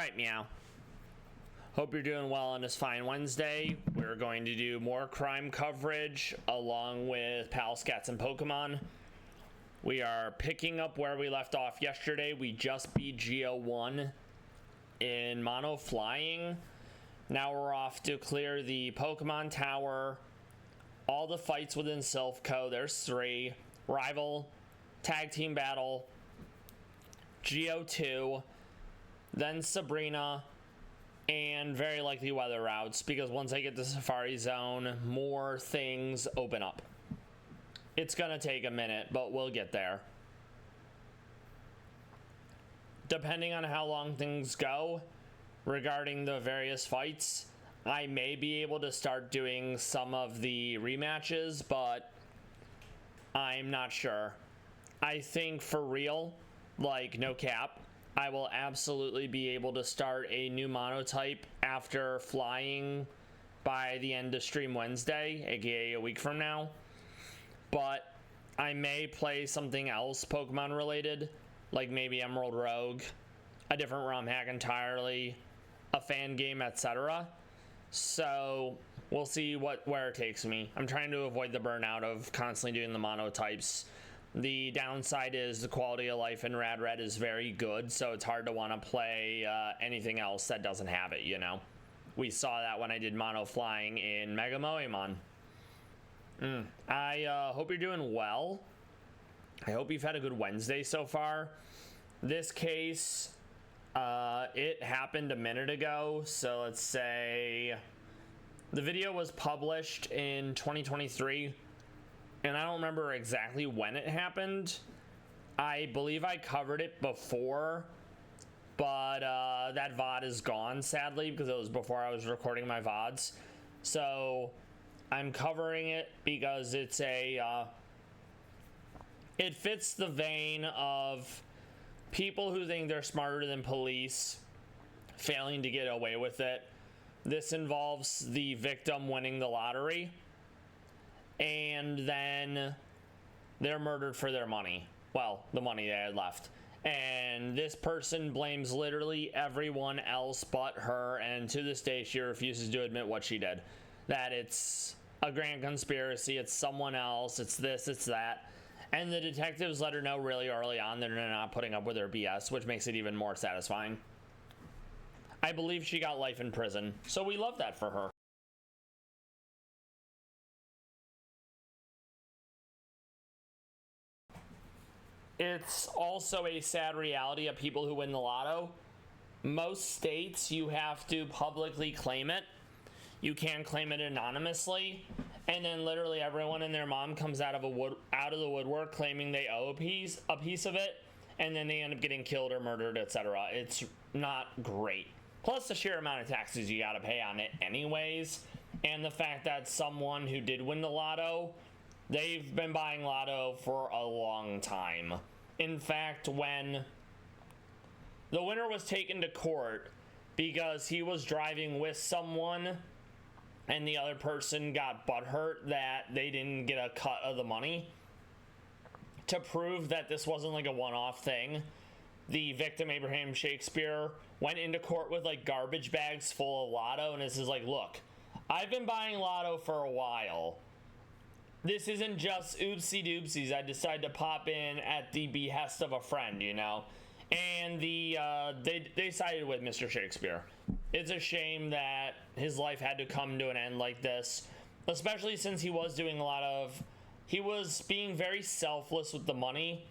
Alright, Meow. Hope you're doing well on this fine Wednesday. We're going to do more crime coverage along with Pallas, Cats, and Pokemon. We are picking up where we left off yesterday. We just beat Geo1 in Mono Flying. Now we're off to clear the Pokemon Tower. All the fights within Silphco. There's 3. Rival, Tag Team Battle, Geo2, then Sabrina, and very likely weather routes, because once I get to Safari Zone, more things open up. It's gonna take a minute, but we'll get there. Depending on how long things go regarding the various fights, I may be able to start doing some of the rematches, but I'm not sure. I think for real, like no cap, I will absolutely be able to start a new monotype after flying by the end of stream Wednesday, aka a week from now. But I may play something else Pokemon related, like maybe Emerald Rogue, a different ROM hack entirely, a fan game, etc. So we'll see where it takes me. I'm trying to avoid the burnout of constantly doing the monotypes. The downside is the quality of life in Rad Red is very good, so it's hard to want to play anything else that doesn't have it, you know? We saw that when I did Mono Flying in Mega Moemon. I hope you're doing well. I hope you've had a good Wednesday so far. This case, it happened a minute ago, so let's say the video was published in 2023. And I don't remember exactly when it happened. I believe I covered it before, but that VOD is gone, sadly, because it was before I was recording my VODs. So I'm covering it because it's it fits the vein of people who think they're smarter than police failing to get away with it. This involves the victim winning the lottery, and then they're murdered for their money. Well, the money they had left. And this person blames literally everyone else but her, and to this day she refuses to admit what she did. That it's a grand conspiracy, it's someone else, it's this, it's that. And the detectives let her know really early on that they're not putting up with her BS, which makes it even more satisfying. I believe she got life in prison, so we love that for her. It's also a sad reality of people who win the lotto. Most states, you have to publicly claim it. You can't claim it anonymously, and then literally everyone and their mom comes out of the woodwork claiming they owe a piece of it, and then they end up getting killed or murdered, etc. It's not great. Plus the sheer amount of taxes you gotta pay on it anyways, and the fact that someone who did win the lotto, they've been buying lotto for a long time. In fact, when the winner was taken to court because he was driving with someone and the other person got butthurt that they didn't get a cut of the money, to prove that this wasn't like a one-off thing, the victim, Abraham Shakespeare, went into court with like garbage bags full of lotto, and this is like, look, I've been buying lotto for a while. This isn't just oopsie doopsies. I decided to pop in at the behest of a friend, you know? And they sided with Mr. Shakespeare. It's a shame that his life had to come to an end like this, especially since he was doing he was being very selfless with the money,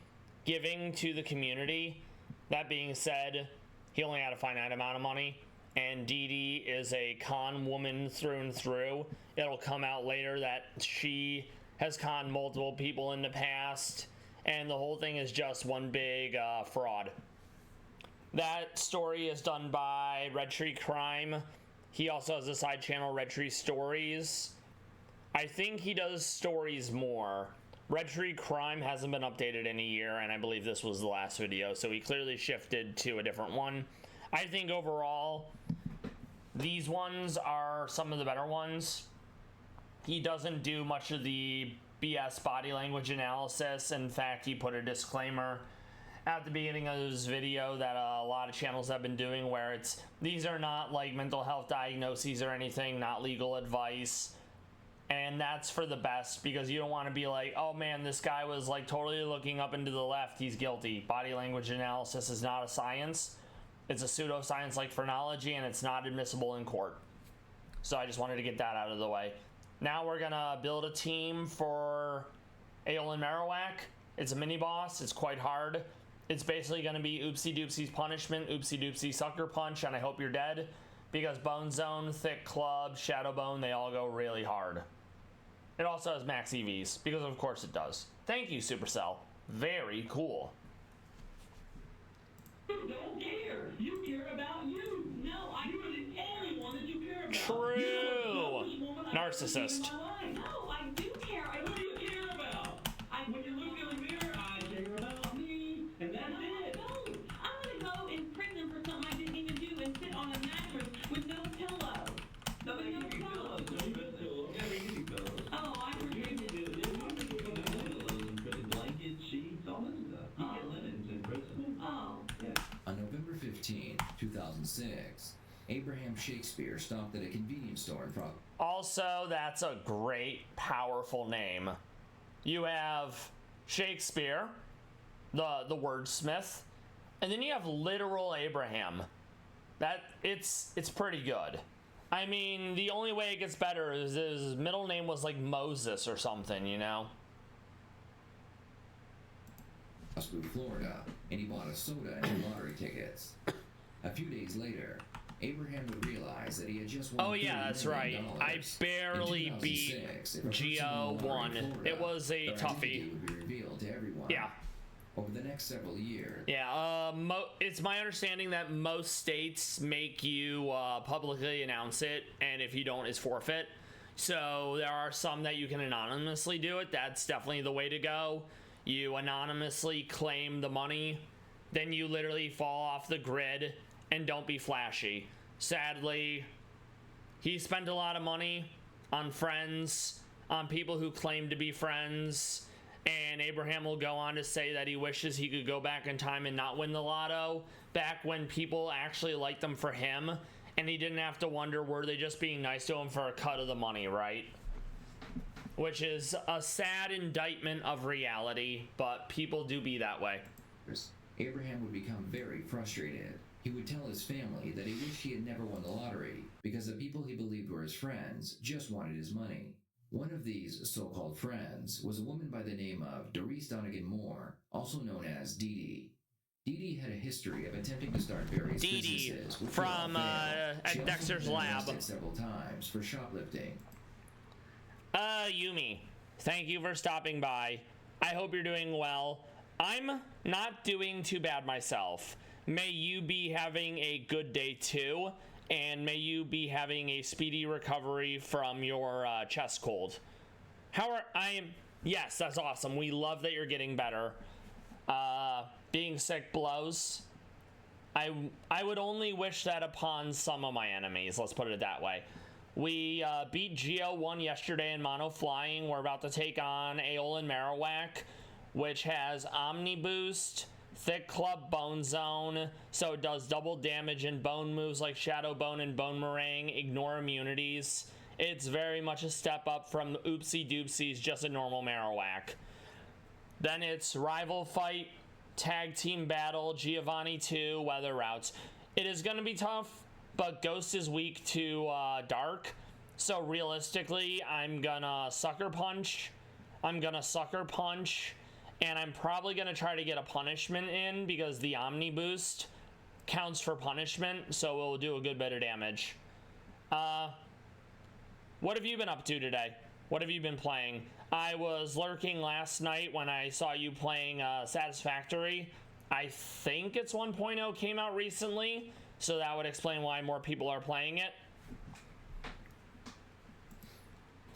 giving to the community. That being said, he only had a finite amount of money, and Dee Dee is a con woman through and through. It'll come out later that she has conned multiple people in the past, and the whole thing is just one big fraud. That story is done by Red Tree Crime. He also has a side channel, Red Tree Stories. I think he does stories more. Red Tree Crime hasn't been updated in a year, and I believe this was the last video, so he clearly shifted to a different one. I think overall, these ones are some of the better ones. He doesn't do much of the BS body language analysis. In fact, he put a disclaimer at the beginning of this video that a lot of channels have been doing, where these are not like mental health diagnoses or anything, not legal advice. And that's for the best, because you don't want to be like, oh man, this guy was like totally looking up and to the left, he's guilty. Body language analysis is not a science. It's a pseudoscience like phrenology, and it's not admissible in court. So I just wanted to get that out of the way. Now we're gonna build a team for Aeolin Marowak. It's a mini boss. It's quite hard. It's basically gonna be Oopsie Doopsie's punishment, Oopsie Doopsie Sucker Punch, and I hope you're dead. Because Bone Zone, Thick Club, Shadow Bone, they all go really hard. It also has max EVs, because of course it does. Thank you, Supercell. Very cool. You don't care. You care about you. No, I are the only one that you care about. True. Narcissist. No, I do care. What do you care about? When you look in the mirror, I care about me, and that's it. No, I'm gonna go in prison for something I didn't even do and sit on a mattress with no pillow. No, they give you pillows. No, you got pillows. Yeah, they give you pillows. Oh, I forget to do this. Blankets, sheets, all this stuff. You get linens in prison. Oh. Yeah. On November 15, 2006, Abraham Shakespeare stopped at a convenience store in Prague. Also, that's a great, powerful name. You have Shakespeare, the wordsmith, and then you have literal Abraham. It's pretty good. I mean, the only way it gets better is his middle name was like Moses or something, you know? Florida, and he bought a soda and lottery tickets. A few days later, Abraham would realize that he had just won. Oh yeah, that's right. I barely beat GO1. It was a toughie. Would be revealed to everyone. Yeah. Over the next several years. Yeah, it's my understanding that most states make you publicly announce it, and if you don't, it's forfeit. So there are some that you can anonymously do it. That's definitely the way to go. You anonymously claim the money, then you literally fall off the grid and don't be flashy. Sadly, he spent a lot of money on friends, on people who claim to be friends, and Abraham will go on to say that he wishes he could go back in time and not win the lotto, back when people actually liked them for him, and he didn't have to wonder, were they just being nice to him for a cut of the money, right? Which is a sad indictment of reality, but people do be that way. Abraham would become very frustrated. He would tell his family that he wished he had never won the lottery because the people he believed were his friends just wanted his money. One of these so-called friends was a woman by the name of Doris Donegan Moore, also known as Dee Dee. Dee Dee had a history of attempting to start various businesses from at Dexter's lab several times for shoplifting. Yumi, thank you for stopping by. I hope you're doing well. I'm not doing too bad myself. May you be having a good day too, and may you be having a speedy recovery from your chest cold. Yes, that's awesome. We love that you're getting better. Being sick blows. I would only wish that upon some of my enemies, let's put it that way. We beat GO1 yesterday in mono flying. We're about to take on Aeolin Marowak, which has Omni Boost, Thick Club, Bone Zone, so it does double damage in bone moves like Shadow Bone and Bone Meringue, ignore immunities. It's very much a step up from Oopsie Doopsie's just a normal Marowak. Then it's Rival Fight, Tag Team Battle, Giovanni 2, Weather Routes. It is going to be tough, but Ghost is weak to Dark, so realistically, I'm gonna Sucker Punch, and I'm probably gonna try to get a punishment in because the Omni Boost counts for punishment, so it will do a good bit of damage. What have you been up to today? What have you been playing? I was lurking last night when I saw you playing Satisfactory. I think it's 1.0 came out recently, so that would explain why more people are playing it.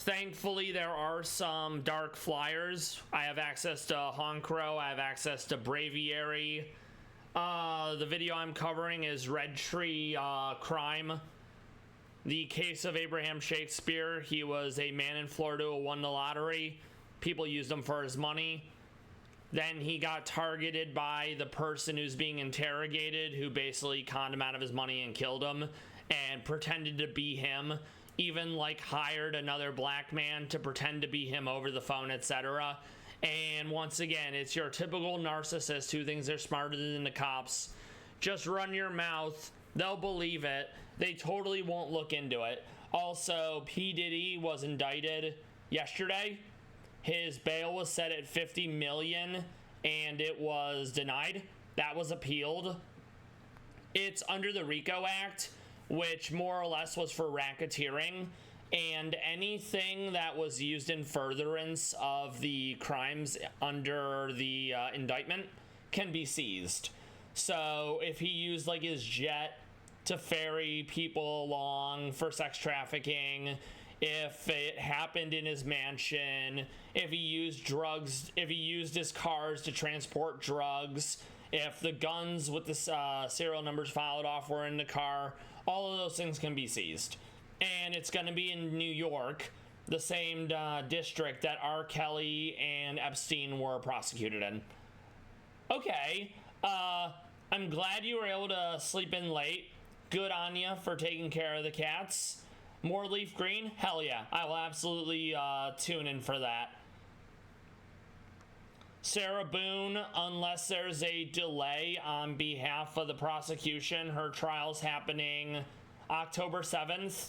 Thankfully, there are some dark flyers. I have access to Honkrou, I have access to Braviary. The video I'm covering is Red Tree Crime. The case of Abraham Shakespeare. He was a man in Florida who won the lottery. People used him for his money. Then he got targeted by the person who's being interrogated, who basically conned him out of his money and killed him and pretended to be him, even like hired another black man to pretend to be him over the phone, etc. And once again, it's your typical narcissist who thinks they're smarter than the cops. Just run your mouth, they'll believe it, they totally won't look into it. Also, P. Diddy was indicted yesterday. His bail was set at $50 million and it was denied. That was appealed. It's under the RICO Act, which more or less was for racketeering, and anything that was used in furtherance of the crimes under the indictment can be seized. So if he used like his jet to ferry people along for sex trafficking, if it happened in his mansion, if he used drugs, if he used his cars to transport drugs, if the guns with the serial numbers filed off were in the car, all of those things can be seized. And it's going to be in New York, the same district that R. Kelly and Epstein were prosecuted in. Okay, I'm glad you were able to sleep in late. Good on you for taking care of the cats. More leaf green? Hell yeah. I will absolutely tune in for that. Sarah Boone, unless there's a delay on behalf of the prosecution, her trial's happening October 7th.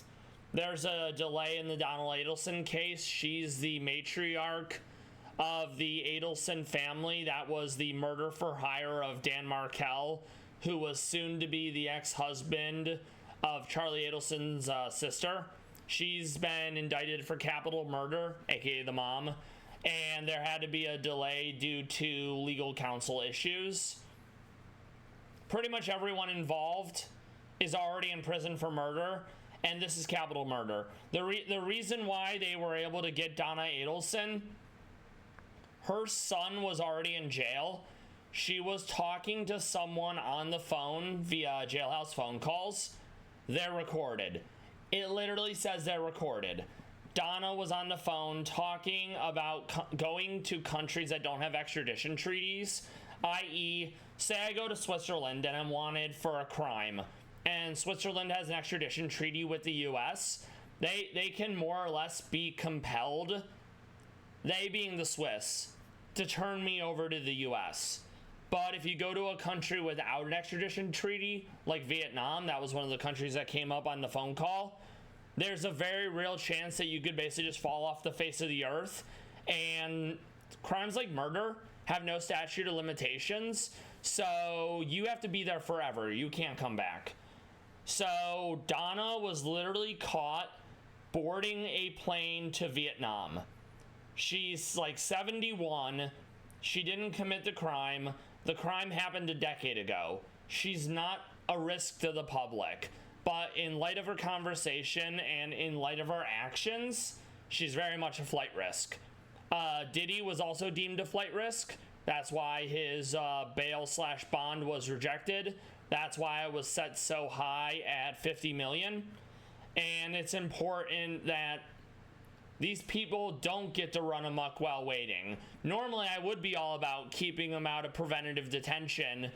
There's a delay in the Donald Adelson case. She's the matriarch of the Adelson family. That was the murder for hire of Dan Markel, who was soon to be the ex-husband of Charlie Adelson's sister. She's been indicted for capital murder, aka the mom, and there had to be a delay due to legal counsel issues. Pretty much everyone involved is already in prison for murder, and this is capital murder. The reason why they were able to get Donna Adelson, her son was already in jail. She was talking to someone on the phone via jailhouse phone calls. They're recorded. It literally says they're recorded. Donna was on the phone talking about going to countries that don't have extradition treaties, i.e., say I go to Switzerland and I'm wanted for a crime, and Switzerland has an extradition treaty with the US, they can more or less be compelled, they being the Swiss, to turn me over to the US. But if you go to a country without an extradition treaty, like Vietnam, that was one of the countries that came up on the phone call, there's a very real chance that you could basically just fall off the face of the earth. And crimes like murder have no statute of limitations, so you have to be there forever. You can't come back. So Donna was literally caught boarding a plane to Vietnam. She's like 71. She didn't commit the crime. The crime happened a decade ago. She's not a risk to the public, but in light of her conversation and in light of her actions, she's very much a flight risk. Diddy was also deemed a flight risk. That's why his bail/bond was rejected. That's why it was set so high at $50 million. And it's important that these people don't get to run amok while waiting. Normally, I would be all about keeping them out of preventative detention,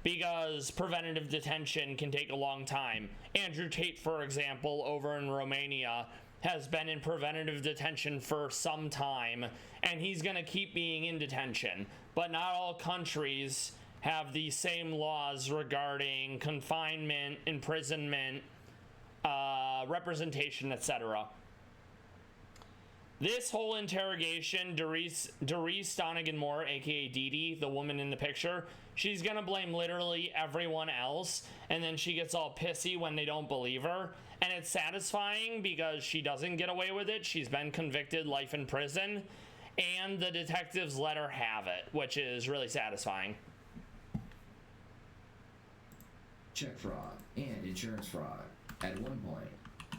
because preventative detention can take a long time. Andrew Tate, for example, over in Romania, has been in preventative detention for some time, and he's going to keep being in detention. But not all countries have the same laws regarding confinement, imprisonment, representation, etc. This whole interrogation, Doris Donegan Moore, aka Dee Dee, the woman in the picture, she's gonna blame literally everyone else, and then she gets all pissy when they don't believe her. And it's satisfying because she doesn't get away with it. She's been convicted, life in prison, and the detectives let her have it, which is really satisfying. Check fraud and insurance fraud. At one point,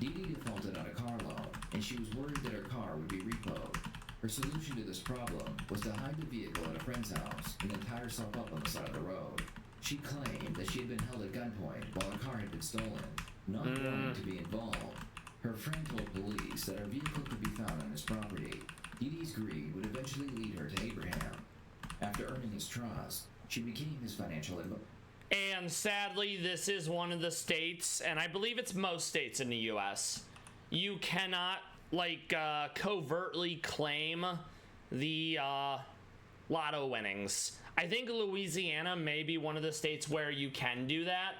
Dee Dee defaulted on a car loan, and she was worried that her car would be repoed. Her solution to this problem was to hide the vehicle at a friend's house and then tie herself up on the side of the road. She claimed that she had been held at gunpoint while her car had been stolen, not wanting to be involved. Her friend told police that her vehicle could be found on his property. Dee Dee's greed would eventually lead her to Abraham. After earning his trust, she became his financial advisor. And sadly, this is one of the states, and I believe it's most states in the US, you cannot, like, covertly claim the lotto winnings. I think Louisiana may be one of the states where you can do that,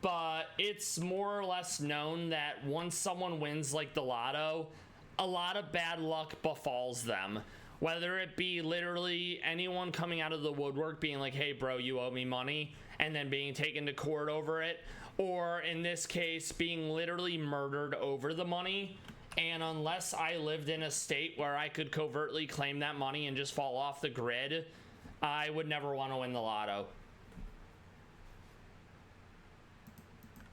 but it's more or less known that once someone wins, like, the lotto, a lot of bad luck befalls them. Whether it be literally anyone coming out of the woodwork being like, hey bro, you owe me money, and then being taken to court over it, or in this case, being literally murdered over the money. And unless I lived in a state where I could covertly claim that money and just fall off the grid, I would never want to win the lotto.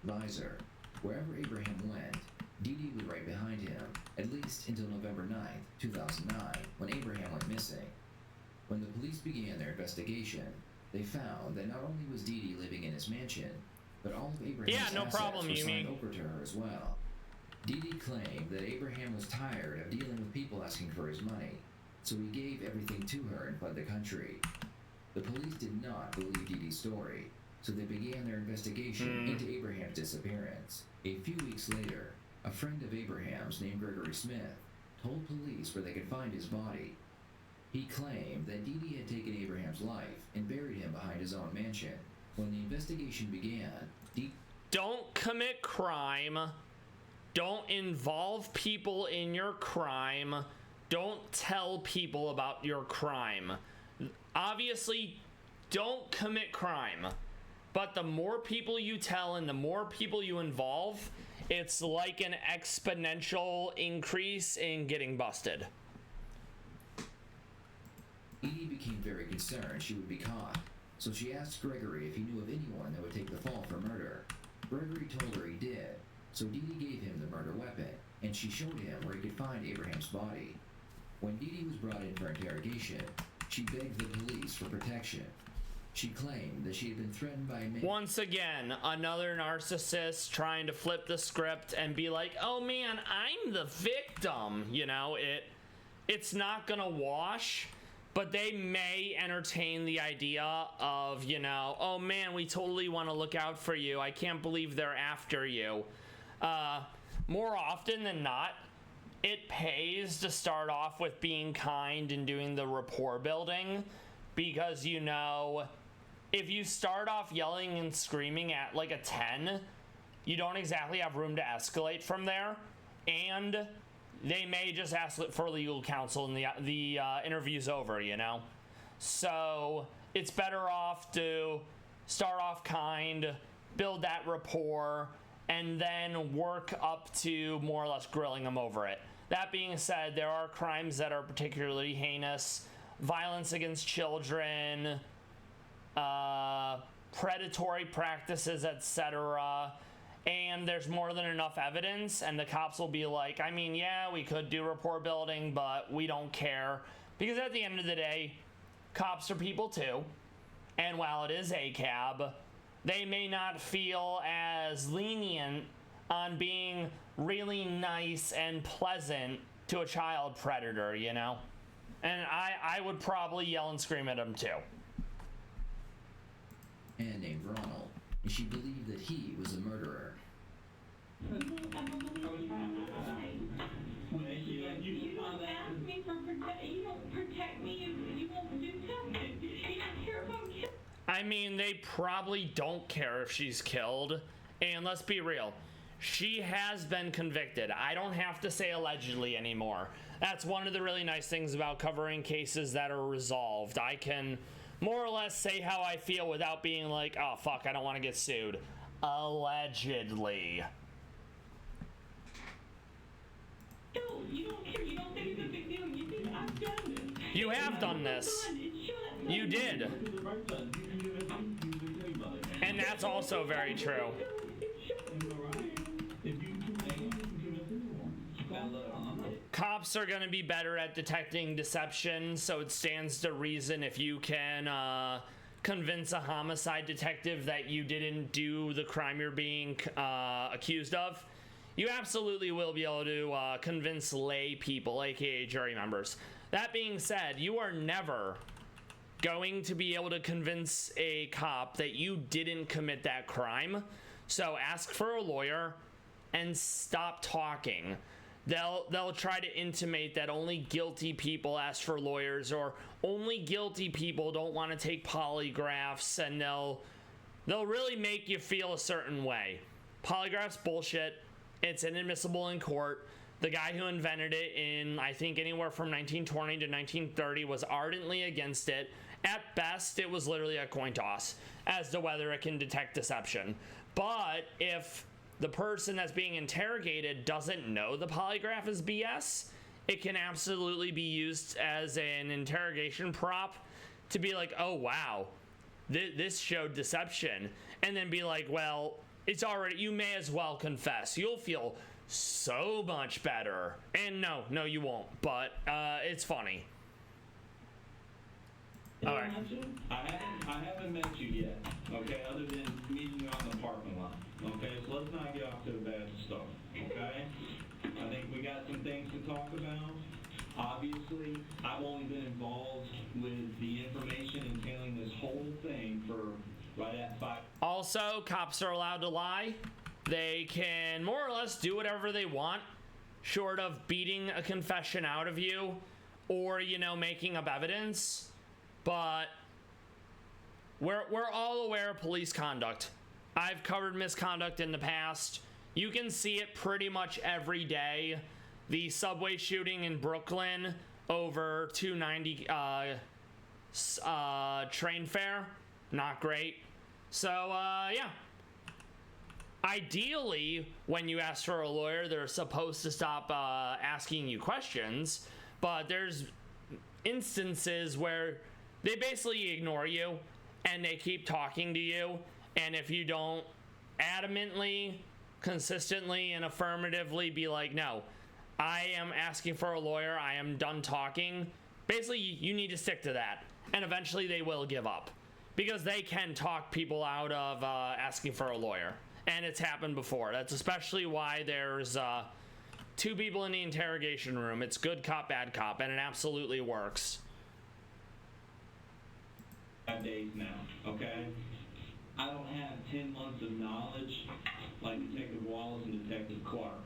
Advisor. Wherever Abraham went, Dee Dee was right behind him, at least until November 9th, 2009, when Abraham went missing. When the police began their investigation, they found that not only was Dee Dee living in his mansion, but all of Abraham's assets were signed over to her as well. Dee Dee claimed that Abraham was tired of dealing with people asking for his money, so he gave everything to her and fled the country. The police did not believe Dee Dee's story, so they began their investigation into Abraham's disappearance. A few weeks later, a friend of Abraham's named Gregory Smith told police where they could find his body. He claimed that Dee Dee had taken Abraham's life and buried him behind his own mansion. When the investigation began, Don't commit crime. Don't involve people in your crime. Don't tell people about your crime. Obviously, don't commit crime. But the more people you tell and the more people you involve, it's like an exponential increase in getting busted. Dee Dee became very concerned she would be caught, so she asked Gregory if he knew of anyone that would take the fall for murder. Gregory told her he did, so Dee Dee gave him the murder weapon, and she showed him where he could find Abraham's body. When Dee Dee was brought in for interrogation, she begged the police for protection. She claimed that she had been threatened by men. Once again, another narcissist trying to flip the script and be like, oh man, I'm the victim. You know, it's not gonna wash, but they may entertain the idea of, you know, oh man, we totally want to look out for you. I can't believe they're after you. More often than not, it pays to start off with being kind and doing the rapport building, because, you know, if you start off yelling and screaming at like a 10, you don't exactly have room to escalate from there, and they may just ask for legal counsel and the interview's over, you know? So it's better off to start off kind, build that rapport, and then work up to more or less grilling them over it. That being said, there are crimes that are particularly heinous. Violence against children, predatory practices, etc. And there's more than enough evidence, and the cops will be like, I mean, yeah, we could do rapport building, but we don't care. Because at the end of the day, cops are people too. And while it is ACAB, they may not feel as lenient on being really nice and pleasant to a child predator, you know? And I would probably yell and scream at him too. And named Ronald, and she believed that he was the murderer. You don't ask me for protection. You don't protect me. You won't do nothing. You don't care about me. I mean, they probably don't care if she's killed. And let's be real, she has been convicted. I don't have to say allegedly anymore. That's one of the really nice things about covering cases that are resolved. I can more or less say how I feel without being like, oh fuck, I don't want to get sued. Allegedly. No, you don't care. You don't think it's a big deal. You think I've done this. You have done this. You did. And that's also very true. Cops are going to be better at detecting deception, so it stands to reason if you can convince a homicide detective that you didn't do the crime you're being accused of, you absolutely will be able to convince lay people, aka jury members. That being said, you are never going to be able to convince a cop that you didn't commit that crime. So ask for a lawyer and stop talking. They'll try to intimate that only guilty people ask for lawyers, or only guilty people don't want to take polygraphs, and they'll really make you feel a certain way. Polygraph's bullshit. It's inadmissible in court. The guy who invented it in, I think, anywhere from 1920 to 1930 was ardently against it. At best, it was literally a coin toss as to whether it can detect deception. But if the person that's being interrogated doesn't know the polygraph is BS, it can absolutely be used as an interrogation prop to be like, oh wow, this showed deception, and then be like, well, it's already, you may as well confess. You'll feel so much better. And no, you won't, but it's funny. All right. I haven't met you yet, okay, other than meeting you on the parking lot, okay? So let's not get off to a bad start, okay? I think we got some things to talk about. Obviously, I've only been involved with the information entailing this whole thing for right at 5. Also, cops are allowed to lie. They can more or less do whatever they want, short of beating a confession out of you or, you know, making up evidence. But we're all aware of police conduct. I've covered misconduct in the past. You can see it pretty much every day. The subway shooting in Brooklyn over 290 train fare, not great. So yeah. Ideally, when you ask for a lawyer, they're supposed to stop asking you questions, but there's instances where they basically ignore you and they keep talking to you, and if you don't adamantly, consistently, and affirmatively be like, no, I am asking for a lawyer, I am done talking, basically you need to stick to that, and eventually they will give up, because they can talk people out of asking for a lawyer, and it's happened before. That's especially why there's 2 people in the interrogation room. It's good cop, bad cop, and it absolutely works. 5 days now, okay? I don't have 10 months of knowledge like Detective Wallace and Detective Clark,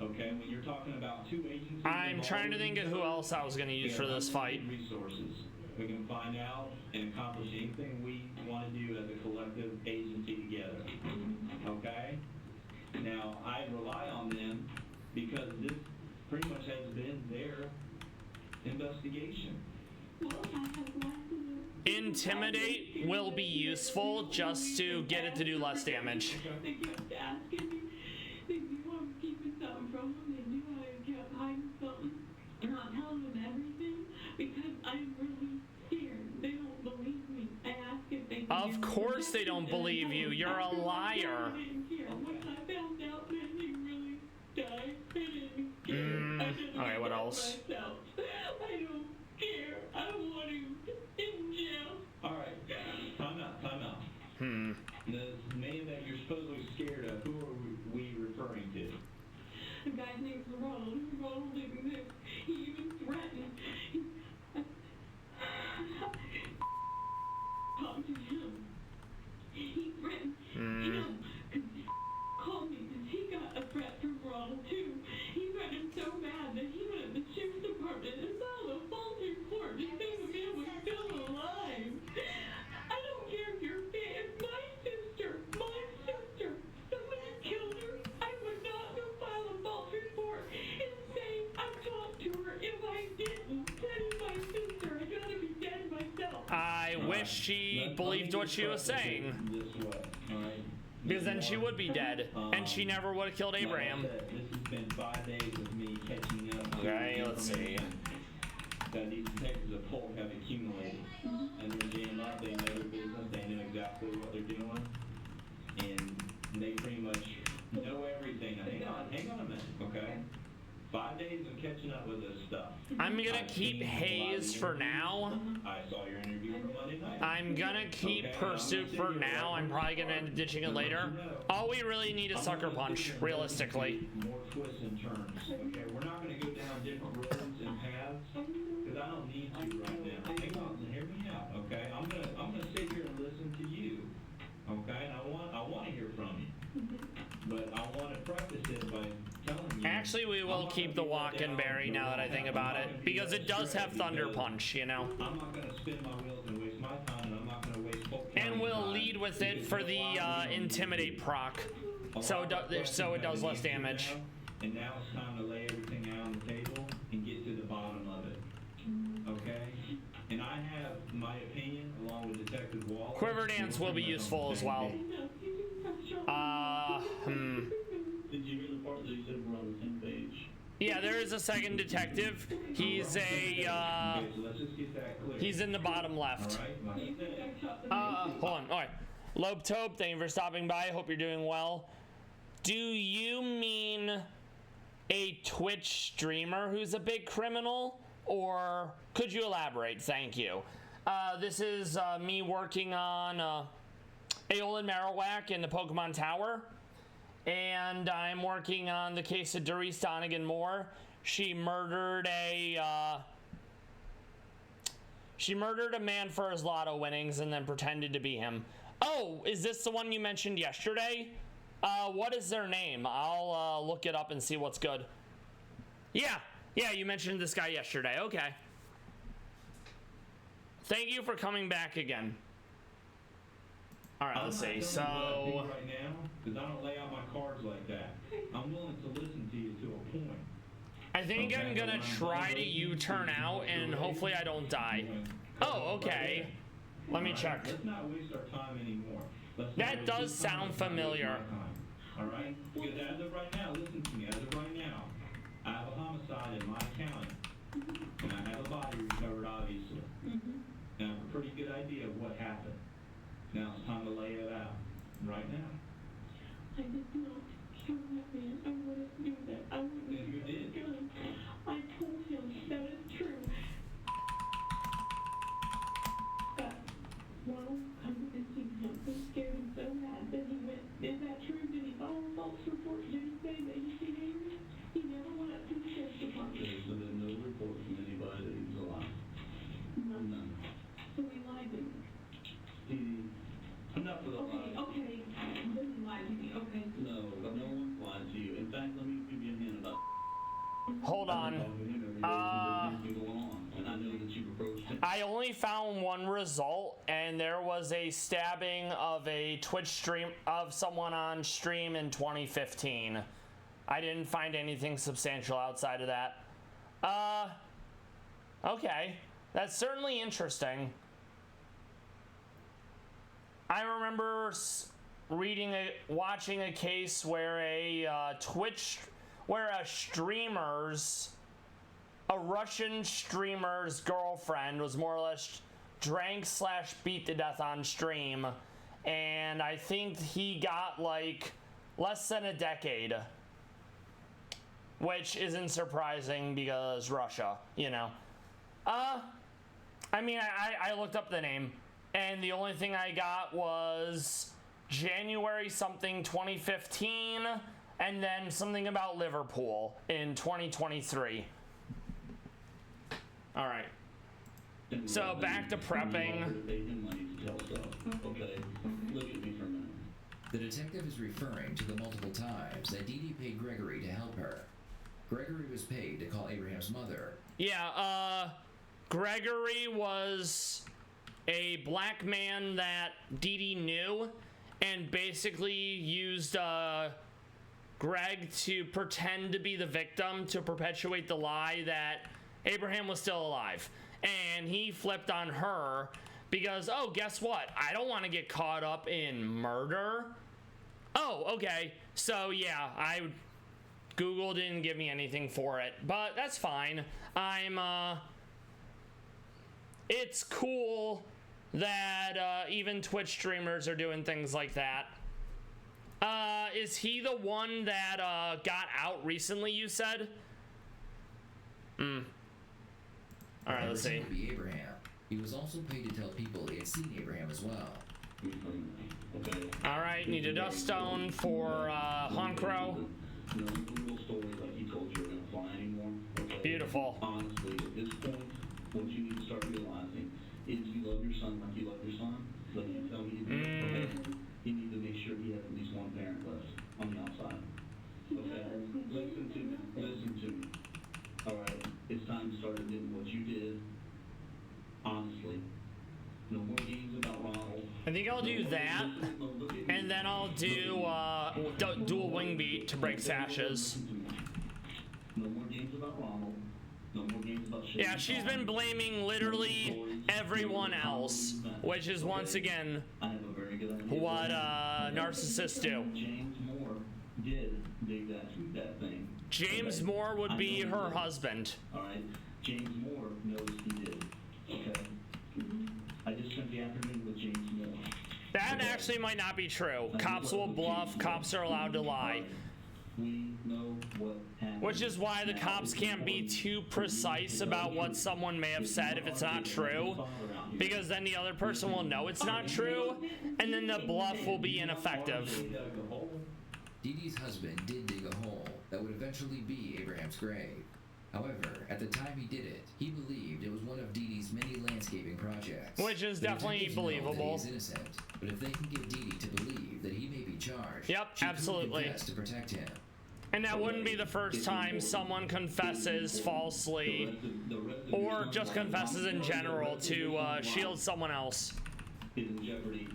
okay? When you're talking about 2 agencies... I'm trying to think of who else I was going to use for this fight. Resources. We can find out and accomplish anything we want to do as a collective agency together, okay? Now, I rely on them because this pretty much has been their investigation. Well, I have one. Intimidate will be useful just to get it to do less damage. They kept asking me. They knew I was keeping something from them. They knew I kept hiding something. I'm not telling them everything because I'm really scared. They don't believe me. I asked if they Of course they don't believe you. You're a liar. Once I found out that he really died, I didn't care. Alright, what else? I don't care. I want him in jail. Alright, time out. The man that you're supposedly scared of, who are we referring to? The guy's name's Ronald. Ronald didn't exist. He even threatened. Talk to him. He threatened him because he called me because he got a threat from Ronald too. He threatened so bad that he went to the sheriff's department and filed a false report to say the man was still alive. I don't care if you're fake. It's my sister. Somebody killed her. I would not go file a false report and say I talked to her if I didn't. That is my sister. I gotta be dead myself. I wish she believed what she was saying, This way, alright? because then she would be dead, and she never would have killed Abraham. Like I said, this has been 5 days of me catching up to Okay, the let's see. information that these detectives of Polk have accumulated. And they're jammed up, they know their business, they know exactly what they're doing, and they pretty much know everything. Now, hang on a minute, okay? 5 days of catching up with this stuff. I'm gonna I've keep seen a lot of Hayes for interviews. now. I saw your interview from Monday night. I'm gonna keep Okay, Pursuit for now. I'm probably gonna end up ditching it later. All we really need is Sucker Punch, realistically. More twists and turns. Okay, we're not going to go down different roads and paths because I don't need to right now. Hang on, hear me out. Okay. Actually, we will keep the Walkenberry now that I think about it, because it does have Thunder Punch, you know. I'm not going to spin my wheels and waste my time, and I'm not going to waste Polk And County's we'll time, lead with it because for a the lot of you don't Intimidate do proc, A so lot of it does less questions have been answered damage. now, and now it's time to lay everything out on the table and get to the bottom of it. Okay? And I have my opinion along with Detective Wallace. Quiver Dance will be useful as well. Did you hear the part that he said we're on the same page? Yeah, there is a second detective. He's Okay, so let's just get that clear. he's in the bottom left. All right? Hold on. All right. Lobetope, thank you for stopping by. Hope you're doing well. Do you mean a Twitch streamer who's a big criminal? Or could you elaborate? Thank you. This is me working on Aeolin Marowak in the Pokemon Tower. And I'm working on the case of Doris Donegan Moore. She murdered a man for his lotto winnings and then pretended to be him. Oh, is this the one you mentioned yesterday? What is their name? I'll look it up and see what's good. Yeah, you mentioned this guy yesterday. Okay. Thank you for coming back again. All right, let's see. So right now, because I don't lay out my cards like that. I'm willing to listen to you to a point. I think I'm gonna try to U-turn out and hopefully I don't die. Oh, okay. Let me check. Let's not waste our time anymore. That does sound familiar. All right? Because as of right now, listen to me. As of right now, I have a homicide in my county, and I have a body recovered, obviously. And I have a pretty good idea of what happened. Now it's time to lay it out. Right now. I did not kill that man. I wouldn't do that. I wouldn't Yes, you do that. did. Gun. I told him that is true. But, well, I wouldn't see him. It scared him so bad that he went, is that true? Did he file a false report? Did he say that he seen Amy? He never went up to the sheriff's department. There's been no report from anybody that he was alive. None. So he lied to me. I'm not for the lie. Okay. Then he lied to me. Okay. No one's lied to you. In fact, let me give you a hint about. Hold on. And I know that you've approached him. I only found one result, and there was a stabbing of a Twitch stream of someone on stream in 2015. I didn't find anything substantial outside of that. Okay. That's certainly interesting. I remember watching a case where a Russian streamer's girlfriend was more or less drank/beat to death on stream, and I think he got like less than a decade, which isn't surprising because Russia, you know. I mean, I looked up the name, and the only thing I got was January something 2015, and then something about Liverpool in 2023. All right. So back to prepping. Okay, look at me for a minute. The detective is referring to the multiple times that Dee Dee paid Gregory to help her. Gregory was paid to call Abraham's mother. Yeah, Gregory was a black man that Dee Dee knew and basically used Greg to pretend to be the victim to perpetuate the lie that Abraham was still alive. And he flipped on her because, oh, guess what? I don't want to get caught up in murder. Oh, okay. So, yeah, Google didn't give me anything for it, but that's fine. It's cool that even Twitch streamers are doing things like that. Is he the one that got out recently, you said? All right, let's see. Would be Abraham. He was also paid to tell people he had seen Abraham as well. Okay. All right, need a dust stone for Honkro. No Google stories like he told you are going to fly anymore. Okay? Beautiful. Honestly, at this point, what you need to start realizing is you love your son like you love your son. Like you tell me you do. Okay? You need to make sure he has at least one parent left on the outside. Okay? Listen to me. Listen to me. All right. It's time to start admitting what you did. Honestly. No more games about Ronald. I think I'll do that, and then I'll do a wing beat to break sashes. No more games about Ronald. No more games about shit. Yeah, she's been blaming literally everyone else, which is once again I have a very good idea. what narcissists do. James Moore did dig that thing. James Moore would be her husband. All right. James Moore knows he did. Okay. I just spent the afternoon with James Moore. That actually might not be true. Cops will bluff. Cops are allowed to lie. We know what happened. Which is why the cops can't be too precise about what someone may have said if it's not true, because then the other person will know it's not true, and then the bluff will be ineffective. Dee Dee's husband did dig a hole that would eventually be Abraham's grave. However, at the time he did it, he believed it was one of Dee Dee's many landscaping projects. Which is The definitely detectives know that believable. he is innocent, but if they can get Dee Dee to believe that he may be charged, Yep, she absolutely. could confess to protect him. And that wouldn't be the first time someone confesses falsely, or just confesses in general to shield someone else. Is in jeopardy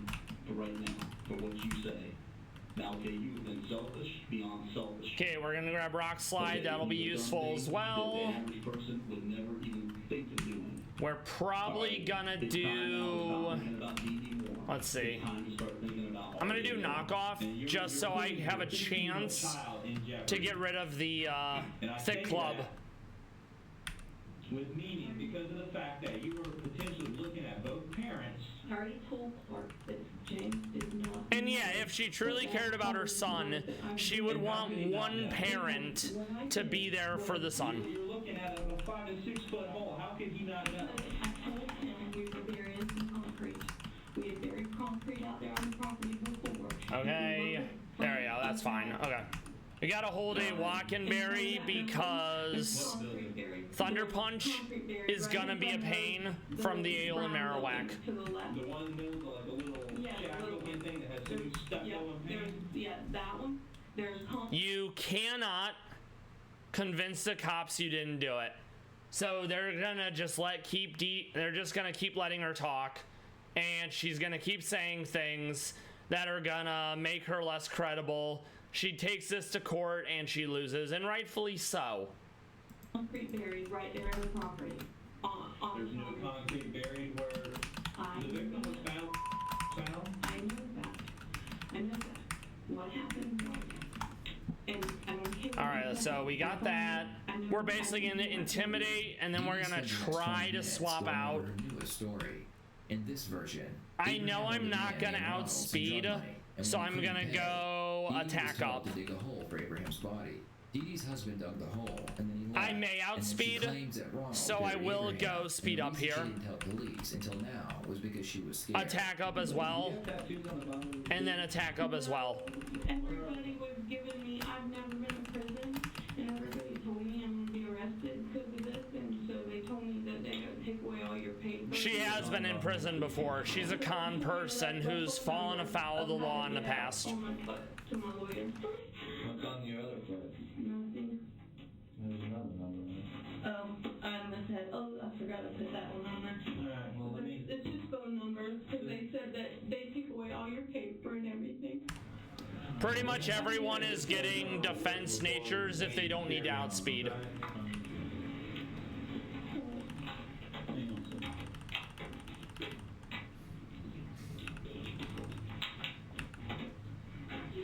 for right now for what you say. Now, okay, you've been selfish beyond selfish. Okay, we're gonna grab Rock Slide. That'll be useful as well. The average person would never even think of doing. We're probably gonna do. Let's see. I'm gonna do knockoff just so I have a chance to get rid of the thick club. With meaning because of the fact that you were potentially looking at both parents. I already told Clark that James did not. And yeah, if she truly cared about her son, she would want one parent to be there for the son. You're looking at a 5 to 6 foot hole. How could he not know? I told him we were burying some concrete. We had buried concrete out there on the property before. Okay, there we go, that's fine. Okay. We gotta hold a walk-and-berry because Thunder Punch is gonna be a pain from the Ale and Marowak. To the left. The one in the middle, like a little shack looking thing that has some stuff going. That one. There's concrete. You cannot convince the cops you didn't do it. So they're gonna just they're just gonna keep letting her talk, and she's gonna keep saying things that are gonna make her less credible. She takes this to court and she loses, and rightfully so. Concrete buried right there on the property. There's no concrete buried where the victim was found. I know that. What happened was, and I don't care. All right, so we got that. We're basically gonna intimidate, and then we're gonna try to swap out. Story. In this version, I know I'm not gonna outspeed, so I'm gonna go attack up. To dig a hole for Abraham's body. Dee Dee's husband dug the hole, and then he left. I may outspeed, so I will go speed up here. She didn't tell police until now was because she was scared. Attack up as well, and then attack up as well. Everybody was giving me, I've never been in prison, and everybody told me I'm gonna be arrested because of this, and so they told me that they're gonna take away all your papers. She has been in prison before. She's a con person who's fallen afoul of the law in the past. On my foot to my lawyer. What's on your other foot? Nothing. There's another number. I must have, I forgot to put that one on there. Alright, well, let me. It's just phone numbers, because they said that they take away all your paper and everything. Pretty much everyone is getting defense natures if they don't need to outspeed.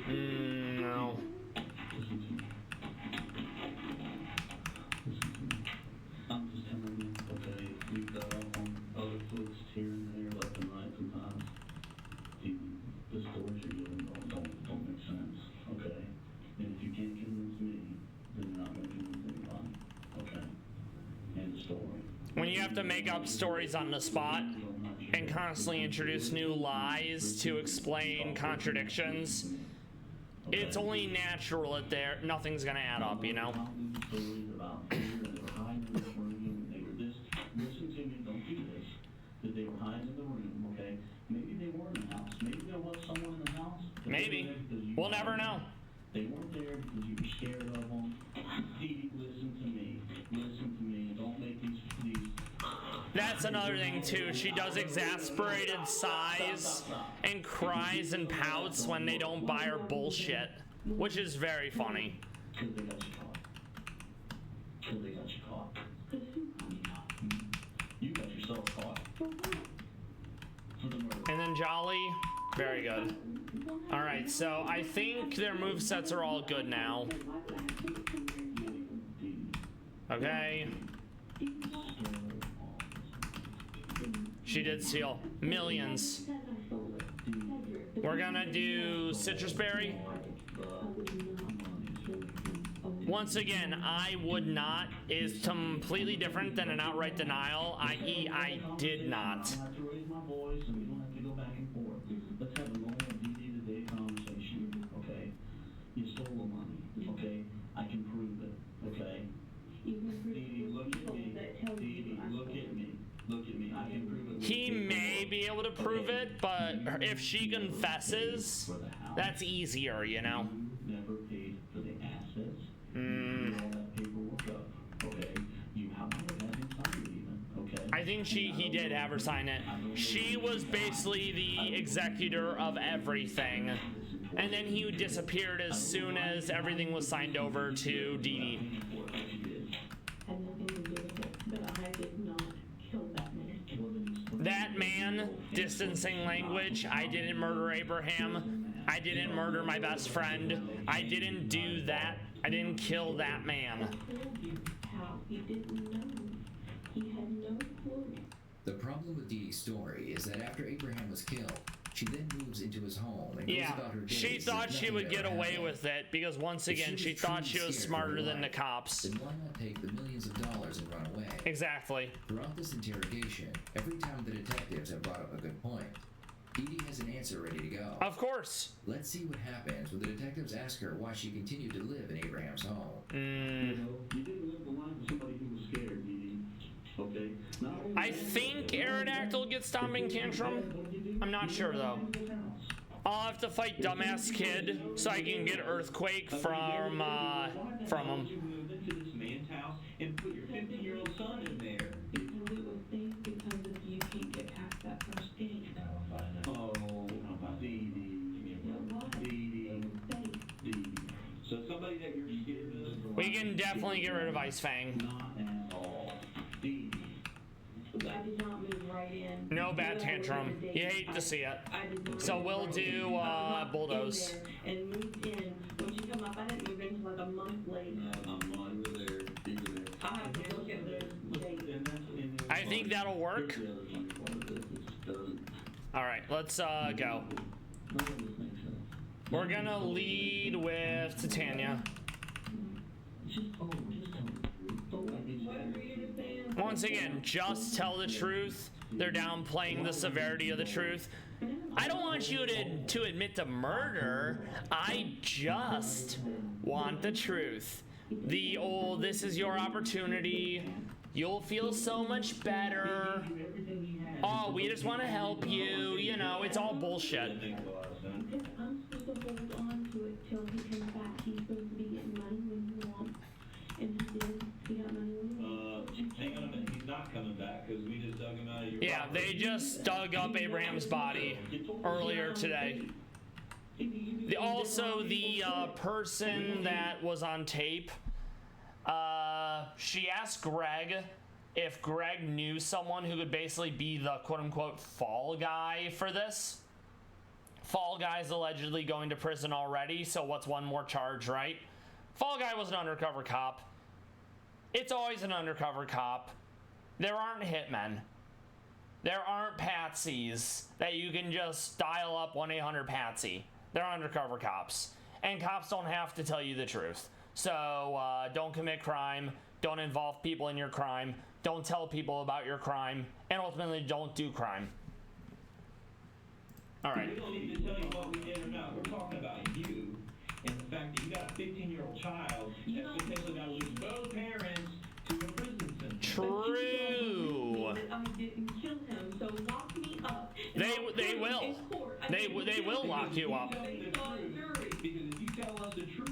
No. I'm just telling you, okay, you got off on other foots here and there left and right sometimes. The stories you're giving don't make sense, okay? And if you can't convince me, then you're not gonna convince anybody, okay? End of story. When you have to make up stories on the spot and constantly introduce new lies to explain contradictions, it's only natural that nothing's gonna add up, you know? Stories about here and they were hiding in this room, they were this. Listen to me, don't do this. That they were hiding in the room, okay? Maybe they were in the house. Maybe there was someone in the house. Maybe. We'll never know. They weren't there because you were scared of them. Dee, listen to me. Listen to me. Don't make these. That's another thing too. She does exasperated sighs and cries and pouts when they don't buy her bullshit, which is very funny. Because they got you caught. Because they got you caught. You got yourself caught. For the murder. And then Jolly, very good. All right, so I think their movesets are all good now. Okay. She did steal millions. We're gonna do Citrus Berry. Once again, I would not is completely different than an outright denial, i.e. I did not. I don't have to raise my voice and we don't have to go back and forth. Let's have a normal day-to-day conversation, okay? You stole the money, okay? I can prove it, okay? Dee, look at me. Dee, look at me. Look at me. I can prove it. He may be able to prove it, but if she confesses, that's easier, you know? You never paid for the assets. You all that paperwork up, okay? You have that inside even, okay? I think he did have her sign it. She was basically the executor of everything. And then he disappeared as soon as everything was signed over to Dee Dee. Had nothing to do with it, but I did not kill that man. That man, distancing language, I didn't murder Abraham. I didn't murder my best friend. I didn't do that. I didn't kill that man. I told you how he didn't know. He had no clue. The problem with Dee Dee's story is that after Abraham was killed, she then moves into his home and goes Yeah, about her days she as thought if she nothing would ever get away happened. with it because once again, she thought she was smarter than the cops. Then why not take the millions of dollars and run away? Exactly. Throughout this interrogation, every time the detectives have brought up a good point, Dee Dee has an answer ready to go. Of course. Let's see what happens when the detectives ask her why she continued to live in Abraham's home. You know, you didn't live the life of somebody who was scared, Dee Dee. Okay? Not only I that, think Aerodactyl gets stomping tantrum. I'm not sure though. I'll have to fight dumbass kid so I can get earthquake from him. You moved into this man's house and put your 50-year-old son in there. Because it was safe because if you can't get past that first gate. Oh, Dee Dee. Dee Dee. So somebody that you're scared of. We can definitely get rid of Ice Fang. not at all. Dee Dee. I did not move right in. No bad tantrum. You hate to see it. I did not So move we'll right do in. I was not bulldoze. in there and moved in. When she come up, I didn't move in like a month later. I have to look at the date. I think that'll work. All right, let's go. We're gonna lead with Titania. Once again, just tell the truth. They're downplaying the severity of the truth. I don't want you to admit to murder. I just want the truth. The old, this is your opportunity. You'll feel so much better. Oh, we just want to help you. You know, it's all bullshit. Because I'm supposed to hold on to it till he comes back. He's supposed to be getting money when he wants. And he did. He got money when he wants. Hang on a minute. He's not coming back because we just dug him out of your Yeah, they just dug up Abraham's body earlier today. Also, the person that was on tape, she asked Greg if Greg knew someone who could basically be the quote-unquote fall guy for this. Fall Guy's allegedly going to prison already, so what's one more charge, right? Fall Guy was an undercover cop. It's always an undercover cop. There aren't hitmen. There aren't patsies that you can just dial up 1-800-PATSY. They're undercover cops. And cops don't have to tell you the truth. So don't commit crime. Don't involve people in your crime. Don't tell people about your crime. And ultimately, don't do crime. All right. We don't need to tell you what we did or not. We're talking about you and the fact that you got a 15-year-old child that's potentially going to lose both parents to a prison sentence. True. I didn't kill him, so lock me up. They will. They will lock you up. Because if you tell us the truth,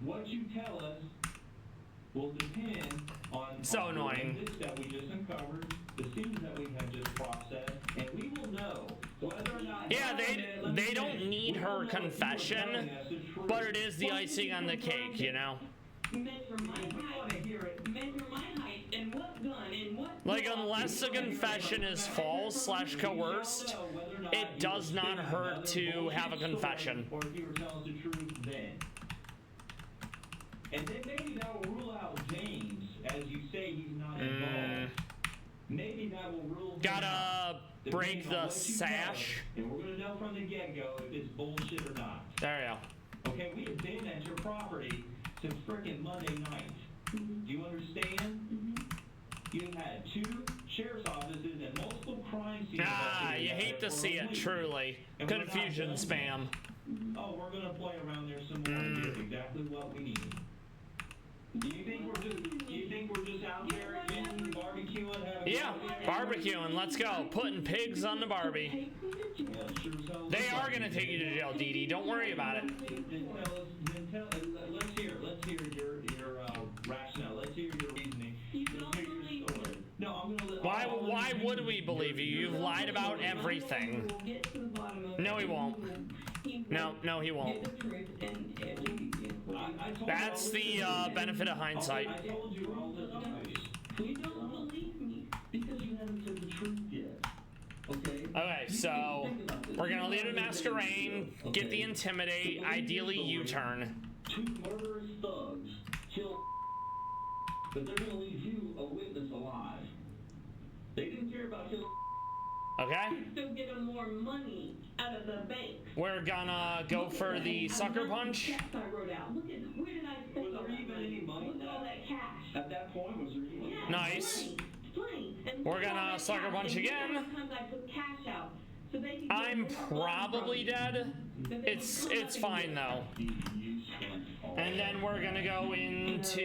what you tell us will depend on So on annoying. the evidence that we just uncovered, the scenes that we have just processed, and we will know whether or not. Yeah, Let me they don't finish. need We her will know if you are confession, telling us the truth. but it is the icing on the cake, you know? Measure my We want to height. hear it. Measure my height and what gun and what. Like, dog. unless the confession is false/coerced, it does not hurt to have a confession. Or if you were telling us the truth then. And then maybe that will rule out James, as you say he's not involved. Maybe that will rule him out, Gotta break depending on the what you tell us. sash. And we're going to know from the get-go if it's bullshit or not. There you go. Okay, we have been at your property since frickin' Monday night. Do you understand? You've had 2 sheriff's offices and multiple crime scenes. Ah, you hate to for see a it, week. truly. And we're not Confusion done spam. yet. Oh, we're gonna play around there some more and get exactly what we need. Do you think we're just out there getting barbecuing, having Yeah, barbecuing, let's go. Putting pigs on the Barbie. Yeah, sure as hell. They are gonna take you to jail, Dee Dee. Don't worry about it. Let's hear your rationale. Let's hear your reasoning. You Let's don't hear your believe story. No, I'm gonna let. Why would we believe you? You've lied about everything. We'll get to the bottom of No, it. he won't. He No, no, he won't. Get the truth and it will be I told That's you the I'll listen. benefit of hindsight. I told you I'll listen to you. You don't believe me. Because you haven't said the truth yet. Okay? Okay, so we're gonna leave the masquerade, get the intimidate, ideally U-turn. 2 murderous thugs kill, but they're gonna leave you a witness alive. They didn't care about killing. Okay? Still get them more money out of the bank. We're gonna go for the sucker punch. Checks I wrote out. Look at where did I spend Was all there that even money? any money Look at all that cash. At that point, was there even? Yeah, Nice. Plain. And We're look at all gonna that sucker cash. punch And look how again. many times I took cash out. So they could get I'm more money probably from me. dead. But they It's don't come it's up and fine get though. You spent all And then we're gonna go into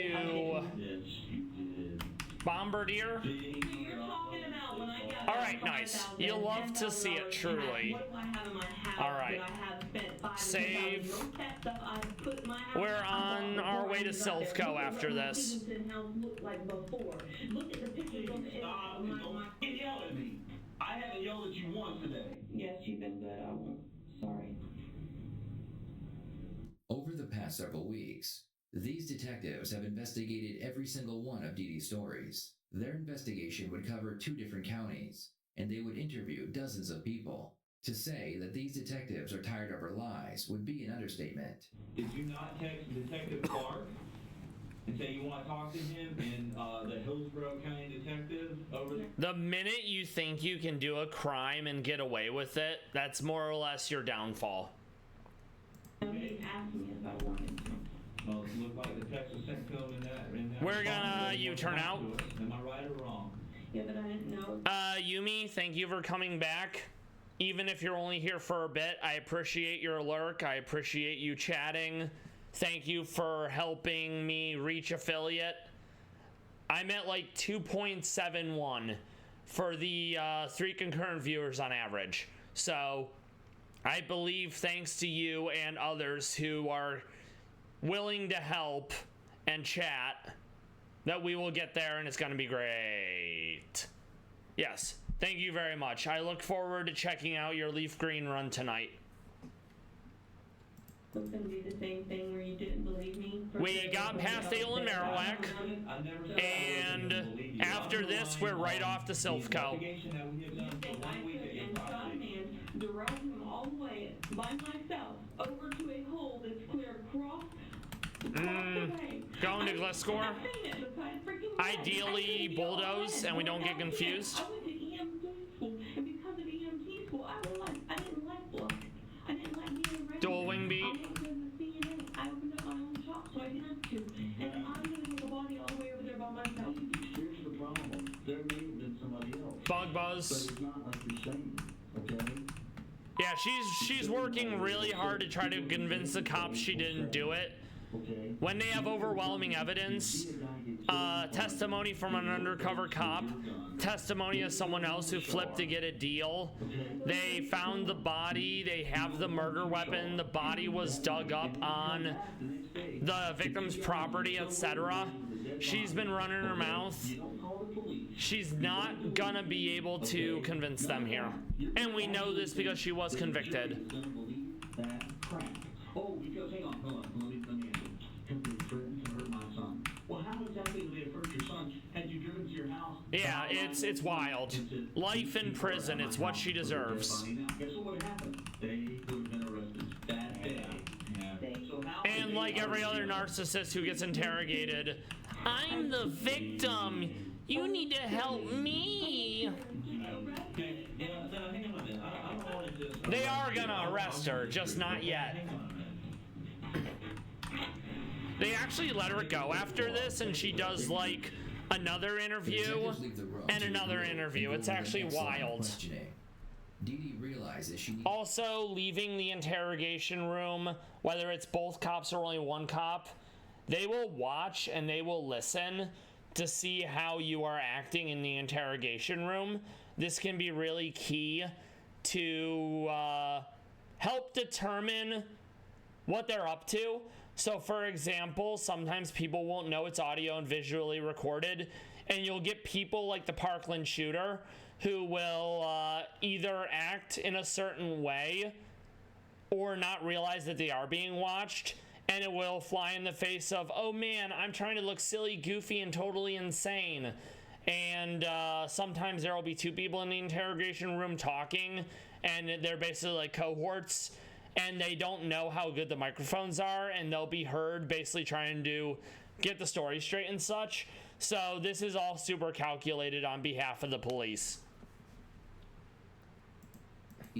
this, you did. Bombardier. So you're talking about when I got All right, nice. You'll love to see it, truly. What do I have in my house? All right. That I have spent $5 Save. No that stuff I put in my house. We're I bought on before our way I to got there. Silphco Look at after what my this. Stevenson house looked like before. Look at the pictures on the Stop internet. and don't yell at me. I haven't yelled at you once today. Yes, you've been good. I won't. Sorry. Over the past several weeks, these detectives have investigated every single one of Dee Dee's stories. Their investigation would cover 2 different counties, and they would interview dozens of people. To say that these detectives are tired of her lies would be an understatement. Did you not text Detective Clark and say you want to talk to him and the Hillsborough County Detective over there? The minute you think you can do a crime and get away with it, that's more or less your downfall. He asked me if I wanted to. Well, it looked like the text was sent to him in that We're response gonna that he U-turn wanted to out. talk to us. Am I right or wrong? Yeah, but I didn't know. Yumi, thank you for coming back. Even if you're only here for a bit, I appreciate your lurk. I appreciate you chatting. Thank you for helping me reach affiliate. I'm at like 2.71 for the 3 concurrent viewers on average. So I believe thanks to you and others who are willing to help and chat that we will get there and it's going to be great. Yes, thank you very much. I look forward to checking out your leaf green run tonight. It was going to be the same thing where you didn't believe me. We got past Dale and Marowak, I never said I wasn't gonna and believe you. after I'm this, relying we're right on off to the Silphco. investigation that we have done Think for I 1 week took at your and shot property. man, drove him all the way by myself over to a hole that's clear across the way. Going to Gliscor? I've seen it beside freaking red. Ideally, I couldn't bulldoze, go and we ahead. don't get What I did, confused. I went to EMT school, and because of EMT school, I realized I didn't like blood. I didn't like being around. Dual wing beat. I went to the CNA. I opened up my own shop, so I didn't have to. And I'm gonna take a body all the way over there by myself. Here's the problem. There may have been somebody else. Bug But buzz. it's not like you're saying, okay? Yeah, she's working really hard to try to convince the cops she didn't do it. When they have overwhelming evidence, testimony from an undercover cop, testimony of someone else who flipped to get a deal, they found the body, they have the murder weapon, the body was dug up on the victim's property, etc. She's been running her mouth. She's not gonna be able to convince them here. And we know this because she was convicted. Oh, because hang on, let me answer. Have they threatened to hurt my son? Well, how exactly would they have hurt your son? Had you driven to your house? Yeah, it's wild. Life in prison, it's what she deserves. Guess what would have happened? They would have been arrested that day. And like every other narcissist who gets interrogated, I'm the victim. You need to help me. They are gonna arrest her, just not yet. They actually let her go after this, and she does like another interview and another interview. It's actually wild. Dee Dee realizes she needs Also, leaving the interrogation room, whether it's both cops or only one cop, they will watch and they will listen to see how you are acting in the interrogation room. This can be really key to help determine what they're up to. So for example, sometimes people won't know it's audio and visually recorded, and you'll get people like the Parkland shooter who will either act in a certain way or not realize that they are being watched, and it will fly in the face of, oh man, I'm trying to look silly, goofy, and totally insane. And sometimes there will be two people in the interrogation room talking, and they're basically like cohorts, and they don't know how good the microphones are, and they'll be heard basically trying to get the story straight and such. So this is all super calculated on behalf of the police.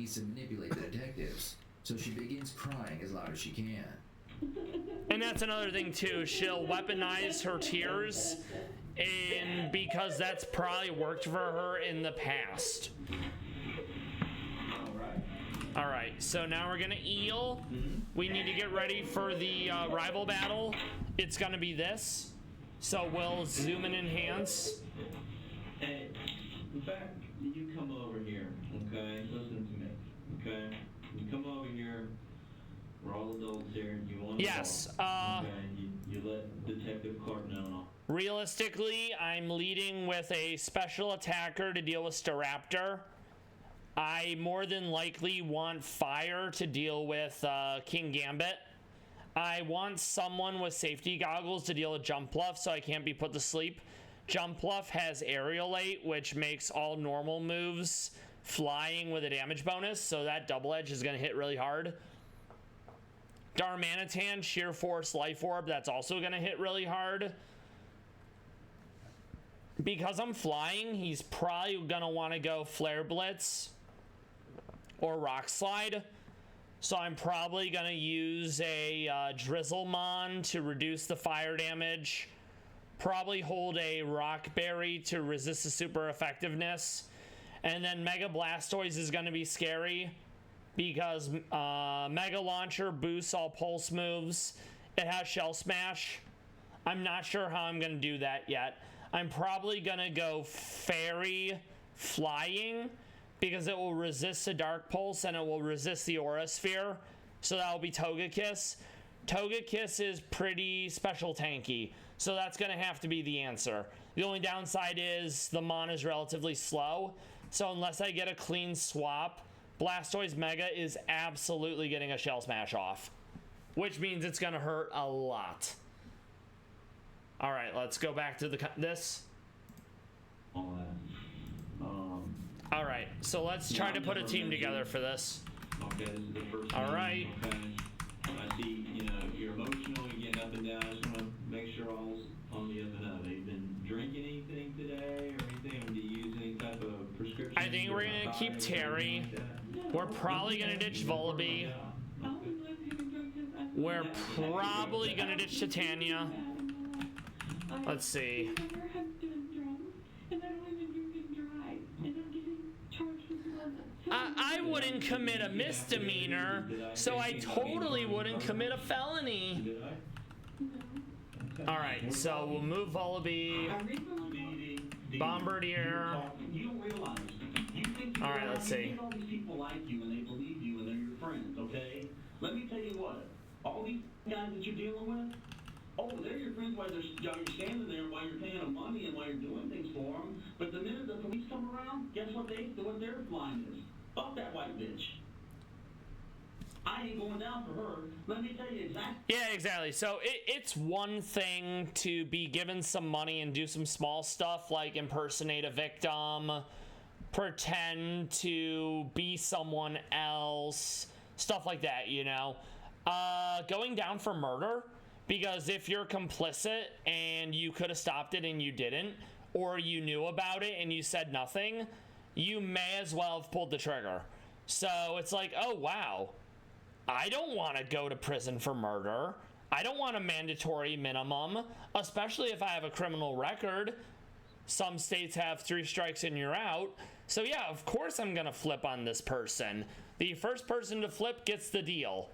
to manipulate the detectives, so she begins crying as loud as she can. And that's another thing too, she'll weaponize her tears, and because that's probably worked for her in the past. All right, so now we're gonna eel. We need to get ready for the rival battle. It's gonna be this. So we'll zoom and enhance. Hey, in fact, you come over here, okay? Listen to me, okay? You come over here. We're all adults here. You want to Yes. talk, okay? You let Detective Clark know. Realistically, I'm leading with a special attacker to deal with Staraptor. I more than likely want Fire to deal with King Gambit. I want someone with safety goggles to deal with Jumpluff so I can't be put to sleep. Jumpluff has Aerial 8, which makes all normal moves flying with a damage bonus, so that double edge is going to hit really hard. Darmanitan, Sheer Force, Life Orb, that's also going to hit really hard. Because I'm flying, he's probably going to want to go Flare Blitz or Rock Slide. So I'm probably going to use a Drizzlemon to reduce the fire damage. Probably hold a Rock Berry to resist the super effectiveness. And then Mega Blastoise is going to be scary because Mega Launcher boosts all pulse moves. It has Shell Smash. I'm not sure how I'm going to do that yet. I'm probably going to go Fairy Flying because it will resist the Dark Pulse and it will resist the Aura Sphere. So that will be Togekiss. Togekiss is pretty special tanky, so that's going to have to be the answer. The only downside is the Mon is relatively slow, so unless I get a clean swap, Blastoise Mega is absolutely getting a Shell Smash off, which means it's going to hurt a lot. All right, let's go back to this. All right, so let's try to put a team together for this. Okay, this is the first All one, right. Okay. I see, you're emotional, you're getting up and down. I just want to make sure all's on the up and up. Have you been drinking anything today or anything? Do you use any type of prescription? I think we're going to keep Terry. We're probably going to ditch Vullaby. We're probably going to ditch Titania. Let's see. I wouldn't commit a misdemeanor, so I totally wouldn't commit a felony. All right, so we'll move Wallaby, Bombardier. You don't realize. You think All right, let's see. You think all these people like you and they believe you and they're your friends, okay? Let me tell you what. All these guys that you're dealing with, oh, they're your friends while you're standing there, while you're paying them money and while you're doing things for them. But the minute the police come around, guess what their line is? Fuck that white bitch. I ain't going down for her. Let me tell you exactly. Yeah, exactly. So it's one thing to be given some money and do some small stuff like impersonate a victim, pretend to be someone else, stuff like that, you know. Going down for murder, because if you're complicit and you could have stopped it and you didn't, or you knew about it and you said nothing, you may as well have pulled the trigger. So it's like, oh wow, I don't want to go to prison for murder. I don't want a mandatory minimum, especially if I have a criminal record. Some states have 3 strikes and you're out. So yeah, of course I'm gonna flip on this person. The first person to flip gets the deal.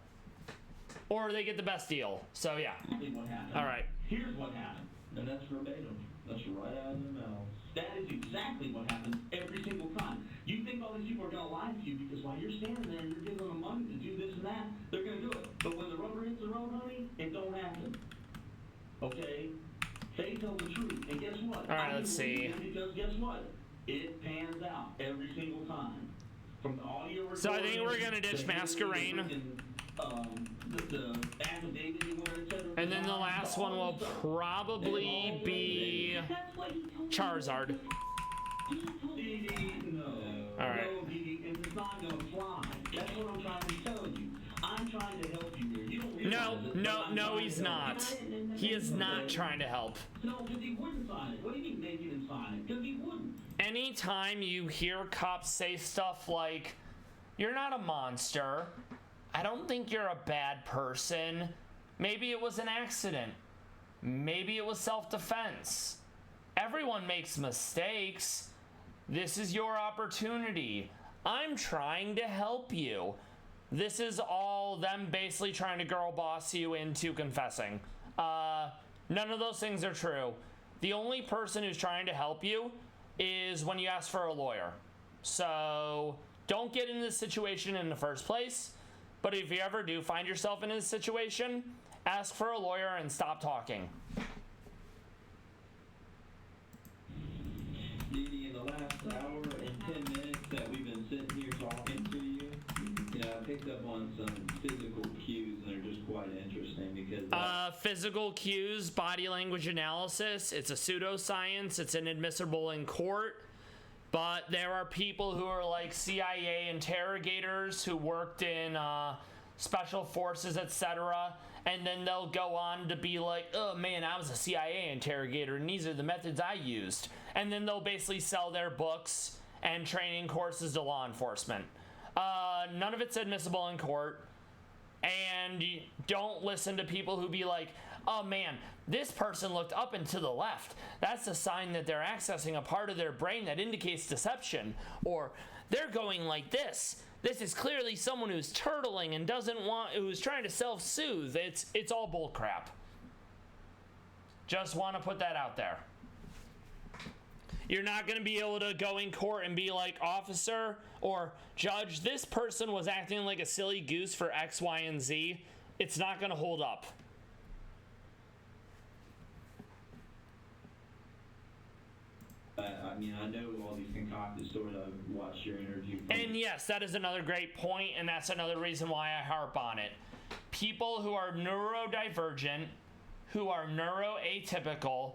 Or they get the best deal. So yeah. What happened. All right. Here's what happened. And that's verbatim. That's right out of their mouths. That is exactly what happens every single time. You think all these people are going to lie to you because while you're standing there and you're giving them money to do this and that, they're going to do it. But when the rubber hits the road, honey, it don't happen. Okay? They tell the truth. And guess what? All right, let's see. Because guess what? It pans out every single time. From the audio recording. So I think we're going to ditch Masquerain. The affidavit you want, etc. And then the last one will probably be Charizard. No. All right. No, Dee, and it's not going to fly. That's what I'm trying to tell you. I'm trying to help you here. You don't realize it, No, he's not. He is not trying to help. No, because he wouldn't sign it. What do you mean make him sign it? Because he wouldn't. Anytime you hear cops say stuff like, "You're not a monster. I don't think you're a bad person. Maybe it was an accident. Maybe it was self-defense. Everyone makes mistakes. This is your opportunity. I'm trying to help you." This is all them basically trying to girl boss you into confessing. None of those things are true. The only person who's trying to help you is when you ask for a lawyer. So don't get in this situation in the first place. But if you ever do find yourself in this situation, ask for a lawyer and stop talking. Didi, in the last hour and 10 minutes that we've been sitting here talking to you, I picked up on some physical cues, and they're just quite interesting because... Physical cues, body language analysis, it's a pseudoscience, it's inadmissible in court. But there are people who are like CIA interrogators who worked in special forces, etc. And then they'll go on to be like, oh man, I was a CIA interrogator and these are the methods I used. And then they'll basically sell their books and training courses to law enforcement. None of it's admissible in court. And don't listen to people who be like, oh man, this person looked up and to the left. That's a sign that they're accessing a part of their brain that indicates deception. Or they're going like this. This is clearly someone who's turtling and who's trying to self-soothe. It's all bull crap. Just want to put that out there. You're not going to be able to go in court and be like, officer or judge, this person was acting like a silly goose for X, Y, and Z. It's not going to hold up. I know all these concocted sort of watched your interview. And yes, that is another great point, and that's another reason why I harp on it. People who are neurodivergent, who are neuroatypical,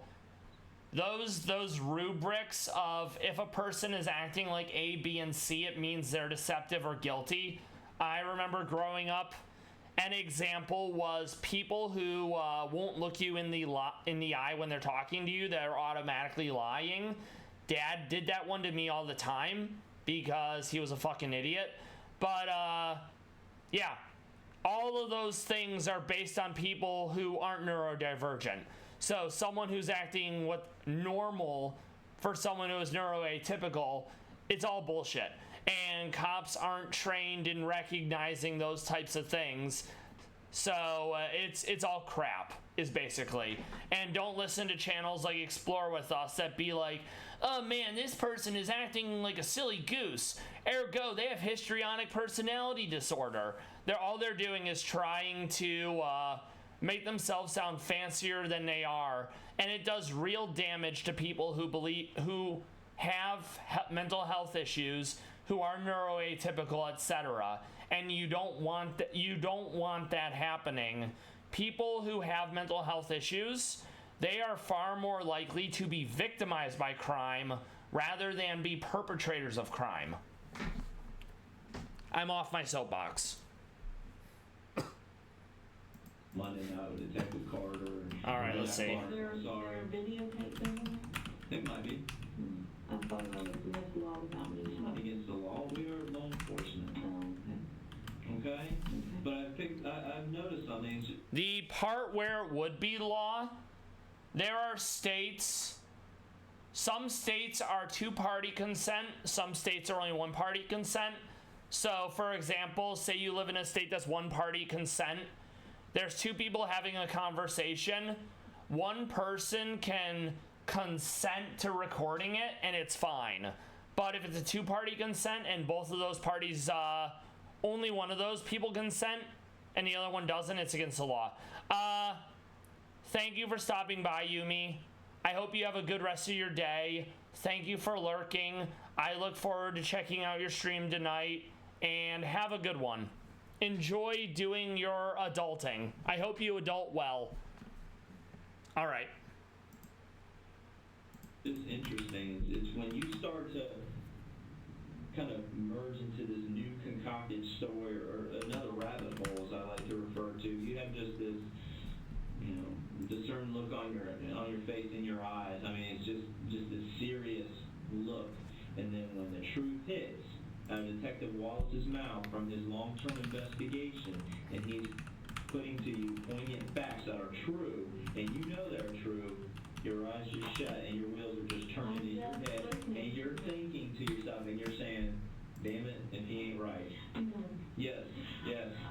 those rubrics of if a person is acting like A, B, and C, it means they're deceptive or guilty. I remember growing up, an example was people who won't look you in the eye when they're talking to you. They're automatically lying. Dad did that one to me all the time because he was a fucking idiot. But yeah, all of those things are based on people who aren't neurodivergent. So someone who's acting what normal for someone who is neuroatypical, it's all bullshit. And cops aren't trained in recognizing those types of things. So it's all crap, is basically. And don't listen to channels like Explore With Us that be like, oh man, this person is acting like a silly goose. Ergo, they have histrionic personality disorder. All they're doing is trying to make themselves sound fancier than they are, and it does real damage to people who have mental health issues, who are neuroatypical, etc. And you don't want that happening. People who have mental health issues, they are far more likely to be victimized by crime rather than be perpetrators of crime. I'm off my soapbox. Monday night with Detective Carter. All right, let's see. There are videotapes somewhere? It might be. I thought it was against the law without me. It's not against the law. We are law enforcement. Oh, okay. Okay? But I've noticed something. The part where it would be law, there are states, some states are two-party consent, some states are only one-party consent. So, for example, say you live in a state that's one-party consent. There's two people having a conversation. One person can consent to recording it, and it's fine. But if it's a two-party consent and both of those parties, only one of those people consent, and the other one doesn't, it's against the law. Thank you for stopping by, Yumi. I hope you have a good rest of your day. Thank you for lurking. I look forward to checking out your stream tonight, and have a good one. Enjoy doing your adulting. I hope you adult well. All right. It's interesting. It's when you start to kind of merge into this new concocted story, or another rabbit hole, as I like to refer to. You have just this, discerned look on your face and your eyes. I mean, it's just this serious look. And then when the truth hits out of Detective Wallace's mouth from his long-term investigation, and he's putting to you poignant facts that are true, and you know they're true, your eyes just shut and your wheels are just turning in your head, and you're thinking to yourself and you're saying, damn it, and he ain't right. Yes.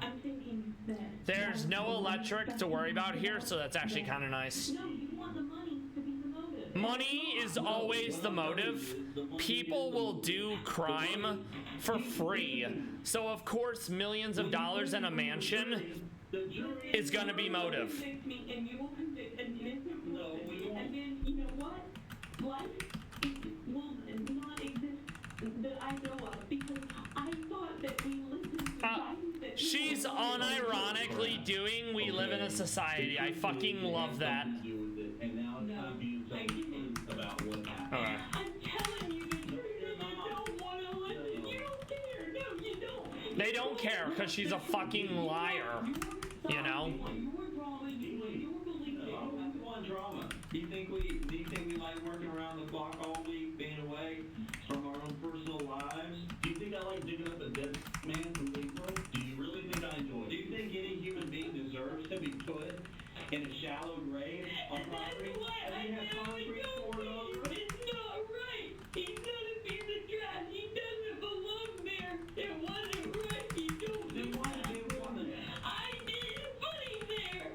I'm thinking that... There's no electric to worry about here, so that's actually kind of nice. No, you want the money to be the motive. Money is always the motive. People will do crime for free. So, of course, millions of dollars in a mansion is going to be motive. And you will convict an innocent person. And then, you know what? Life will not exist that I know of, because I thought that we listened to guidance that... She's unironically doing We Live in a Society. I fucking love that. And now it's time for you to tell the truth about what happened. Alright. I'm telling you the truth, and you don't want to listen. You don't care. No, you don't. They don't care because she's a fucking liar. You know? Drama. Do you think we like working around the clock all week, being away from our own personal lives? Do you think I like digging up a dead man from Bigfoot? Do you really think I enjoy it? Do you think any human being deserves to be put in a shallow grave on property? And you have concrete poured over it? It's not right. He's not a piece of trash. He doesn't belong there. It wasn't right. He don't. Then why did you want it? I didn't put him there.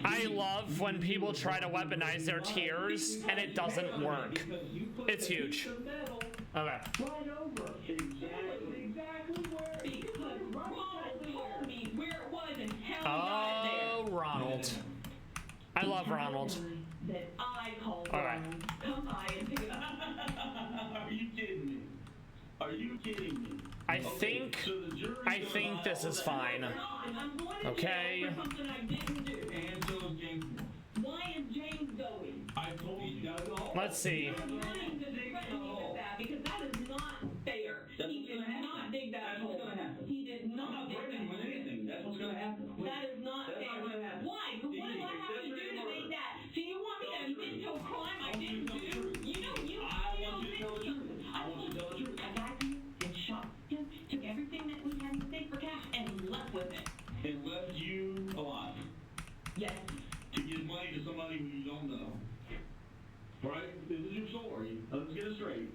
I love when people try to weaponize their tears and it doesn't work. It's huge. Okay. Right over. Exactly where. Because Ronald told me where it was and how he got it there. Oh, Ronald. I love Ronald. That I called Alright. Ronald. Come by and pick it up. Are you kidding me? Are you kidding me? I think this is fine. I'm going to Okay. jail for something I didn't do. And so is James. Why is James going? I told you guys all. Let's see. You're lying to threaten me with that, because that is not fair. He did not dig that That's hole. what's gonna happen. He did I'm not not dig threatening that with hole. anything. That's what's gonna happen. That is not That's fair. not gonna happen. Why? What do I have to do to make that? So you want me to admit to a crime I didn't do? You know, I want you to tell the truth. I want you to tell the truth. I got him and shot him, took everything that we had to say for cash, and left with it. It left you alive Yes. to give money to somebody who you don't know. Right? This is your story. Let's get it straight.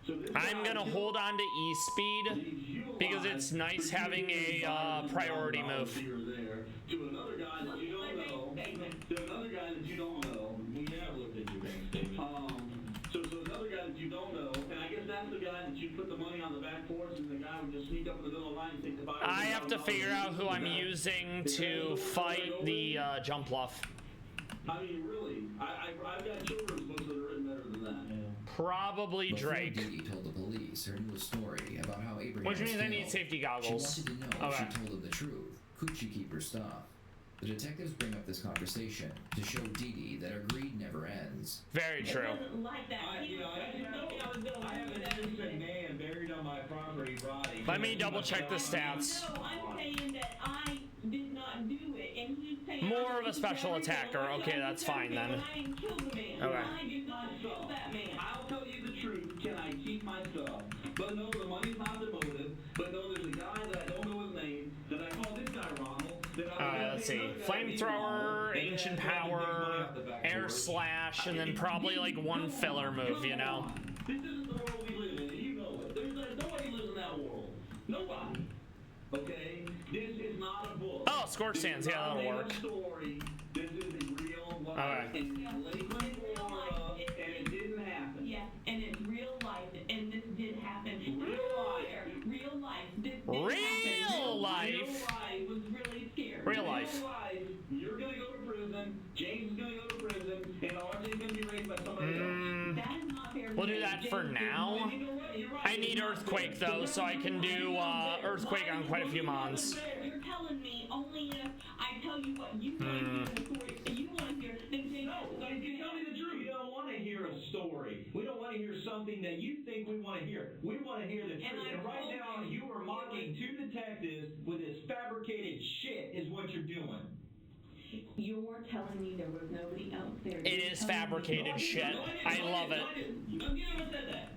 So this I'm guy gonna hold on to E-Speed leaves you because it's nice having a priority move. To another guy that you don't know. To another guy that you don't know. We have looked at your bank statement. So another guy that you don't know, and I guess that's the guy that you put the money on the back porch, and the guy would just sneak up in the middle of the line and take the buy. I have to figure out who I'm using to fight the jump bluff. I mean, really, I've got children's books that are written better than that. Yeah. Probably Drake. Before Dee Dee told the police her newest story about how Abraham Which means was I need killed, safety goggles. She wanted to know if she told them the truth. Could she keep her stuff? The detectives bring up this conversation to show Dee Dee that her greed never ends. Very true. Like that. I have an innocent man buried on my property rotting. Let me double check the stats. No, I'm saying that I did not do it, and he's saying More of a special attacker. Okay, that's fine then. I didn't kill the man. Okay. I did not kill that man. I'll tell you the truth. Can I keep my stuff? But no, the money's not the motive. But no, there's a guy that I don't know his name that I call this guy Ronald. Let's see. Flamethrower, ancient power, air slash, and then probably like one filler move, you know? This isn't the world we live in, and you know it. Nobody lives in that world. Nobody. Okay? This is not a book. Oh, scorch sands. Yeah, that'll work. Story. This is a real life. Okay. And Lakeland, Florida, and it didn't happen. Yeah, and it's real life, and this did happen. Real life. Real life. This did happen. Real life. Real life was really scary. Real life. Real life. You're gonna go to prison. James is gonna go to prison, and RJ's gonna be raised by somebody else. That is not fair. We'll do that for now. I need Earthquake though, so I can do Earthquake on quite a few mons. You're telling me only if I tell you what you want to hear the story that you want to hear, then say No, you tell me the truth. We don't want to hear a story. We don't want to hear something that you think we want to hear. We want to hear the truth. And right now, you are mocking two detectives with this fabricated shit is what you're doing. You're telling me there was nobody else there. It is fabricated shit. I love it. None of us said that.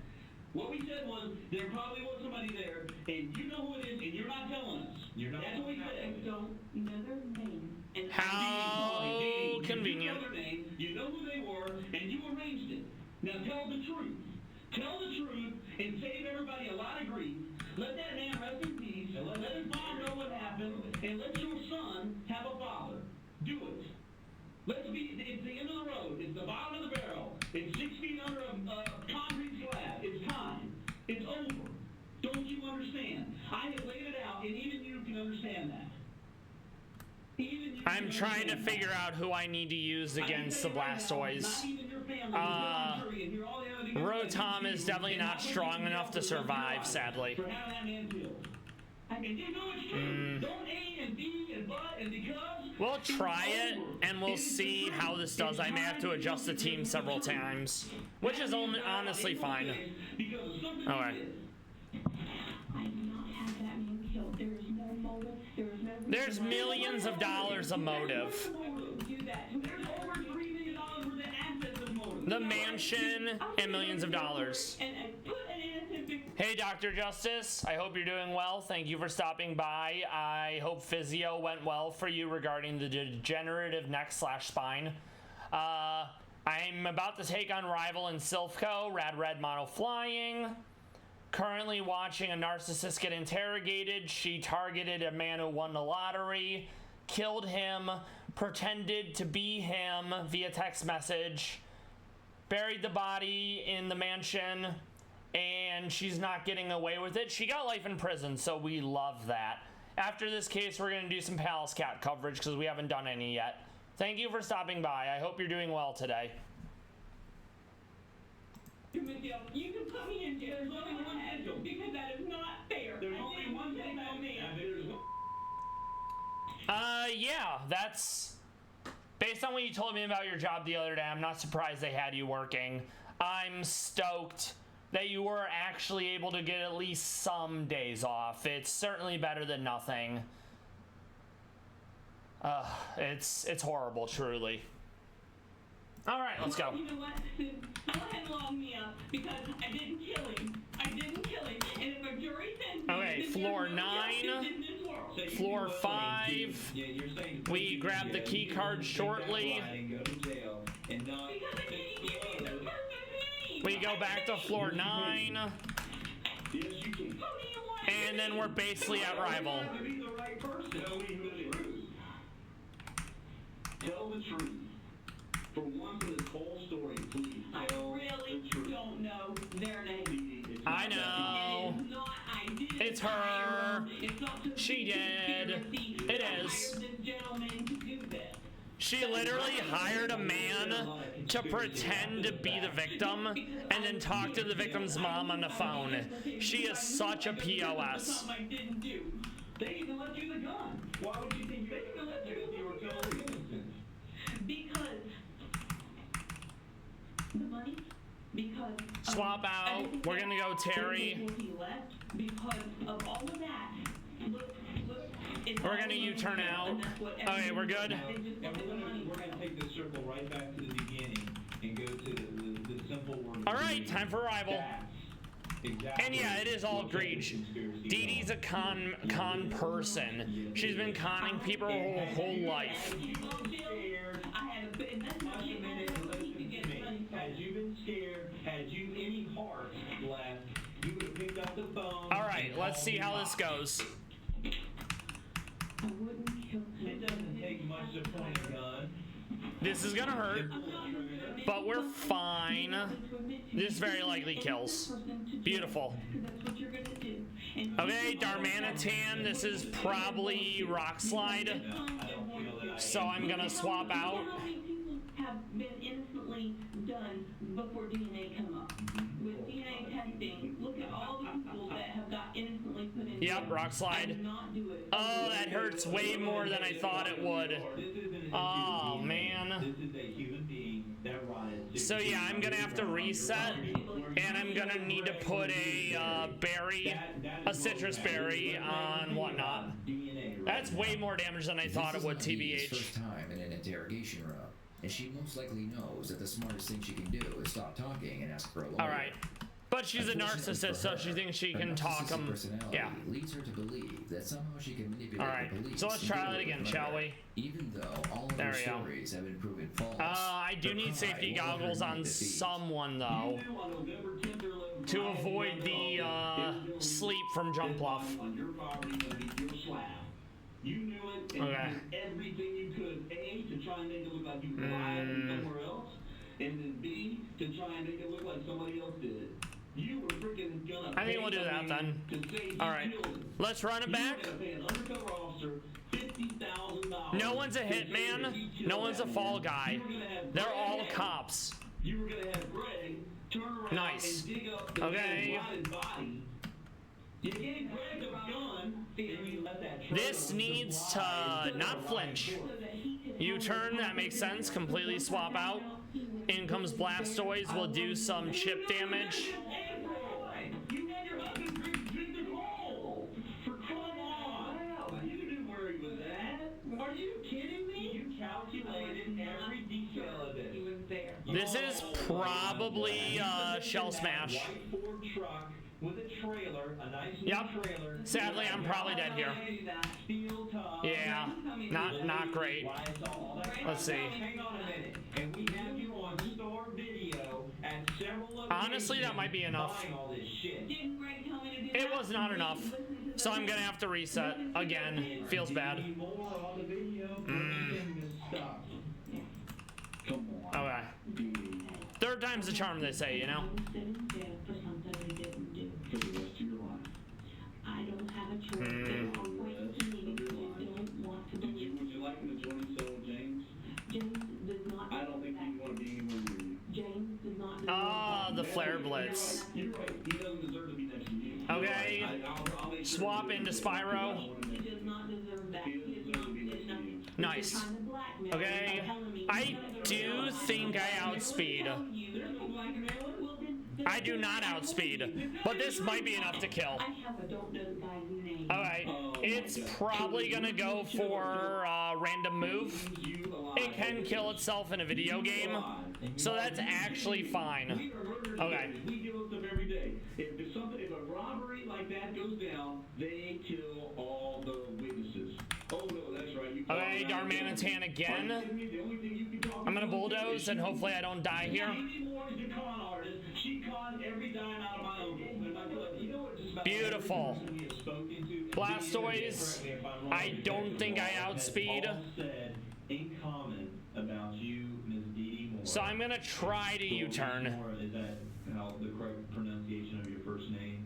What we said was there probably was somebody there, and you know who it is, and you're not telling us. That's what we said. I don't know their name. And How convenient. You know their name, you know who they were, and you arranged it. Now tell the truth. Tell the truth and save everybody a lot of grief. Let that man rest in peace. And let his mom know what happened. And let your son have a father. Do it. It's the end of the road. It's the bottom of the barrel. It's 6 feet under a concrete slab. It's time. It's over. Don't you understand? I have laid it out, and even you can understand that. I'm trying to figure out who I need to use against the Blastoise. Rotom is definitely not strong enough to survive, sadly. We'll try it, and we'll see how this does. I may have to adjust the team several times, which is honestly fine. Okay. I do not have that man killed. There is no motive. There is no. There's millions of dollars of motive. Do that. There's over $3 million worth of assets of motive. The mansion and millions of dollars. And put an innocent victim. Hey, Dr. Justice. I hope you're doing well. Thank you for stopping by. I hope physio went well for you regarding the degenerative neck/spine. I'm about to take on Rival in Silphco, Rad Red Mono Flying. Currently watching a narcissist get interrogated. She targeted a man who won the lottery, killed him, pretended to be him via text message, buried the body in the mansion, and she's not getting away with it. She got life in prison, so we love that. After this case, we're going to do some Pallas Cat coverage because we haven't done any yet. Thank you for stopping by. I hope you're doing well today. You can put me in jail. There's only one angel because that is not fair. There's only one thing on me. Yeah, that's based on what you told me about your job the other day. I'm not surprised they had you working. I'm stoked that you were actually able to get at least some days off. It's certainly better than nothing. It's horrible, truly. All right, let's go. You know what? Go ahead and log me up because I didn't kill him. I didn't kill him. And if a jury sends me, Okay, floor 9, floor 5. We grab the key card shortly. We go back to floor 9. And then we're basically at rival. You have to be the right person. Tell me who it is. Tell the truth. For once in this whole story, please. I really don't know their name. I know. It is not, I didn't It's her. hire them. It's not to She did. conspiracy. It I is. hired this gentleman to do this. She literally hired a man to pretend to be the victim and then talk to the victim's mom on the phone. She is such a POS. Something I didn't do. They even let you the gun. Why would you think they even let you were totally innocent? Because the money. Because Swap out. We're gonna go Terry. He left because of all of that. Look, it's We're all gonna U-turn money, out. and that's what Okay, we're good. They just And look at the money. we're gonna take this circle right back to the beginning and go to the simple word. All right, time for rival. That's exactly. And yeah, it is all what agreed. the conspiracy Dee Dee's a con person. She's been conning people her whole life. Had you been scared, I had a bit, and that's what she listen to me. Had you been scared, had you any heart left, you would have picked up the phone. All right, let's see how this goes. I wouldn't kill him. It doesn't take much to point a gun. This is gonna hurt, but we're fine. This very likely kills. Beautiful. That's what you're gonna do. Okay, Darmanitan, this is probably Rock Slide. So I'm gonna swap out. How many people have been innocently done before DNA come up? With DNA testing, look at all the people that have got innocently put in. Yep, jail. Rock I Slide. did not do it. Oh, that hurts way more than I thought it would. Oh, man. This is a human being that rotted. So yeah, I'm gonna have to reset, and I'm gonna need to put a berry, a citrus berry on whatnot. That's way more damage than I thought it would, This is not Edie's TBH. first time in an interrogation room, and she most likely knows that the smartest thing she can do is stop talking and ask for a lawyer. All right. But she's a Unfortunately narcissist, for so her, she thinks she her can talk narcissistic them. personality Yeah. leads her to believe that somehow she can manipulate All right. the police. So let's and try get that away again, from shall her. we? Even though all of There her we go. stories have been proven false. I do her need pride safety won't let her goggles on admit defeat. someone, though, to avoid the sleep from jump off. On your property underneath your slab. You knew it, and Okay. you did everything you could. A, to try and make it look like you lied somewhere else, and then B, to try and make it look like somebody else did it. You were freaking gonna. I think we'll do that then. All right. Let's run it back. You were gonna pay an undercover officer $50,000. No one's a hitman. No one's a fall guy. They're all cops. You were gonna have Greg turn around Nice. and dig up the Okay. rotted body. You gave Greg a gun, and you let that This trailer needs supply to not flinch. U-turn, that makes sense. Completely swap out. In comes Blastoise. We'll do some chip damage. You had your husband drink the coal. Come on. You knew where he was at. Are you kidding me? You calculated every detail of this. He was there. This is probably Shell Smash. White Ford truck with a trailer, a nice new Yep. trailer. Sadly, I'm probably dead here. Steel tub. Yeah, not great. Why is all that? Let's see. Hang on a minute. And we have you on store video at several locations. Honestly, that might be enough. buying all this shit. Didn't Greg tell me to do It that? was not enough. So I'm gonna have to reset again. Feels bad. Need more on the video. Everything is stuck. Come on. Okay. Third time's the charm, they say, you know? Sit in jail for something I didn't do. For the rest of your life. I don't have a choice. They're always to me because they don't want to believe. Would you like me to join so James? James does not. I don't think deserve you want to be anywhere near you. that. James does not. deserve Ah, that. the Flare Blitz. You're right. He doesn't deserve to be next to you. Okay. I'll make sure Swap that- into Spyro. He does not deserve that. He is not did nothing. Nice. You're trying to blackmail Okay. me by telling me I you don't do deserve think that. I outspeed. There's no blackmailer. Well, then- I do not outspeed, but this might be enough to kill. I have a don't know the guy's name. Alright, it's probably gonna go for random move. It can kill itself in a video game, so that's actually fine. We are murderers. Okay. We deal with them every day. If a robbery like that goes down, they kill all the witnesses. Oh no, that's right. You Okay, Darmanitan again. The only thing you can talk I'm gonna about bulldoze is and hopefully I don't die here. Amy Moore is the con artist. She conned every dime out of my uncle. And I feel like, you know what, just about Beautiful. every person we expose Blastoise, Correct me if I'm wrong, I don't think I has outspeed. all said in common about you, Ms. Dee Moore. So I'm gonna try to U-turn. Moore, is that how the correct pronunciation of your first name?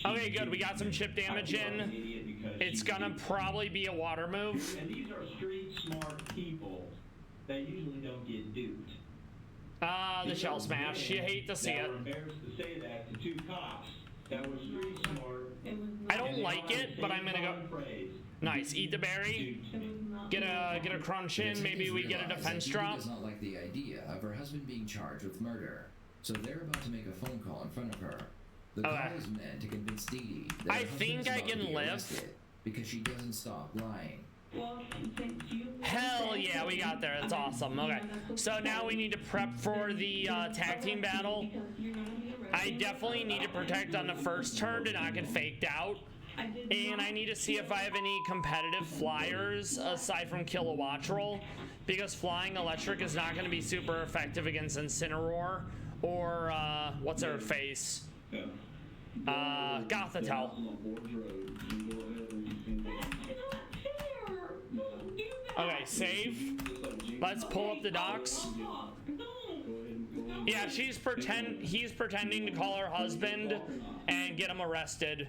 Okay, good. We got some chip damage in. It's gonna probably be a water move. And these are street smart people that usually don't get duped. The shell smash. You hate to see That it. were embarrassed to say that to two cops that were street smart. I don't like it, but I'm gonna go. Nice. Eat the berry. Get a crunch in. Maybe we get a defense Dee drop. does not like the idea of her husband being charged with murder, so they're about to make a phone call in front of her. The call is meant to convince Dee Dee that I her husband think is I about to can be live. arrested because she doesn't stop lying. Well, since you Hell yeah, we got there. That's awesome. Okay. So now we need to prep for the tag team battle. because you're not gonna be arrested. I definitely need to protect on the first turn to not get faked out. And I need to see if I have any competitive flyers aside from Kilowattrel, because flying electric is not going to be super effective against Incineroar or what's her face? Yeah. Gothitelle. That's not fair. Don't do that. Okay, save. Let's pull up the docs. No. Yeah, he's pretending to call her husband and get him arrested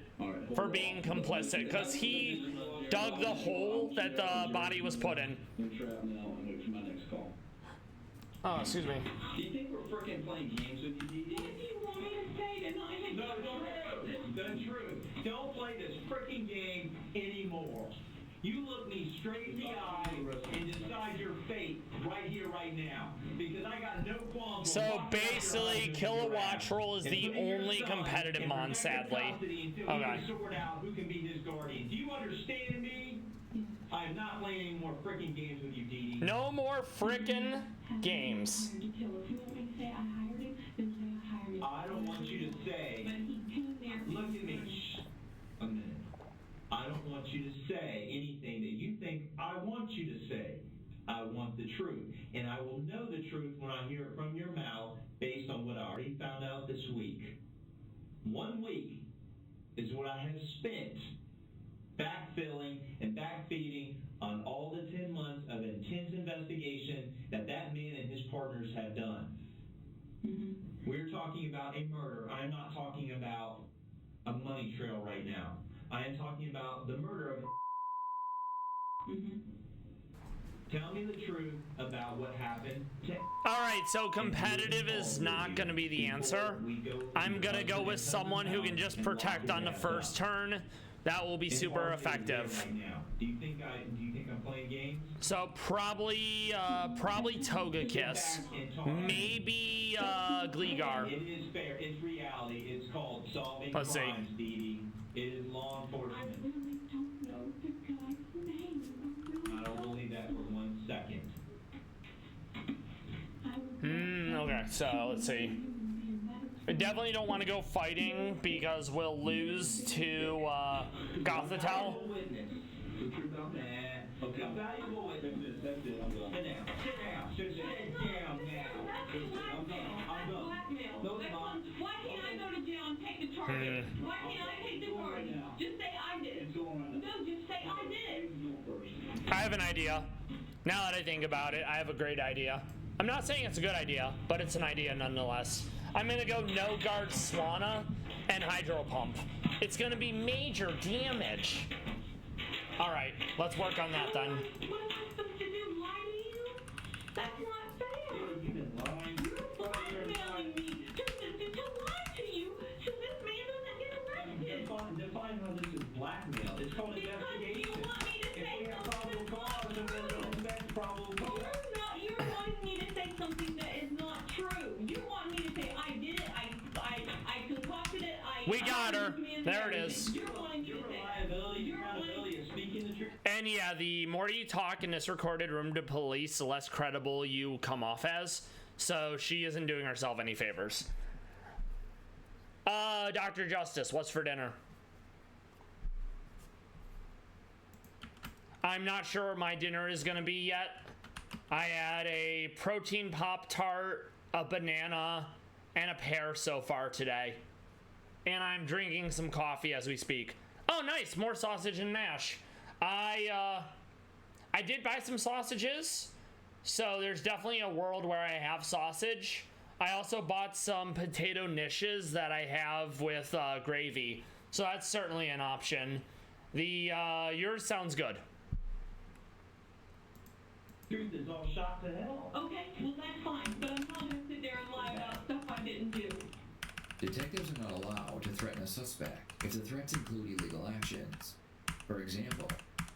for being complicit because he dug the hole that the body was put in. You're trapped now and wait for my next call. Oh, excuse me. Do you think we're freaking playing games with you, Dee Dee? What do you want me to say tonight? No, the truth. Don't play this freaking game anymore. You look me straight in the eye and decide your fate right here, right now. Because I got no qualms. So basically, Kilowattrel is the only competitive mon, sadly. Okay. Sort out who can be his guardian. Do you understand me? I'm not playing any more freaking games with you, Dee Dee. No more frickin' games. If you want me to say I hired him, then say I hired him. I don't want you to say. But he came there. Look at me. Shh. A minute. I don't want you to say anything that you think I want you to say. I want the truth. And I will know the truth when I hear it from your mouth based on what I already found out this week. 1 week is what I have spent backfilling and backfeeding on all the 10 months of intense investigation that man and his partners have done. We're talking about a murder. I am not talking about a money trail right now. I am talking about the murder of Tell me the truth about what happened. Alright, so competitive is not going to be the answer. I'm going to go with someone who can just protect on the first turn. That will be super effective. Right now. Do you think I'm playing games? So probably Togekiss. Maybe Gligar. It is fair. It's reality. It's called solving Let's see. crimes, Dee Dee. It is law I enforcement. really don't know the guy's name. I don't believe that for 1 second. Okay, so let's see. I definitely don't want to go fighting because we'll lose to Gothitelle. Witness. Nah. Okay. A valuable witness. That's it. I'm done. Sit down. Sit down. Sit down now. I'm done. Blackmail. No, it's not. Why can't I go to jail and take the charges? Why can't I take the charges? Just say I did. It's going right now. No, just say I did. You go first. I have an idea. Now that I think about it, I have a great idea. I'm not saying it's a good idea, but it's an idea nonetheless. I'm gonna go No Guard Swanna and Hydro Pump. It's gonna be major damage. Alright, let's work on that then. What am I supposed to do? Lie to you? That's not fair. You've been lying. You're blackmailing me to lie to you so this man doesn't get arrested. Define how this is blackmail. It's called Because you investigation. want me to If say we have something probable that's cause, then not we'll true. expect probable cause. You're wanting me to say something that is not true. You want me to say I did it, I concocted it, We got her. There it is. You're wanting me to Your say reliability, your accountability is speaking the truth. And yeah, the more you talk in this recorded room to police, the less credible you come off as. So she isn't doing herself any favors. Dr. Justice, what's for dinner? I'm not sure what my dinner is gonna be yet. I had a protein Pop-Tart, a banana, and a pear so far today. And I'm drinking some coffee as we speak. Oh, nice, more sausage and mash. I did buy some sausages, so there's definitely a world where I have sausage. I also bought some potato niches that I have with gravy, so that's certainly an option. The yours sounds good. Truth is all shot to hell. Okay, well that's fine, but I'm not gonna sit there and lie about stuff I didn't do. Detectives are not allowed to threaten a suspect if the threats include illegal actions. For example,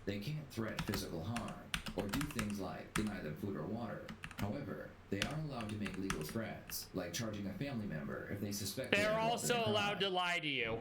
they can't threaten physical harm or do things like deny them food or water. However, they are allowed to make legal threats, like charging a family member if they suspect They're involved in also a crime. allowed to lie to you.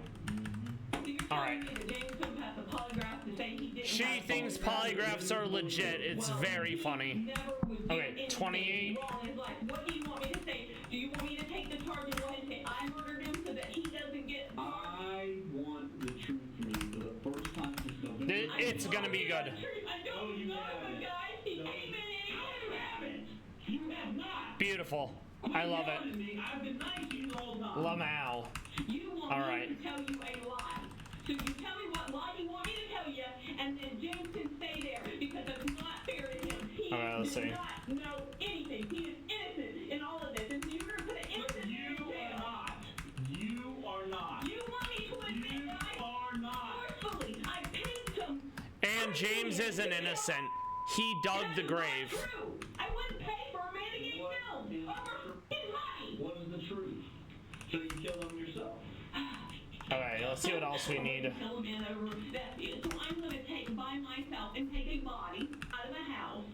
So you're All telling right. me that James couldn't pass a polygraph to say he didn't She have thinks polygraphs are legit. It's very funny. Never was Okay, doing anything 28. wrong in his life. What do you want me to say? Do you want me to take the charge and go ahead and say I murdered him so that he doesn't get I want the truth from you for the first time since November. It's gonna be good. I don't you know haven't. the guy. He No, came in and You haven't. You have not. Beautiful. I love You're it. yelling at me. I've been nice to you the whole time. Lamau. You want All me right. to tell you a lie. So you tell me what lie you want me to tell you, and then James can stay there because it's not fair to him. He All right, let's does see. not know anything. He is innocent in all of this, and so you're going to put an innocent man in You are jail. not. You are not. You want me to admit You that I are not. forcefully I paid some. And James isn't innocent. He dug the grave. That's not true. I wouldn't pay for a man to get What killed is over his money. What is the truth? So you killed him yourself. Okay, let's see what else we need. Kill a man over that. So I'm going to take by myself and take a body out of the house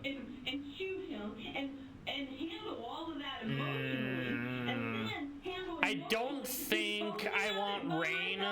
and shoot him and handle all of that emotionally and then handle. I don't think I want rain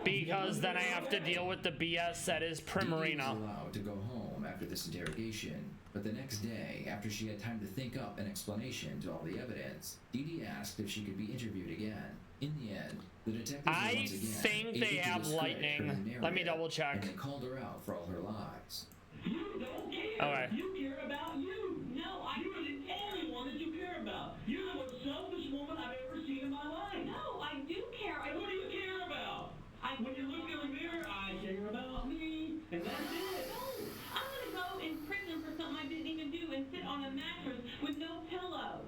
because then I have to deal with the BS that is Dee Dee was Primarina. allowed to go home after this interrogation, but the next day, after she had time to think up an explanation to all the evidence, Dee Dee asked if she could be interviewed again. In the end, the detectives were I once again think able they to have discredit lightning. her narrative, Let me double check. and they called her out for all her lies. You don't care. Okay. You care about you. No, You are the only one that you care about. You're the most selfish woman I've ever seen in my life. No, I do care. I What do you care about? When you look in the mirror, I care about me, and that's it. No, I'm gonna go in prison for something I didn't even do and sit on a mattress with no pillow.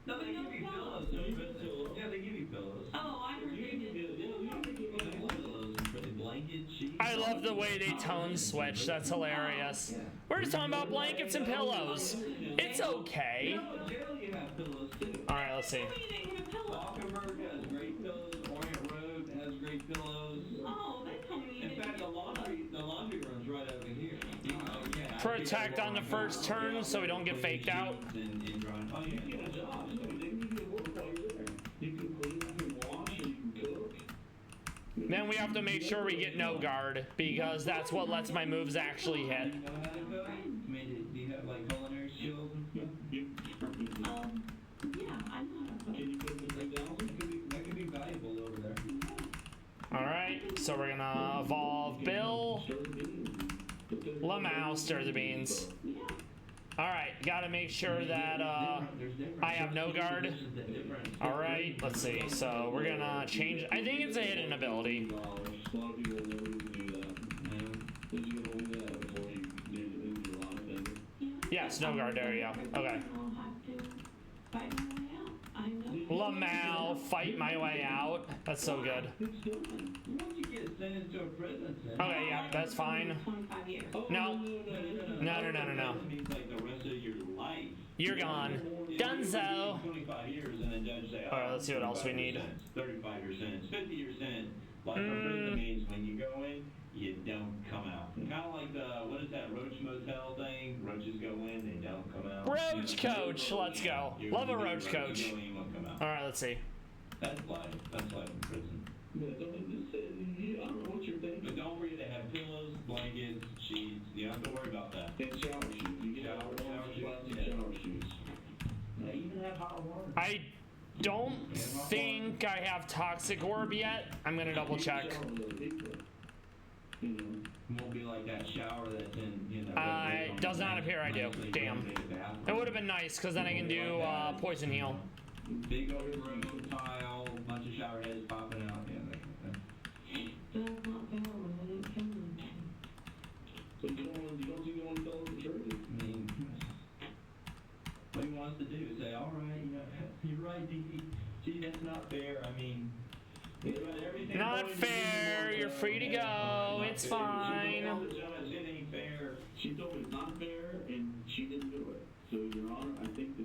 No, they With no give you pillow. pillows. Don't you bet pillows? Yeah, they give you pillows. Oh, I heard they did. Pillows and blankets, sheets. I love the way they tone switch. That's hilarious. We're just talking about blankets and pillows. It's okay. You know, in jail you have pillows too. All right, let's see. Tell me you didn't get a pillow. Falkenberg has great pillows. Orient Road has great pillows. Oh, they told me you In didn't fact, get the laundry room's right over here. Yeah, Protect on the first turn so we don't get faked out. And drying. Oh, you get a job. So they give you work while you're there. You can clean, you can wash, and you can cook. Then we have to make sure we get no guard because that's what lets my moves actually hit. You know how to cook? I mean, do you have like culinary skills and stuff? yeah, I know how to cook. Can you cook the $3,000? That could be valuable over there. All right, so we're gonna evolve Bill. Stir the beans. Put the- Lamau, stir the beans. Yeah. All right, gotta make sure that There's different. I have no guard. This is the different. All right, let's see. So we're gonna change. I think it's a hidden ability. $2. A lot of people will never even do that. Did you get hold of that before you did it into your life, David? Yes, no guard. There you go. Okay. I'll have to fight my way out. I know. Lamau, fight my way out. That's so good. Who's doing? Once you get sentenced to a prison sentence. Okay, yeah, that's fine. 25 years. Oh, No. No. That means like the rest of your life. You're gone. Yeah, Dunzo. 25 years, and then judge say, All right, let's see what else we 25 need. sentence, 35-year sentence, 50-year sentence. Life in prison means when you go in, you don't come out. Kind of like the, what is that, Roach Motel thing? Roaches go in, they don't come out. Roach coach, let's go. You're Love a gonna be roach coach. You go in, you won't come out. All right, let's see. That's life. That's life in prison. But don't just say, I don't know what you're thinking. But don't forget to have pillows, blankets, sheets. You don't have to worry about that. And shower shoes. You get Shower shoes, plastic yeah. shower shoes. Now, even have hot water. I don't think I have toxic orb yet. I'm gonna double check. Shower with other people. You know. It won't be like that shower that's in, you know. It does not appear I do. Damn. It would have been nice because then I can do poison heal. Big open room, tile, bunch of shower heads popping out. Yeah, that kind of thing. That's not fair when I didn't kill him. But you don't think you want to tell us the truth? I mean, what he wants to do is say, all right, you know, you're right, Dee. Gee, that's not fair. I mean, everything Not going fair. to You're free to go. It's fine. It ain't fair. She told me it's not fair, and she didn't do it. So, Your Honor, I think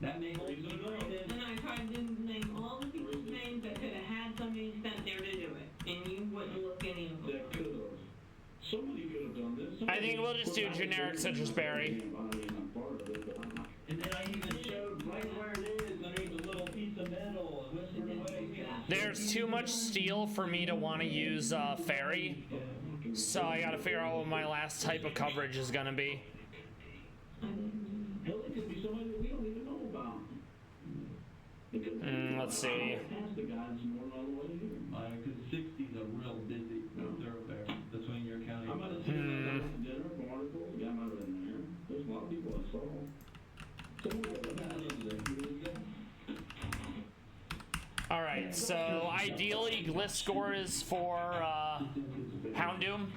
That may hold some weight. And I tried to name all the people's names that could have had somebody sent there to do it, and you wouldn't look any of them. that could have. Somebody could have done this. I think we'll just do generic citrus berry. And then I even showed right where it is underneath a little piece of metal and whispered away. There's too much steel for me to want to use fairy, so I gotta figure out what my last type of coverage is gonna be. Hell, it could be somebody that we don't even know about. It could be Let's see. past the guys more all the way here. Because 60's a real busy thoroughfare between your county. I might have seen that at dinner from articles. Yeah, I might have been there. There's a lot of people I saw. Alright, so ideally Gliscor is for Houndoom.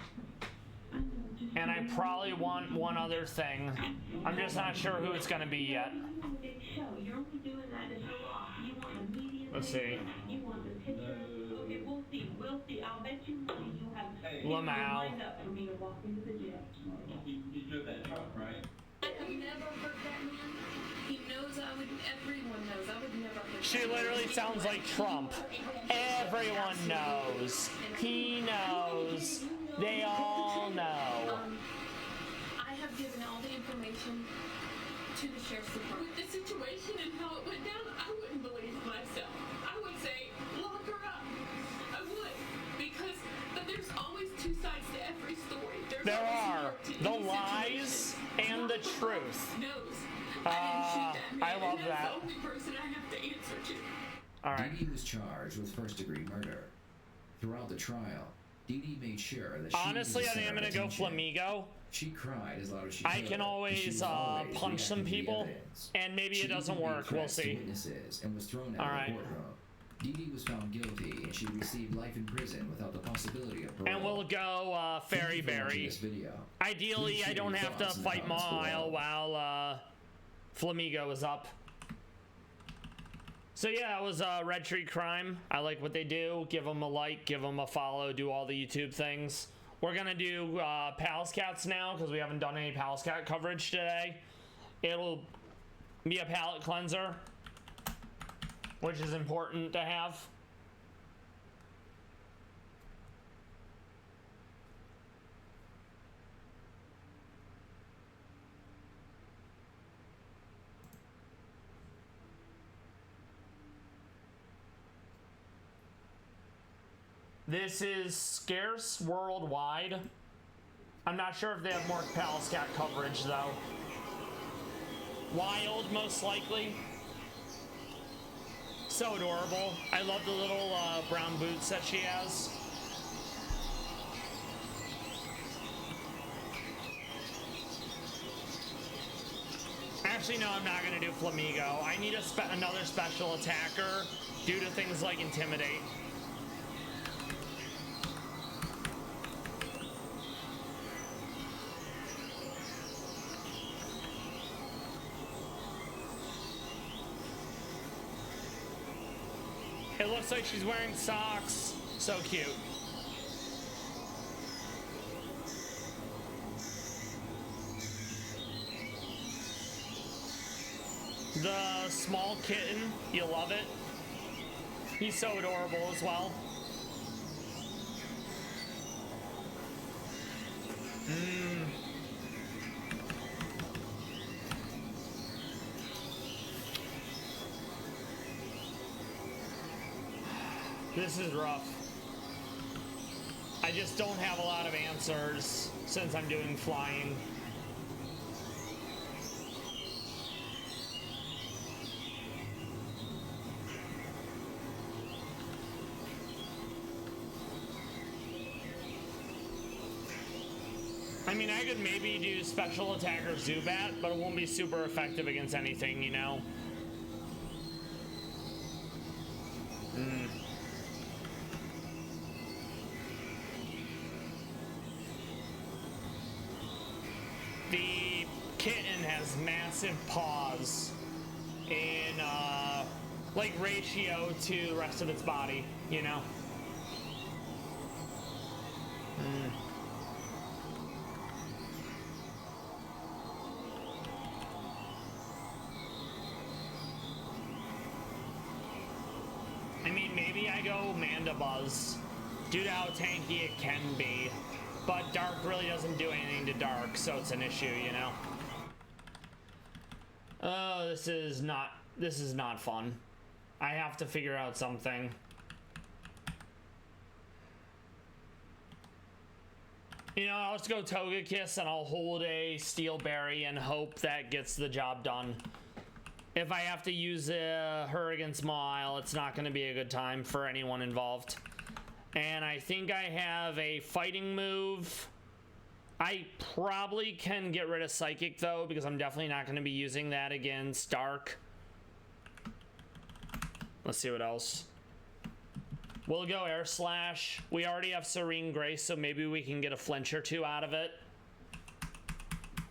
And I probably want one other thing. I'm just not sure who it's gonna be yet. You're only doing that to show off. You want the media. Let's see. You want the picture. Okay, we'll see. We'll see. I'll bet you money you'll have Lamau. lined up for me to walk into the jail. You drove that truck, right? I have never hurt that man. He knows I would, everyone knows I would never hurt She that man. literally sounds like Trump. Everyone knows. He knows. They all know. I have given all the information to the sheriff's department. With the situation and how it went down, I wouldn't believe myself. I would say, lock her up. I would. Because, but there's always two sides to every story. There's There always are more to the any lies situation. and the truth. Knows. I didn't shoot that man, I love and that's that. the only person I have to answer to. Alright. Dee Dee was charged with first-degree murder. Throughout the trial, Dee Dee made sure that she Honestly, was I the think I'm center gonna of go attention. Flamigo. She cried as loud as she I could, can and she was always punch some reacting to the people, evidence. and maybe She it doesn't even made work. We'll threats to see. witnesses and was thrown out Alright. of the courtroom. Dee Dee was found guilty, and she received life in prison without the possibility of parole. And we'll go Fairy Thank you for watching Berry. this video. Ideally, Please I share don't your have to thoughts in the fight comments Mile below. while Flamigo is up. So yeah, that was Red Tree Crime. I like what they do. Give them a like, give them a follow, do all the YouTube things. We're gonna do Pallas Cats now because we haven't done any Pallas Cat coverage today. It'll be a palate cleanser, which is important to have. This is scarce worldwide. I'm not sure if they have more Pallas Cat coverage though. Wild, most likely. So adorable. I love the little brown boots that she has. Actually, no, I'm not gonna do Flamigo. I need another special attacker due to things like Intimidate. It looks like she's wearing socks. So cute. The small kitten, you love it. He's so adorable as well. This is rough. I just don't have a lot of answers since I'm doing flying. I mean, I could maybe do special attacker Zubat, but it won't be super effective against anything, you know? the kitten has massive paws in like ratio to the rest of its body, you know. I mean, maybe I go Mandibuzz due to how tanky it can be, but Dark really doesn't do anything to Dark, so it's an issue, you know. Oh, this is not fun. I have to figure out something. You know, I'll just go Togekiss and I'll hold a Steel Berry and hope that gets the job done. If I have to use her against Mawile, it's not going to be a good time for anyone involved. And I think I have a fighting move. I probably can get rid of Psychic though, because I'm definitely not going to be using that against Dark. Let's see what else. We'll go Air Slash. We already have Serene Grace, so maybe we can get a flinch or two out of it.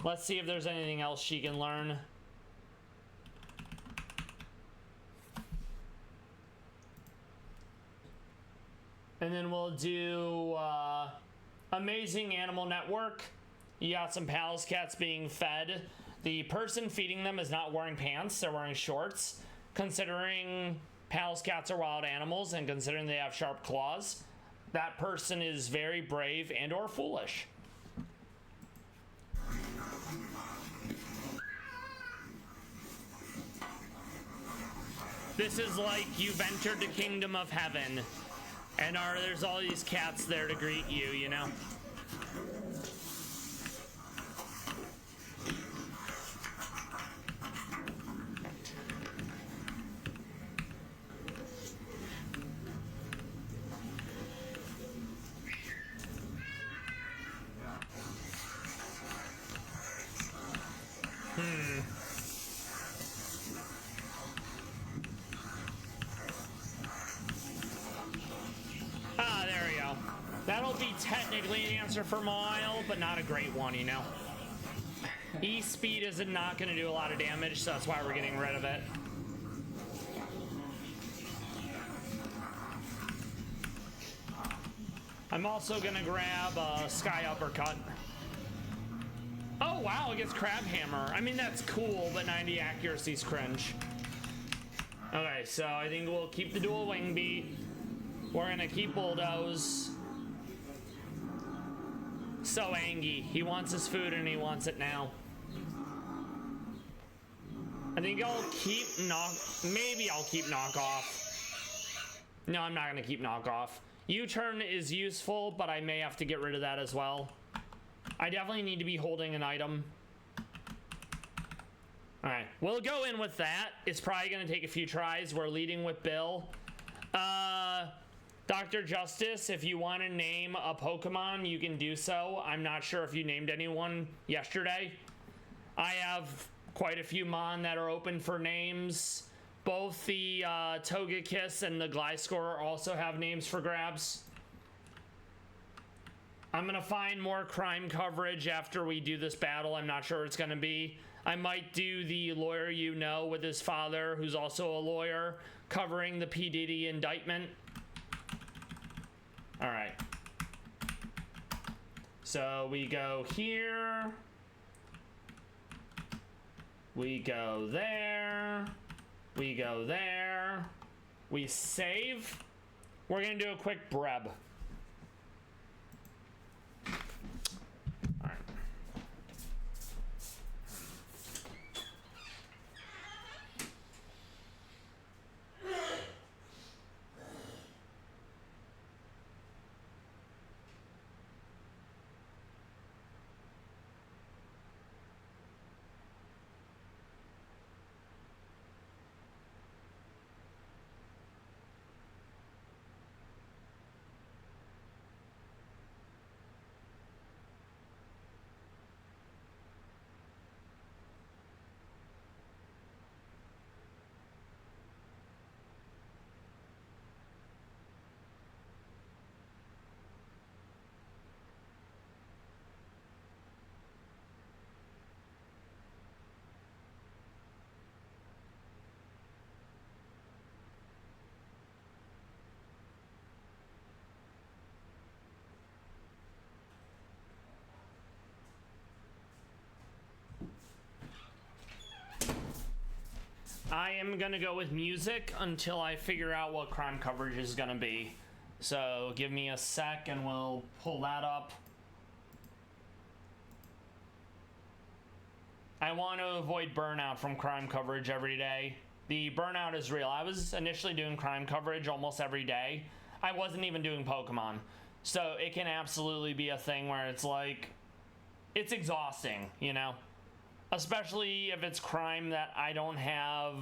Let's see if there's anything else she can learn. And then we'll do Amazing Animal Network. You got some Pallas cats being fed. The person feeding them is not wearing pants, they're wearing shorts. Considering Pallas cats are wild animals and considering they have sharp claws, that person is very brave and or foolish. This is like you've entered the kingdom of heaven and there's all these cats there to greet you, you know? There we go. That'll be technically an answer for Mawile, but not a great one, you know? E-Speed is not going to do a lot of damage, so that's why we're getting rid of it. I'm also going to grab Sky Uppercut. Oh, wow, it gets Crab Hammer. I mean, that's cool, but 90 accuracy's cringe. Okay, so I think we'll keep the dual Wing Beat. We're gonna keep Bulldoze. So Angie. He wants his food and he wants it now. I think I'll keep maybe I'll keep Knockoff. No, I'm not gonna keep Knockoff. U-turn is useful, but I may have to get rid of that as well. I definitely need to be holding an item. Alright, we'll go in with that. It's probably gonna take a few tries. We're leading with Bill. Dr. Justice, if you want to name a Pokemon, you can do so. I'm not sure if you named anyone yesterday. I have quite a few Mon that are open for names. Both the Togekiss and the Gliscor also have names for grabs. I'm going to find more crime coverage after we do this battle. I'm not sure what it's going to be. I might do the lawyer you know with his father, who's also a lawyer, covering the P. Diddy indictment. All right. So we go here. We go there. We go there. We save. We're going to do a quick Breb. All right. am gonna go with music until I figure out what crime coverage is gonna be. So give me a sec and we'll pull that up. I want to avoid burnout from crime coverage every day. The burnout is real. I was initially doing crime coverage almost every day. I wasn't even doing Pokemon. So it can absolutely be a thing where it's like, it's exhausting, you know? Especially if it's crime that I don't have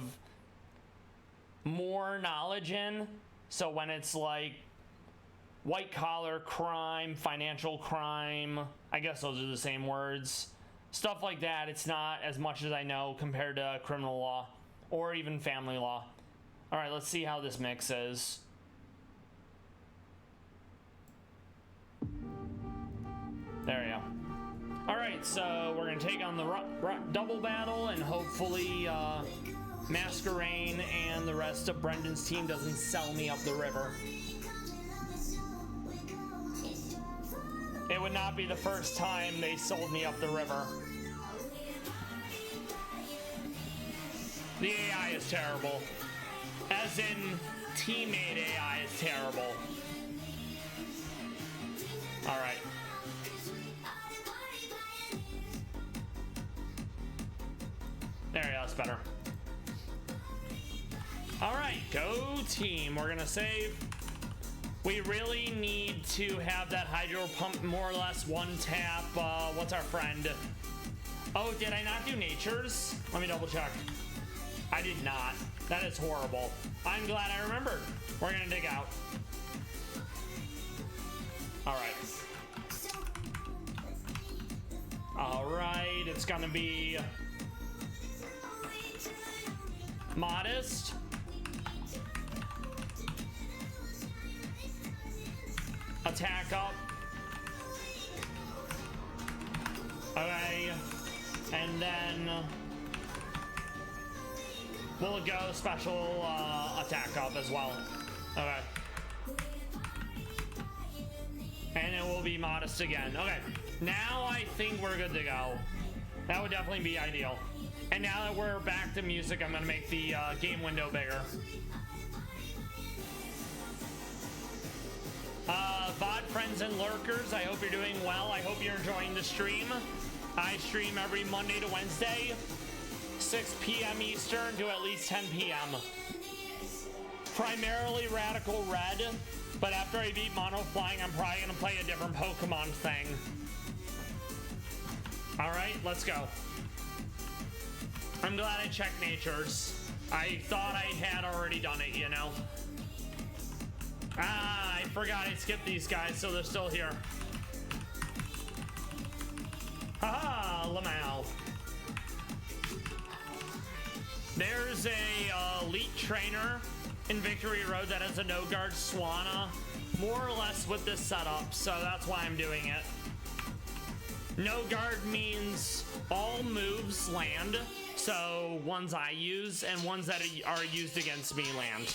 more knowledge in. So when it's like white collar crime, financial crime, I guess those are the same words. Stuff like that, it's not as much as I know compared to criminal law or even family law. All right, let's see how this mix is. There we go. All right, so we're gonna take on the double battle and hopefully Masquerain and the rest of Brendan's team doesn't sell me up the river. It would not be the first time they sold me up the river. The AI is terrible. As in, teammate AI is terrible. All right. There you go, that's better. All right, go team. We're gonna save. We really need to have that hydro pump more or less one tap. What's our friend? Oh, did I not do natures? Let me double check. I did not. That is horrible. I'm glad I remembered. We're gonna dig out. All right. All right, it's gonna be modest. Attack up. Okay. And then we'll go special attack up as well. Okay. And it will be modest again. Okay. Now I think we're good to go. That would definitely be ideal. And now that we're back to music, I'm gonna make the game window bigger. VOD friends and lurkers, I hope you're doing well. I hope you're enjoying the stream. I stream every Monday to Wednesday, 6 p.m. Eastern to at least 10 p.m. Primarily Radical Red, but after I beat Mono Flying, I'm probably gonna play a different Pokemon thing. All right, let's go. I'm glad I checked natures. I thought I had already done it, you know? Ah, I forgot I skipped these guys, so they're still here. Haha, Lamau. There's a elite trainer in Victory Road that has a no-guard Swanna, more or less with this setup, so that's why I'm doing it. No guard means all moves land, so ones I use and ones that are used against me land.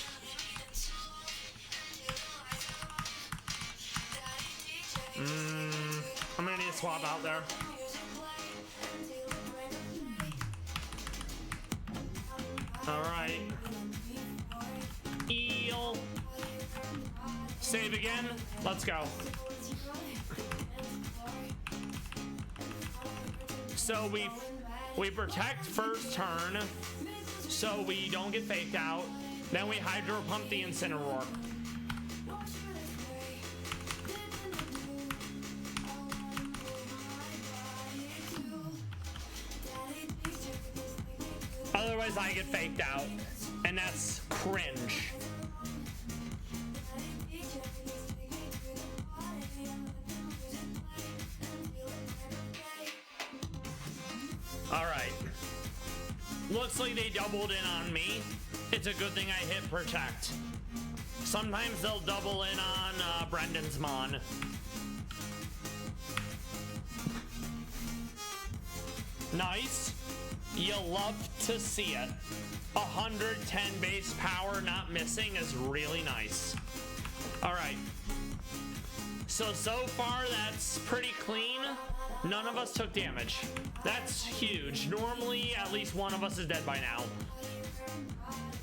I'm gonna need to swap out there. All right. Eel. Save again. Let's go. So we protect first turn, so we don't get faked out. Then we hydro pump the Incineroar. Otherwise I get faked out, and that's cringe. All right. Looks like they doubled in on me. It's a good thing I hit protect. Sometimes they'll double in on Brendan's Mon. Nice. You'll love to see it. 110 base power not missing is really nice. All right. So far that's pretty clean. None of us took damage. That's huge. Normally, at least one of us is dead by now.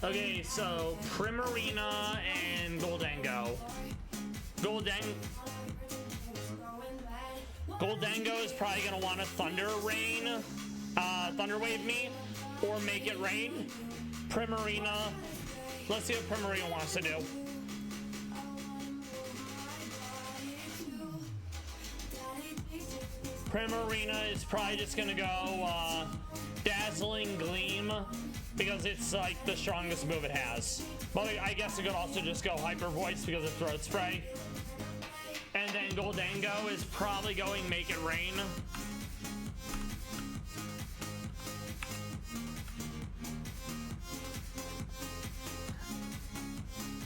Okay, so Primarina and Goldango. Goldango is probably gonna want to Thunder Wave me, or make it rain. Primarina, let's see what Primarina wants to do. Primarina is probably just gonna go Dazzling Gleam, because it's like the strongest move it has. But I guess it could also just go Hyper Voice because of Throat Spray. And then Goldango is probably going Make It Rain.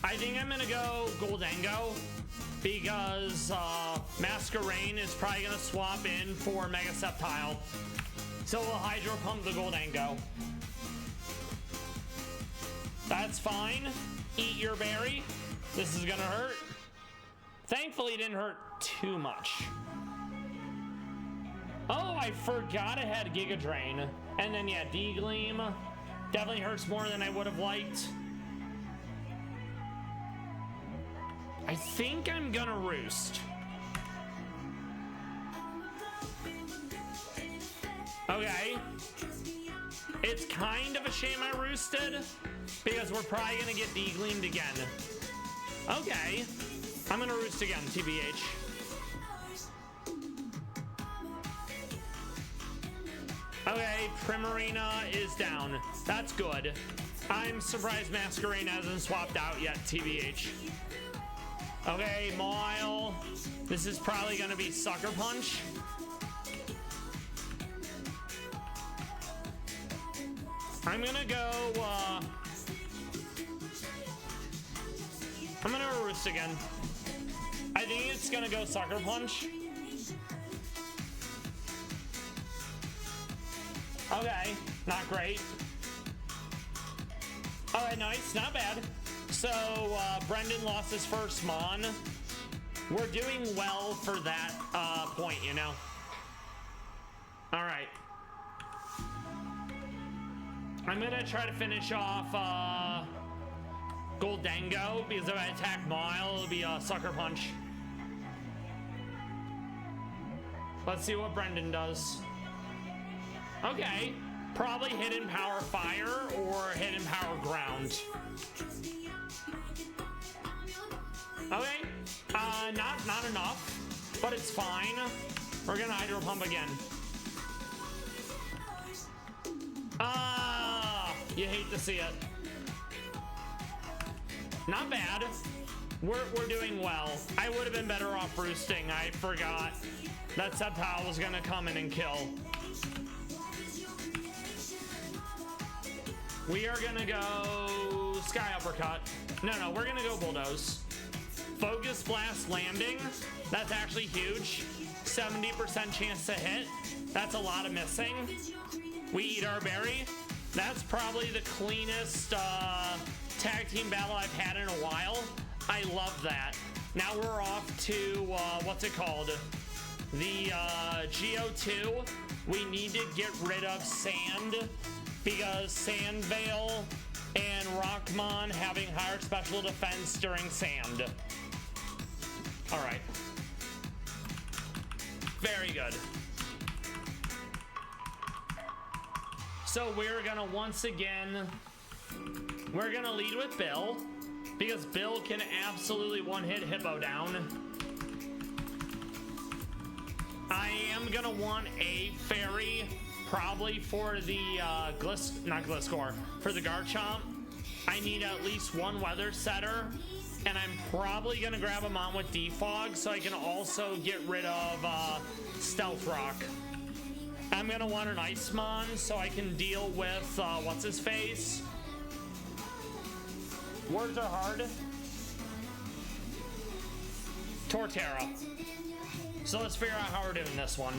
I think I'm gonna go Goldango because Masquerain is probably gonna swap in for Mega Sceptile. So we'll Hydro Pump the Goldango. That's fine. Eat your berry. This is gonna hurt. Thankfully, it didn't hurt too much. Oh, I forgot I had Giga Drain. And then, yeah, D-Gleam. Definitely hurts more than I would have liked. I think I'm gonna Roost. Okay. It's kind of a shame I roosted, because we're probably gonna get D-Gleamed again. Okay. I'm gonna roost again, TBH. Okay, Primarina is down. That's good. I'm surprised Masquerain hasn't swapped out yet, TBH. Okay, Mawile. This is probably gonna be Sucker Punch. I'm gonna go, I'm gonna roost again. I think it's gonna go Sucker Punch. Okay, not great. Alright, nice, not bad. So, Brendan lost his first Mon. We're doing well for that point, you know? Alright. I'm gonna try to finish off Goldango, because if I attack Mile, it'll be a Sucker Punch. Let's see what Brendan does. Okay, probably Hidden Power Fire or Hidden Power Ground. Okay, not enough, but it's fine. We're gonna Hydro Pump again. You hate to see it. Not bad. We're doing well. I would have been better off roosting. I forgot that Sceptile was gonna come in and kill. We are gonna go Sky Uppercut. No, we're gonna go Bulldoze. Focus Blast landing. That's actually huge. 70% chance to hit. That's a lot of missing. We eat our berry. That's probably the cleanest tag team battle I've had in a while. I love that. Now we're off to, what's it called? The GO2. We need to get rid of Sand, because Sand Veil and Rockmon having higher special defense during Sand. Alright. Very good. So we're gonna once again, we're gonna lead with Bill, because Bill can absolutely one-hit Hippo down. I am gonna want a fairy, probably for the not Gliscor, for the Garchomp. I need at least one Weather Setter, and I'm probably gonna grab a Mon with Defog so I can also get rid of Stealth Rock. I'm gonna want an Ice Mon so I can deal with what's his face. Words are hard. Torterra. So let's figure out how we're doing this one.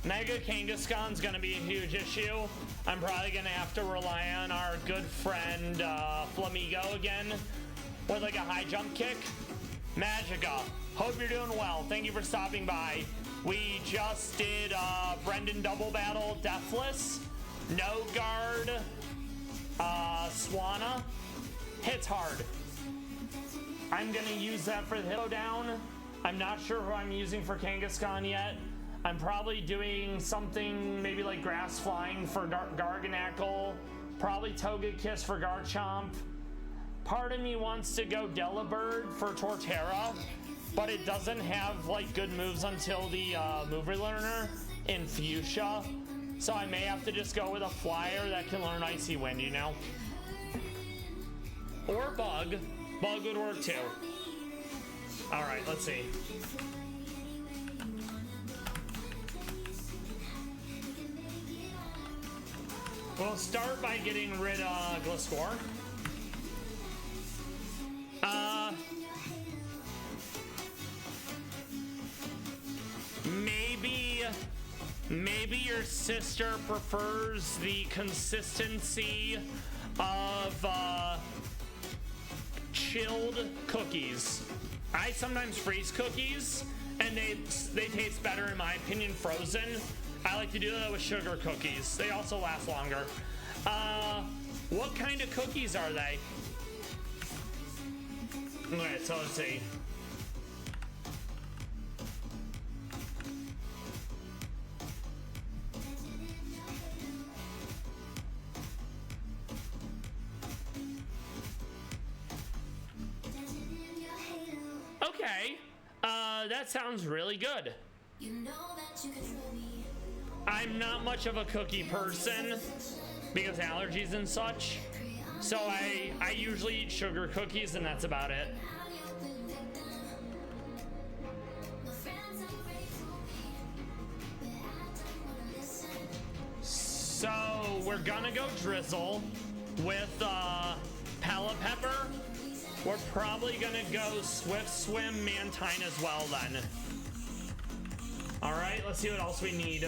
Mega Kangaskhan's gonna be a huge issue. I'm probably gonna have to rely on our good friend Flamigo again with like a high jump kick. Magica. Hope you're doing well. Thank you for stopping by. We just did Brendan Double Battle Deathless, No Guard, Swanna. Hits hard. I'm gonna use that for the hit down. I'm not sure who I'm using for Kangaskhan yet. I'm probably doing something maybe like Grass Flying for Garganackle, probably Togekiss for Garchomp. Part of me wants to go Delibird for Torterra, but it doesn't have like good moves until the move relearner in Fuchsia. So I may have to just go with a flyer that can learn Icy Wind, you know? Or Bug. Bug would work too. Alright, let's see. We'll start by getting rid of Gliscor. Maybe your sister prefers the consistency of chilled cookies. I sometimes freeze cookies, and they taste better in my opinion frozen. I like to do that with sugar cookies. They also last longer. What kind of cookies are they? Alright, so let's see. Okay, that sounds really good. I'm not much of a cookie person because allergies and such, so I usually eat sugar cookies and that's about it. So we're gonna go Drizzle with Pallas Pepper. We're probably gonna go Swift Swim Mantine as well then. All right, let's see what else we need.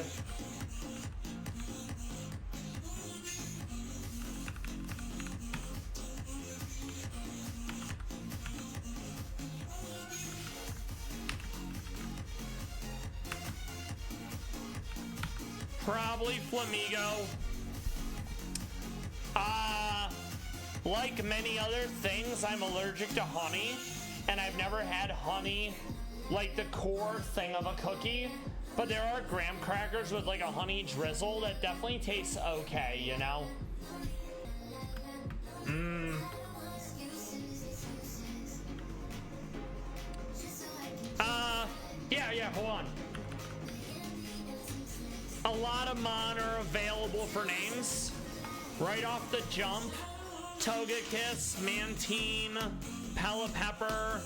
Probably Flamigo. Like many other things, I'm allergic to honey, and I've never had honey like the core thing of a cookie, but there are graham crackers with like a honey drizzle that definitely tastes okay, you know? Yeah, hold on. A lot of Mon are available for names. Right off the jump, Togekiss, Mantine, Pallas Pepper.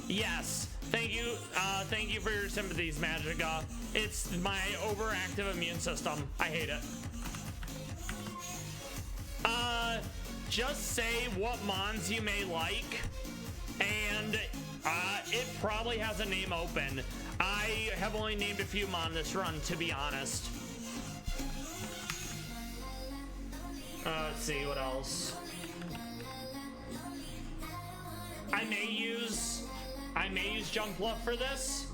Yes. Thank you for your sympathies, Magica. It's my overactive immune system. I hate it. Just say what Mons you may like, and it probably has a name open. I have only named a few Mon this run, to be honest. Let's see what else. I may use Junk Bluff for this.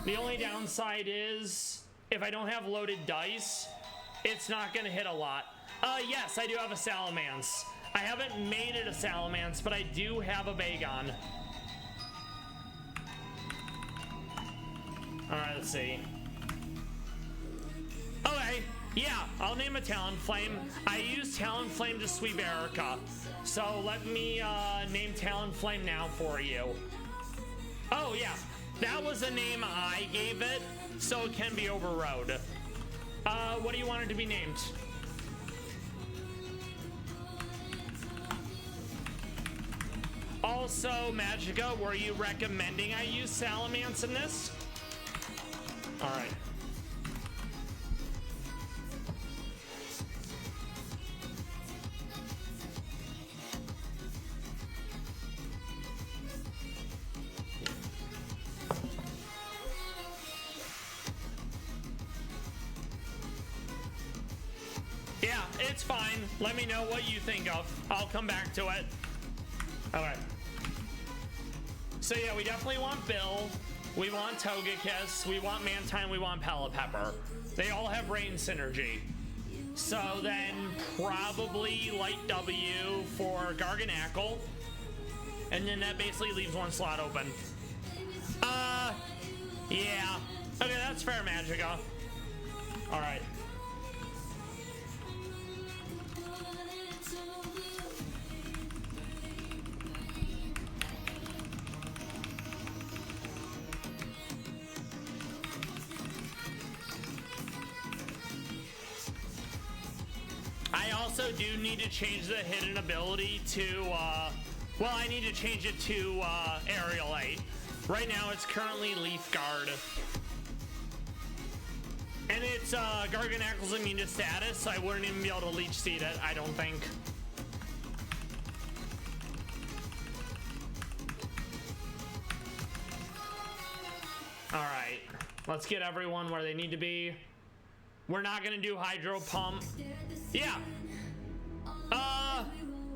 The only downside is if I don't have loaded dice, it's not gonna hit a lot. Yes, I do have a Salamence. I haven't made it a Salamence, but I do have a Bagon. Alright, let's see. Okay, yeah, I'll name a Talonflame. I use Talonflame to sweep Erica. So let me name Talonflame now for you. Oh yeah, that was a name I gave it, so it can be overrode. What do you want it to be named? Also, Magica, were you recommending I use Salamence in this? Alright. Yeah, it's fine. Let me know what you think of. I'll come back to it. Alright. So yeah, we definitely want Bill. We want Togekiss. We want Mantine. We want Palapepper. They all have rain synergy. So then probably Light W for Garganacl. And then that basically leaves one slot open. Yeah. Okay, that's fair, Magica. Alright. I also do need to change the hidden ability to, well, I need to change it to Aerialite. Right now it's currently Leaf Guard. And it's Garganacl's immune to status, so I wouldn't even be able to Leech Seed it, I don't think. Alright, let's get everyone where they need to be. We're not gonna do Hydro Pump. Yeah.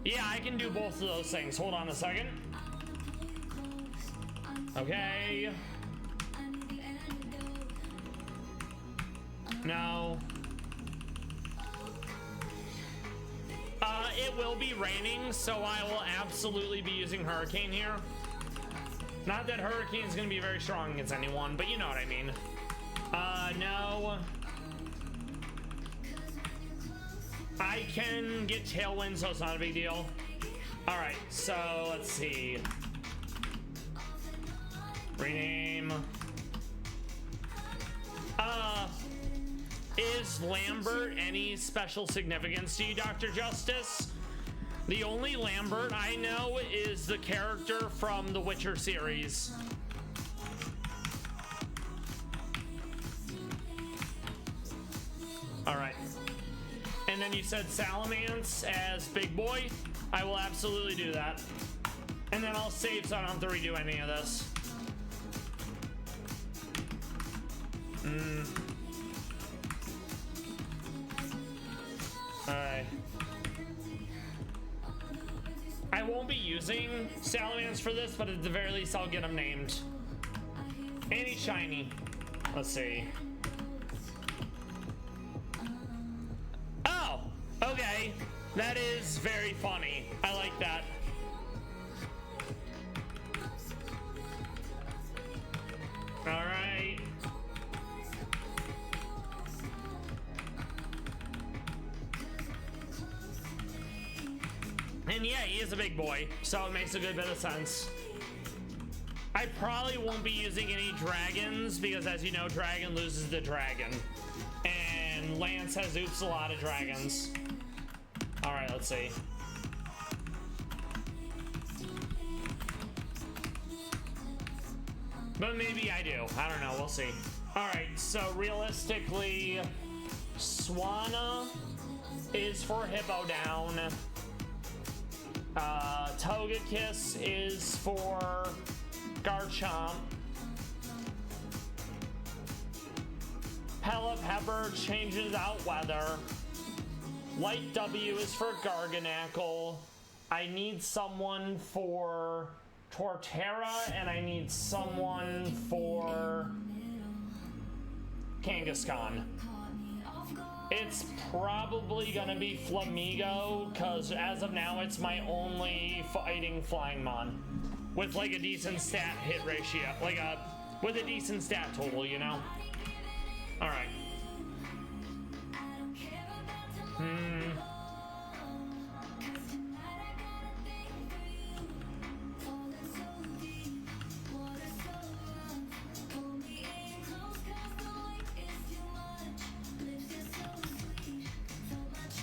Yeah, I can do both of those things. Hold on a second. Okay. No. It will be raining, so I will absolutely be using Hurricane here. Not that Hurricane's gonna be very strong against anyone, but you know what I mean. No. I can get Tailwind, so it's not a big deal. Alright, so let's see. Rename. Is Lambert any special significance to you, Dr. Justice? The only Lambert I know is the character from the Witcher series. Alright. And then you said Salamence as Big Boy. I will absolutely do that. And then I'll save so I don't have to redo any of this. Alright. I won't be using Salamence for this, but at the very least I'll get him named. And he's shiny. Let's see. Oh, okay. That is very funny. I like that. All right. And yeah, he is a big boy, so it makes a good bit of sense. I probably won't be using any dragons because, as you know, dragon loses the dragon. And Lance has oops a lot of dragons. All right, let's see. But maybe I do. I don't know. We'll see. All right, so realistically, Swanna is for Hippo Down. Togekiss is for Garchomp. Palapepper changes out weather. Light W is for Garganacl. I need someone for Torterra, and I need someone for Kangaskhan. It's probably gonna be Flamigo, because as of now, it's my only fighting Flying Mon. With like a decent stat hit ratio. With a decent stat total, you know? Alright.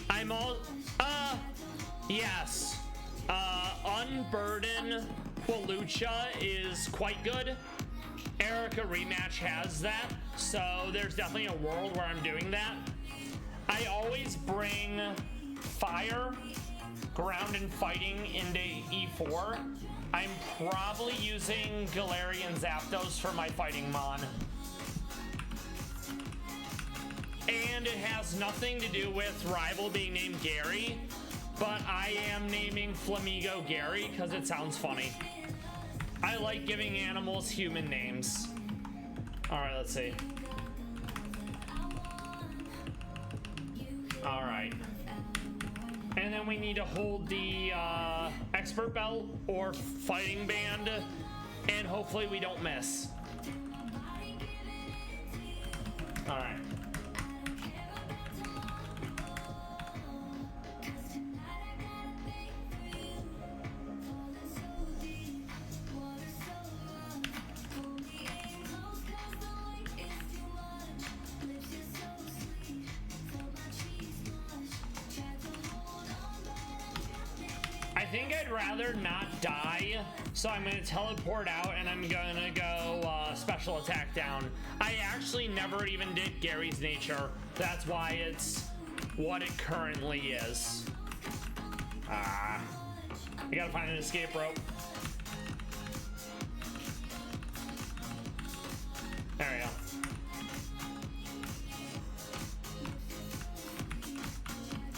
I'm all, yes. Unburden Walucha is quite good. Erica Rematch has that, so there's definitely a world where I'm doing that. I always bring Fire, Ground, and Fighting into E4. I'm probably using Galarian Zapdos for my Fighting Mon. And it has nothing to do with Rival being named Gary. but I am naming Flamigo Gary because it sounds funny. I like giving animals human names. All right, let's see. All right. And then we need to hold the expert belt or fighting band, and hopefully we don't miss. All right. I think I'd rather not die, so I'm gonna teleport out and I'm gonna go special attack down. I actually never even did Gary's nature. That's why it's what it currently is. I gotta find an escape rope. There we go.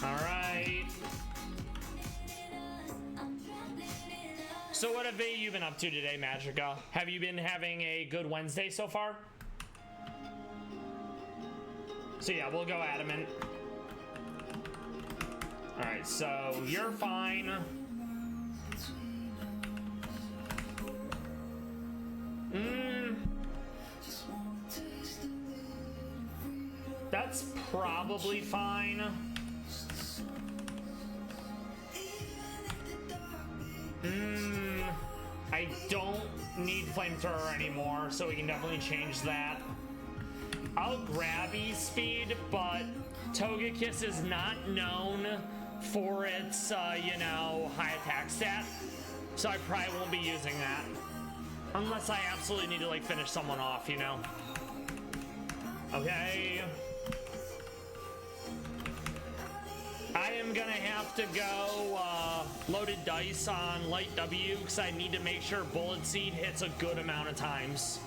All right. So what have you been up to today, Magica? Have you been having a good Wednesday so far? So yeah, we'll go adamant. All right, so you're fine. That's probably fine. I don't need flamethrower anymore, so we can definitely change that. I'll grab E-Speed, but Togekiss is not known for its, you know, high attack stat, so I probably won't be using that. Unless I absolutely need to, like, finish someone off, you know? Okay. I am gonna have to go loaded dice on light W because I need to make sure Bullet Seed hits a good amount of times.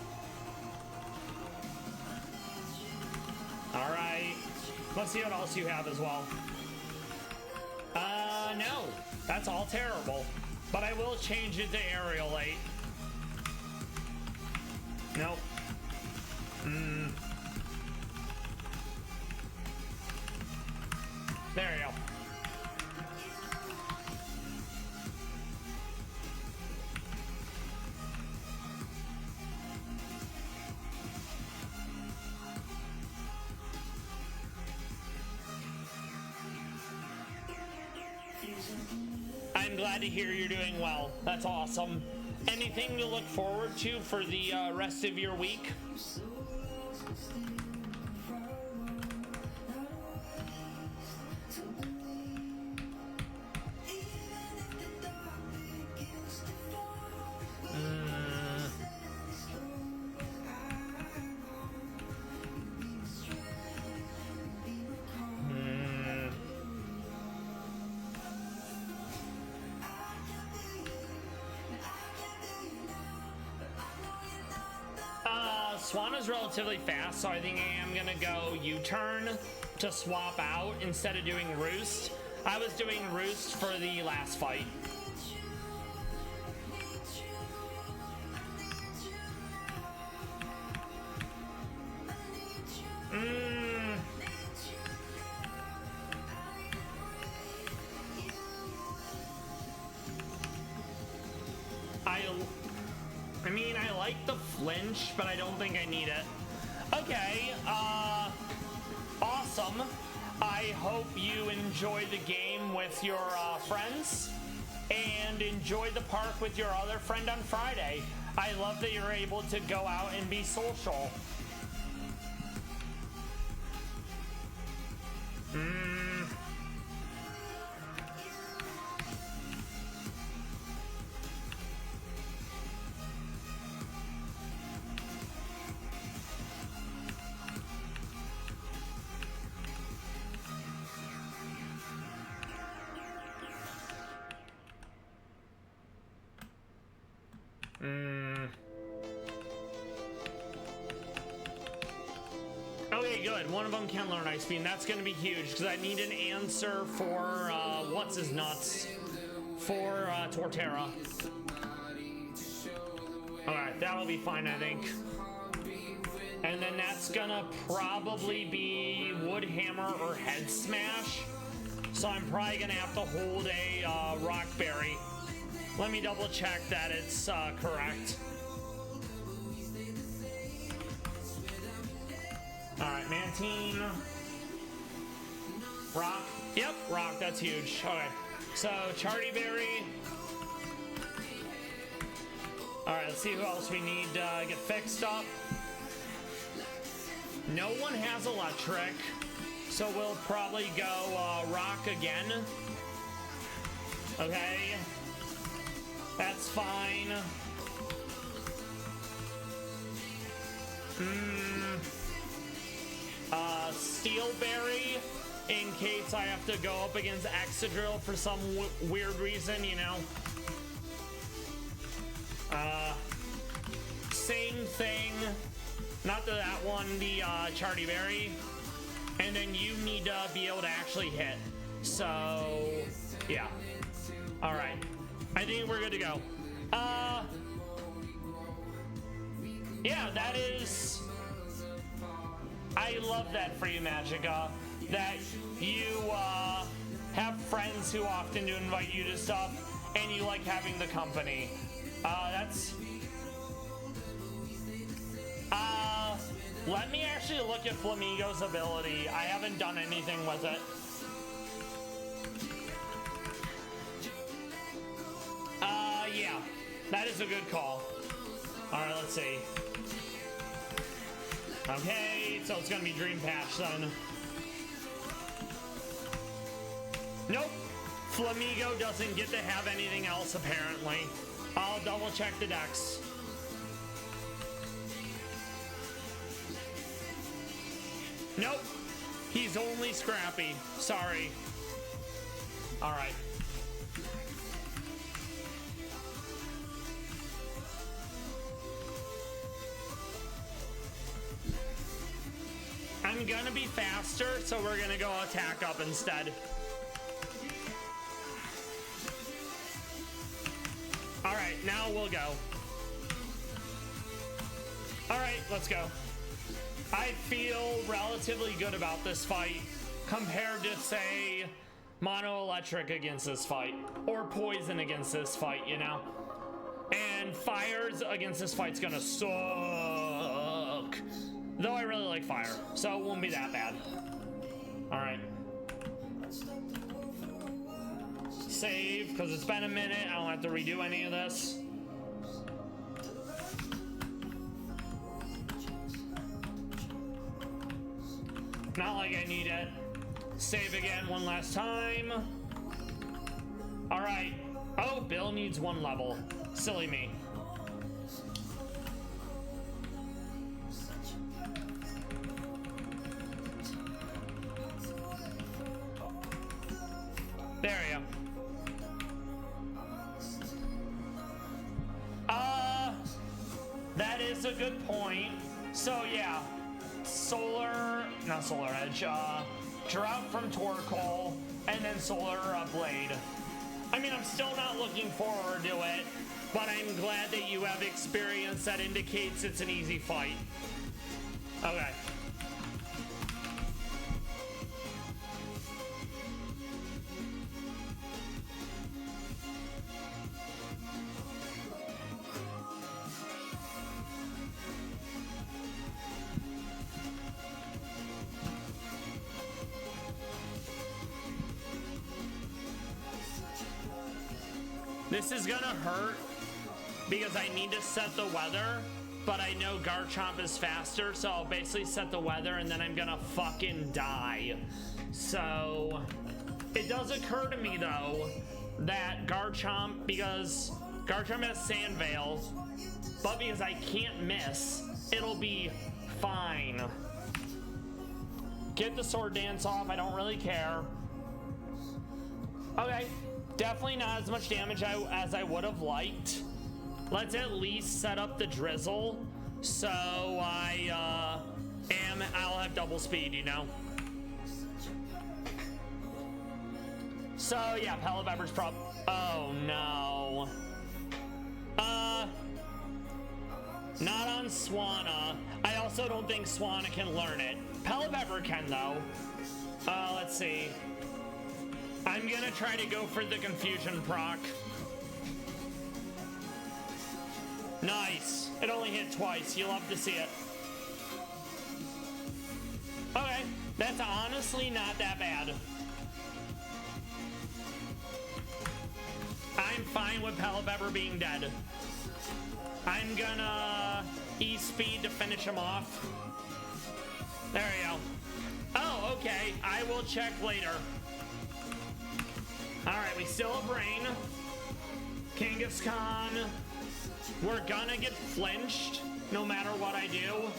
All right, let's see what else you have as well. No, that's all terrible, but I will change it to Aerialate. Nope. There you go. I'm glad to hear you're doing well. That's awesome. Anything to look forward to for the rest of your week? Swan is relatively fast, so I think I am gonna go U-turn to swap out instead of doing Roost. I was doing Roost for the last fight. I mean, I like the flinch, but I don't think I need it. Okay, awesome. I hope you enjoy the game with your friends and enjoy the park with your other friend on Friday. I love that you're able to go out and be social. Okay, Okay, good. One of them can learn Ice Beam. That's going to be huge because I need an answer for what's his nuts for Torterra. Alright, that'll be fine, I think. And then that's gonna probably be Wood Hammer or Head Smash. So I'm probably gonna have to hold a Rock Berry. Let me double check that it's correct. Alright, Mantine. Rock. Yep, Rock, that's huge. Okay. So, Charty Berry. Alright, let's see who else we need to get fixed up. No one has Electric, so we'll probably go Rock again. Okay. That's fine. Steel Berry, in case I have to go up against Excadrill for some weird reason, you know. Same thing. Not that one, the Charty Berry. And then you need to be able to actually hit. So, yeah. Alright. I think we're good to go. Yeah, that is... I love that for you, Magica. That you have friends who often do invite you to stuff, and you like having the company. That's... let me actually look at Flamigo's ability. I haven't done anything with it. Yeah. That is a good call. Alright, let's see. Okay, so it's gonna be Dream Patch then. Nope. Flamigo doesn't get to have anything else, apparently. I'll double check the decks. Nope. He's only Scrappy. Sorry. Alright. I'm gonna be faster, so we're gonna go attack up instead. Alright, now we'll go. Alright, let's go. I feel relatively good about this fight compared to, say, Mono Electric against this fight, or Poison against this fight, you know? And Fires against this fight's gonna suck. Though I really like Fire, so it won't be that bad. Alright. Save, because it's been a minute. I don't have to redo any of this. Not like I need it. Save again one last time. Alright. Oh, Bill needs one level. Silly me. There you go. That is a good point. So yeah, not Solar Edge, Drought from Torkoal, and then Solar Blade. I mean, I'm still not looking forward to it, but I'm glad that you have experience that indicates it's an easy fight. Okay. This is gonna hurt because I need to set the weather, but I know Garchomp is faster, so I'll basically set the weather and then I'm gonna fucking die. So it does occur to me though that Garchomp, because Garchomp has Sand Veil, but because I can't miss, it'll be fine. Get the Sword Dance off, I don't really care. Okay. Definitely not as much damage as I would have liked. Let's at least set up the Drizzle so I And I'll have double speed, you know? So, yeah, Pallas prob... Oh, no. Not on Swanna. I also don't think Swanna can learn it. Pallas can, though. Let's see. I'm gonna try to go for the Confusion proc. Nice. It only hit twice. You love to see it. Okay. That's honestly not that bad. I'm fine with Pallas being dead. I'm gonna E-speed to finish him off. There you go. Oh, okay. I will check later. Alright, we still have Rain. Kangaskhan. We're gonna get flinched no matter what I do.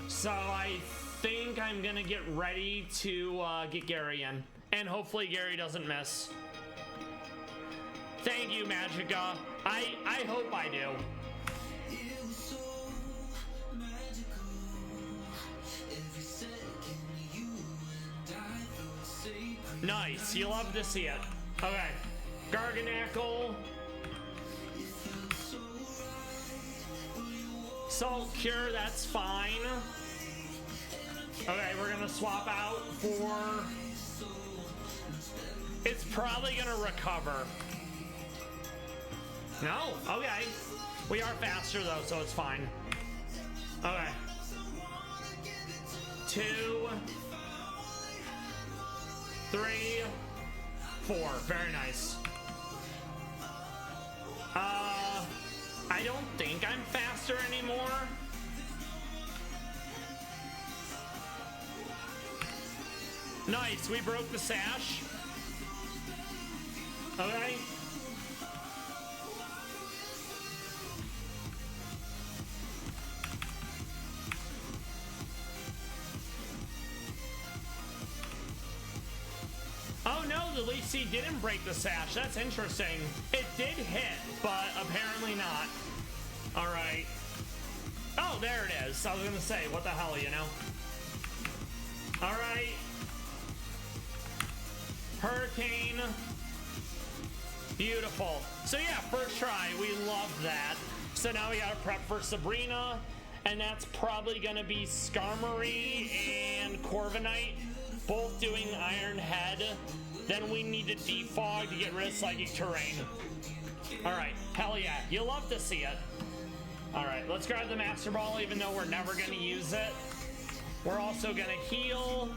So I think I'm gonna get ready to get Gary in. And hopefully Gary doesn't miss. Thank you, Magica. I hope I do. Nice, you love to see it. Okay, Garganackle. Salt Cure, that's fine. Okay, we're gonna swap out for... It's probably gonna recover. No, okay. We are faster though, so it's fine. Okay. 2, 3, 4. Very nice. I don't think I'm faster anymore. Nice, we broke the sash. Okay. Oh no, the Leech Seed didn't break the sash. That's interesting. It did hit, but apparently not. Alright. Oh, there it is. I was gonna say, what the hell, you know? Alright. Hurricane. Beautiful. So yeah, first try. We love that. So now we gotta prep for Sabrina, and that's probably gonna be Skarmory and Corviknight, both doing Iron Head. Then we need to defog to get rid of Psychic Terrain. Alright, hell yeah. You love to see it. Alright, let's grab the Master Ball, even though we're never gonna use it. We're also gonna heal,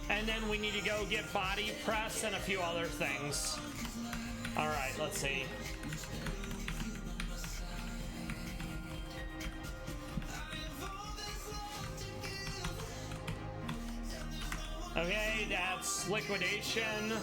and then we need to go get Body Press and a few other things. Alright, let's see. Okay, that's Liquidation.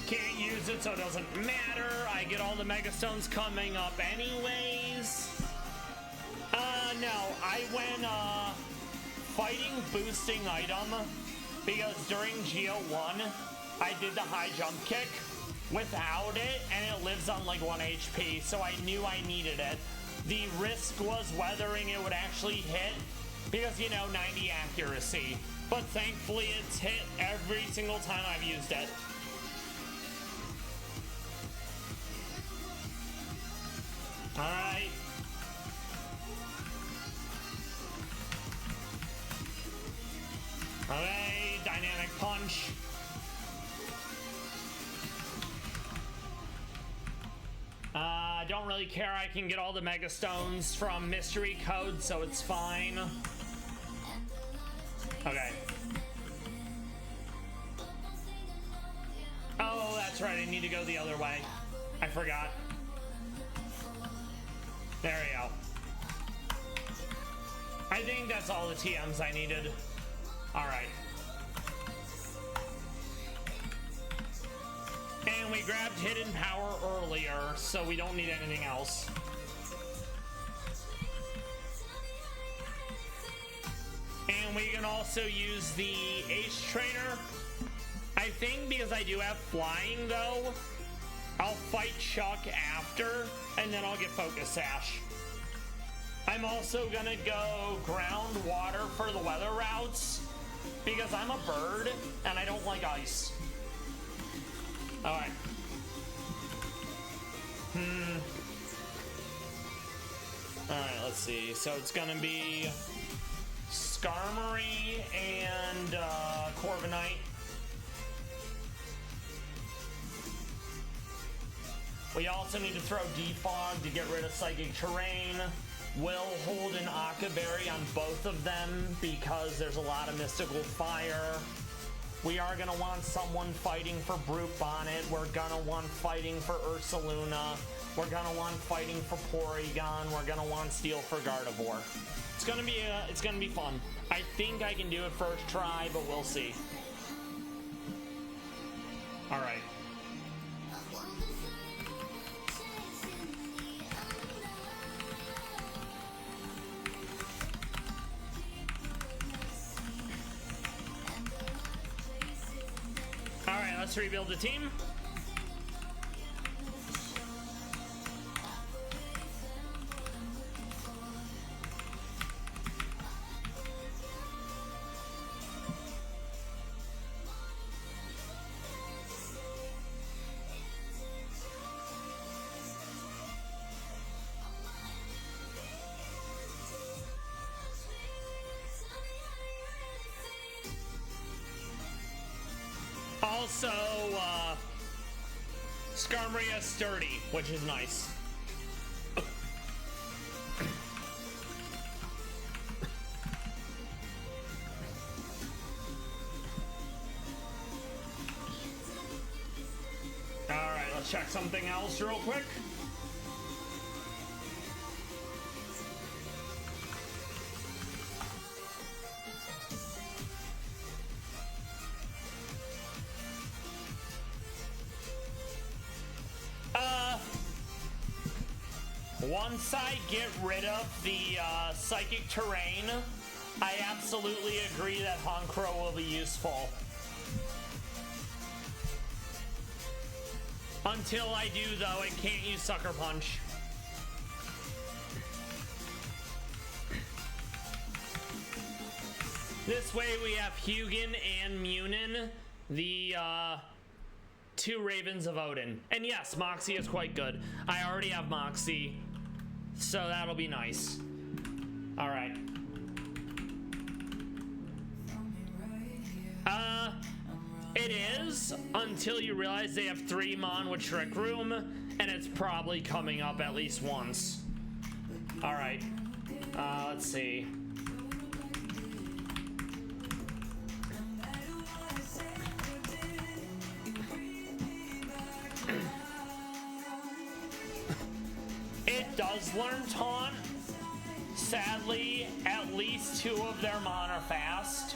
Can't use it, so it doesn't matter. I get all the Mega Stones coming up anyways. No, I went fighting boosting item because during GO1 I did the high jump kick without it, and it lives on like 1 HP, so I knew I needed it. The risk was whether it would actually hit because, you know, 90 accuracy, but thankfully it's hit every single time I've used it. Alright. Okay, Dynamic Punch. I don't really care. I can get all the Mega Stones from Mystery Code, so it's fine. Okay. Oh, that's right. I need to go the other way. I forgot. There we go. I think that's all the TMs I needed. Alright. And we grabbed Hidden Power earlier, so we don't need anything else. And we can also use the Ace Trainer. I I think because I do have flying, though, I'll fight Chuck after, and then I'll get Focus Sash. I'm also gonna go ground water for the weather routes, because I'm a bird, and I don't like ice. Alright. Alright, let's see. So it's gonna be Skarmory and Corviknight. We also need to throw Defog to get rid of Psychic Terrain. We'll hold an Aqua Berry on both of them because there's a lot of Mystical Fire. We are going to want someone fighting for Brute Bonnet. We're going to want fighting for Ursaluna. We're going to want fighting for Porygon. We're going to want Steel for Gardevoir. It's going to be fun. I think I can do it first try, but we'll see. All right. Alright, let's rebuild the team. Also, Skarmory has Sturdy, which is nice. Alright, let's check something else real quick. Once I get rid of the Psychic Terrain, I absolutely agree that Honchkrow will be useful. Until I do, though, I can't use Sucker Punch. This way we have Hugin and Munin, the two Ravens of Odin. And yes, Moxie is quite good. I already have Moxie, so that'll be nice. All right. It is, until you realize they have 3 Mon with Trick Room, and it's probably coming up at least once. All right. Let's see. It does learn Taunt. Sadly, at least 2 of their Mon are fast,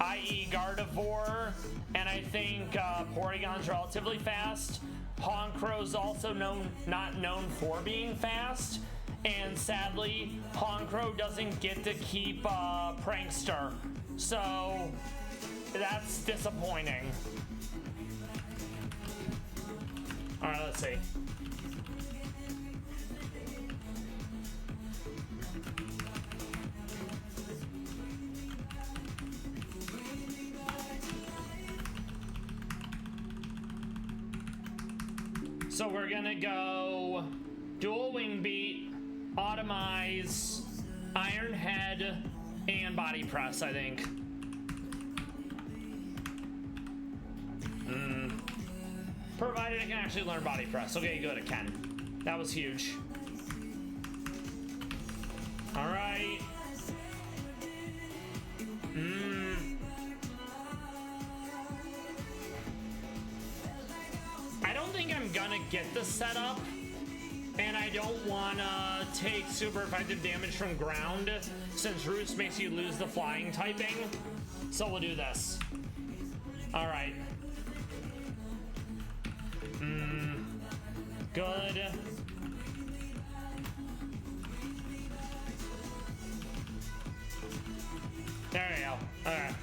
i.e. Gardevoir, and I think Porygon's relatively fast. Honkrow's also not known for being fast, and sadly, Honchkrow doesn't get to keep Prankster, so that's disappointing. All right, let's see. So we're gonna go Dual Wing Beat, Automize, Iron Head, and Body Press, I think. Provided it can actually learn Body Press. Okay, good, it can. That was huge. All right. I don't think I'm gonna get the setup, and I don't wanna take super effective damage from ground since Roost makes you lose the flying typing. So we'll do this. All right. Good. There we go. All right.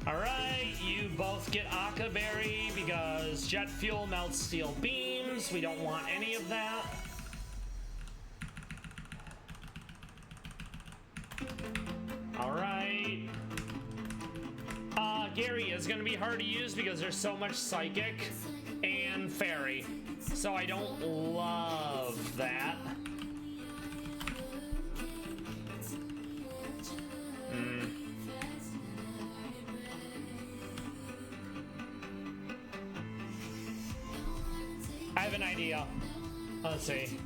Alright, you both get Akaberry because jet fuel melts steel beams. We don't want any of that. Alright. Gary is going to be hard to use because there's so much Psychic and Fairy. So I don't love that. I have an idea. Let's see.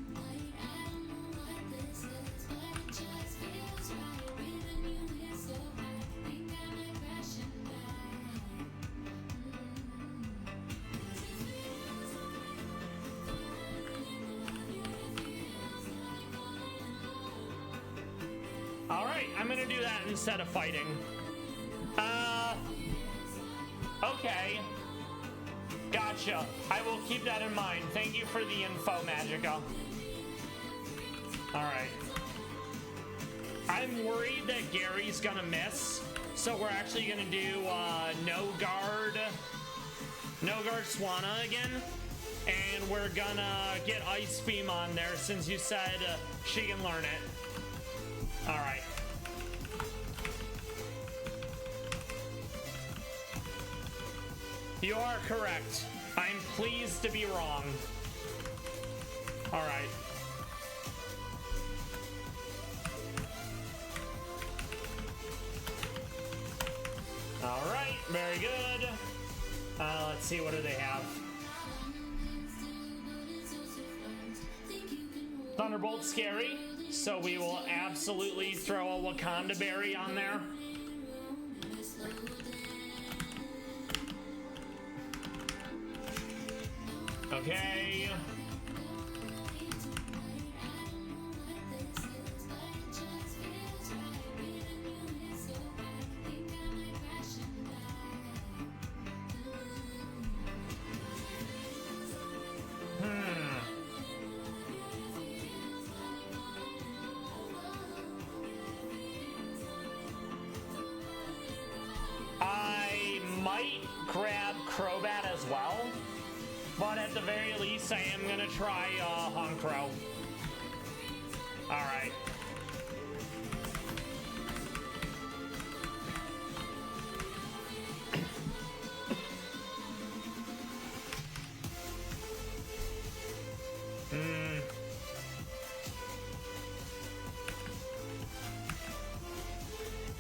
Alright, I'm gonna do that instead of fighting. Okay. Gotcha. I will keep that in mind. Thank you for the info, Magica. Alright. I'm worried that Gary's gonna miss, so we're actually gonna do no guard Swanna again, and we're gonna get Ice Beam on there since you said she can learn it. Alright. You are correct. I'm pleased to be wrong. Alright. Alright, very good. Let's see, what do they have? Thunderbolt's scary, so we will absolutely throw a Wakanda Berry on there. Okay. I might grab Crobat as well. But at the very least, I am gonna try Honchkrow. Alright.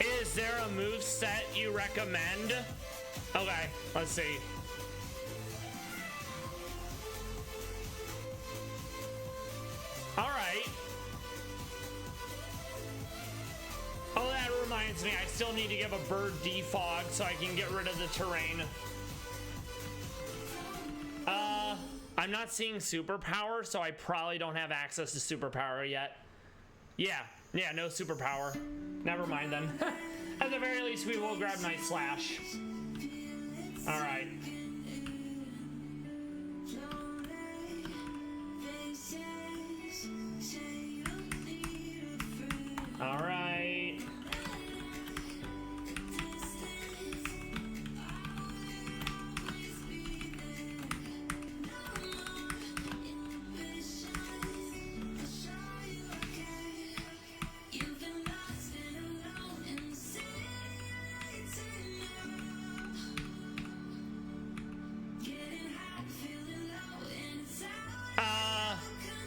Is there a move set you recommend? Okay, let's see. Alright. Oh, that reminds me, I still need to give a bird defog so I can get rid of the terrain. I'm not seeing superpower, so I probably don't have access to superpower yet. Yeah, no superpower. Never mind then. At the very least, we will grab Night Slash. Alright. Alright.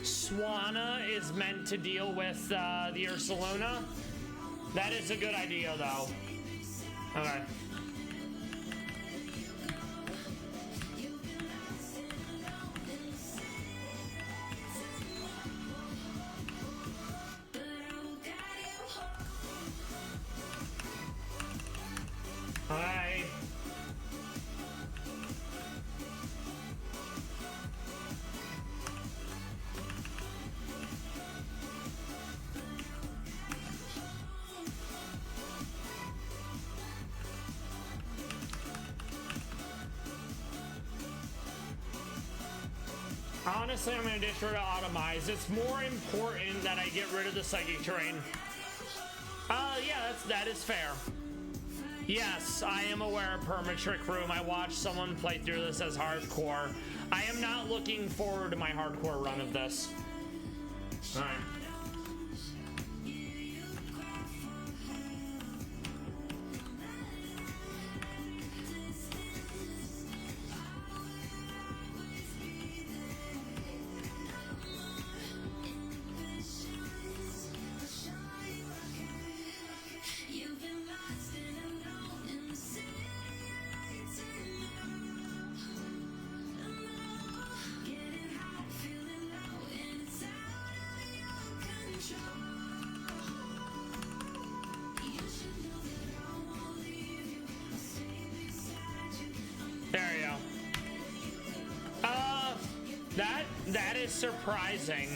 Swanna is meant to deal with the Ursaluna. That is a good idea, though. Okay. Hi. Honestly, I'm going to ditch rid of Automize. It's more important that I get rid of the Psychic Terrain. Yeah, that is fair. Yes, I am aware of Perma Trick Room. I watched someone play through this as hardcore. I am not looking forward to my hardcore run of this. Alright. There you go. That is surprising.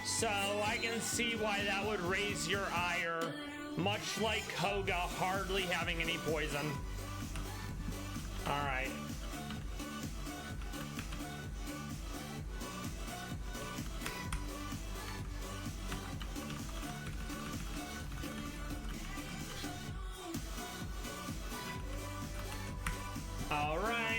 So I can see why that would raise your ire, much like Koga hardly having any poison. All right. All right.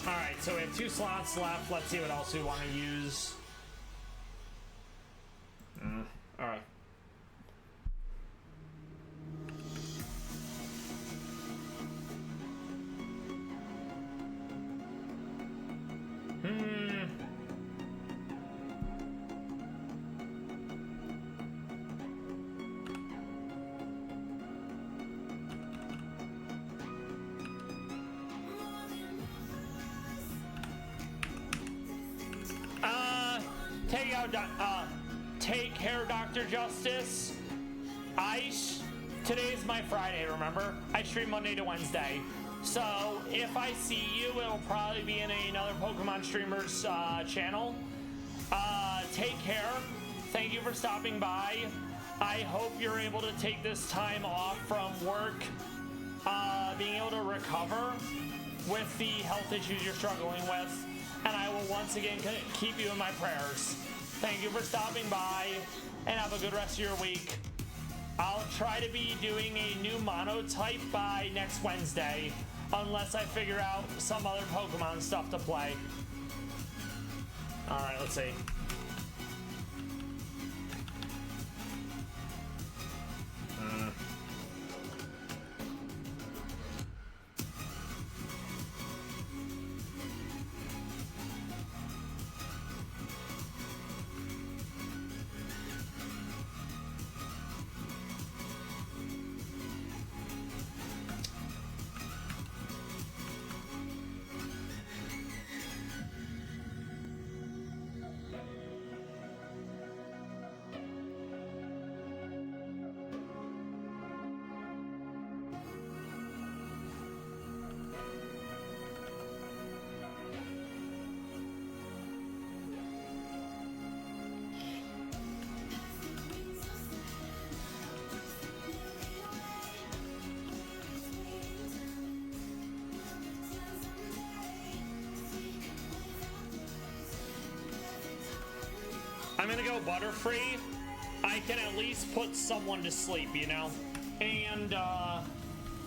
All right, so we have 2 slots left. Let's see what else we want to use. All right. Take care, Dr. Justice. Today's my Friday, remember? I stream Monday to Wednesday. So if I see you, it'll probably be in another Pokemon streamer's channel. Take care. Thank you for stopping by. I hope you're able to take this time off from work, being able to recover with the health issues you're struggling with. And I will once again keep you in my prayers. Thank you for stopping by, and have a good rest of your week. I'll try to be doing a new monotype by next Wednesday, unless I figure out some other Pokemon stuff to play. Alright, let's see. I'm gonna go Butterfree. I can at least put someone to sleep, you know? And,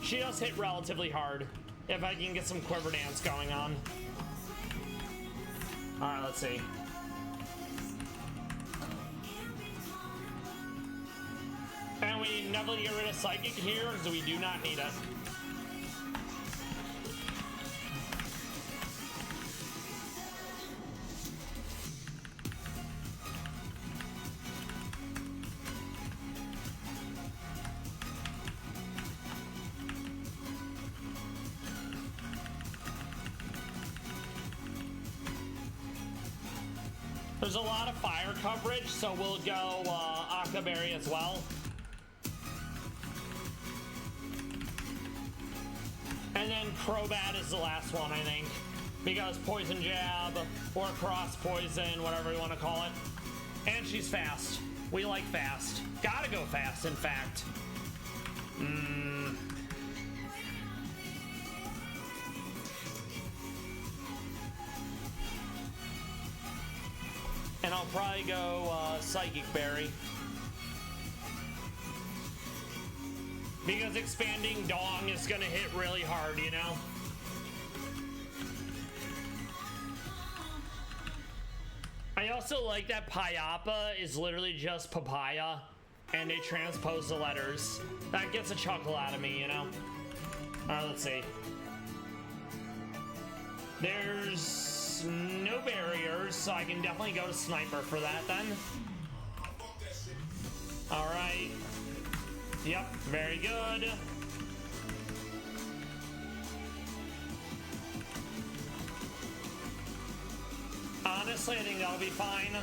she does hit relatively hard. If I can get some Quiver Dance going on. Alright, let's see. And we never get rid of Psychic here, so we do not need it. There's a lot of fire coverage, so we'll go Octoberry as well. And then Crobat is the last one, I think. Because Poison Jab, or Cross Poison, whatever you want to call it. And she's fast. We like fast. Gotta go fast, in fact. I'll probably go Psychic Berry. Because expanding Dong is gonna hit really hard, you know? I also like that Payapa is literally just papaya, and they transpose the letters. That gets a chuckle out of me, you know? Let's see. There's no barriers, so I can definitely go to Sniper for that then. Alright. Yep, very good. Honestly, I think that'll be fine.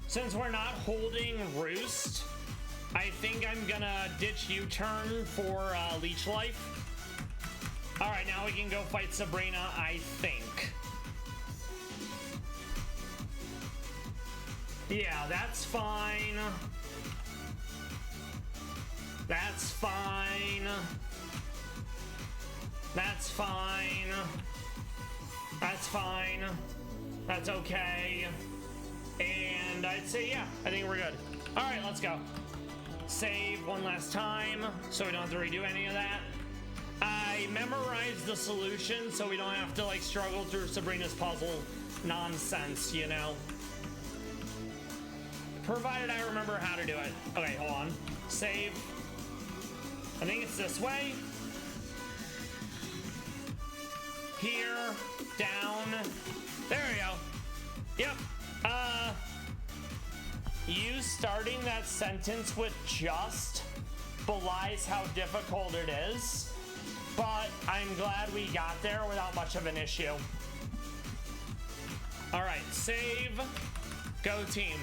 Since we're not holding Roost, I think I'm gonna ditch U-turn for Leech Life. Alright, now we can go fight Sabrina, I think. Yeah, that's fine. That's fine. That's fine. That's fine. That's okay. And I'd say, yeah, I think we're good. All right, let's go. Save one last time so we don't have to redo any of that. I memorized the solution so we don't have to like struggle through Sabrina's puzzle nonsense, you know? Provided I remember how to do it. Okay, hold on. Save. I think it's this way. Here, down. There we go. Yep. You starting that sentence with just belies how difficult it is, but I'm glad we got there without much of an issue. All right, save. Go team.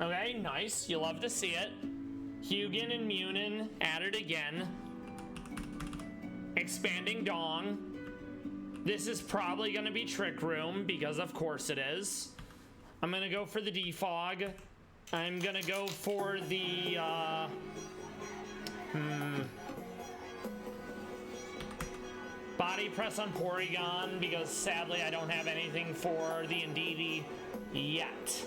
Okay, nice. You love to see it. Hugin and Munin added again. Expanding Dong. This is probably going to be Trick Room because of course it is. I'm going to go for the Defog. I'm going to go for the Body Press on Porygon because sadly I don't have anything for the Indeedee yet.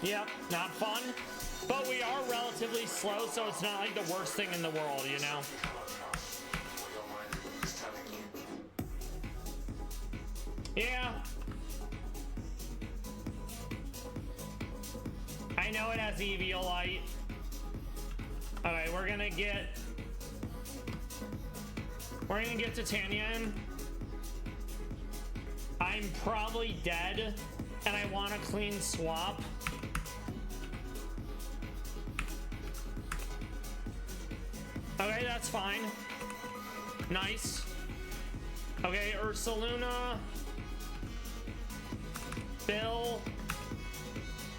Yep, not fun, but we are relatively slow, so it's not like the worst thing in the world, you know? Yeah. I know it has Eviolite. Alright, we're gonna get Titania in. I'm probably dead, and I want a clean swap. Okay, that's fine. Nice. Okay, Ursaluna. Bill.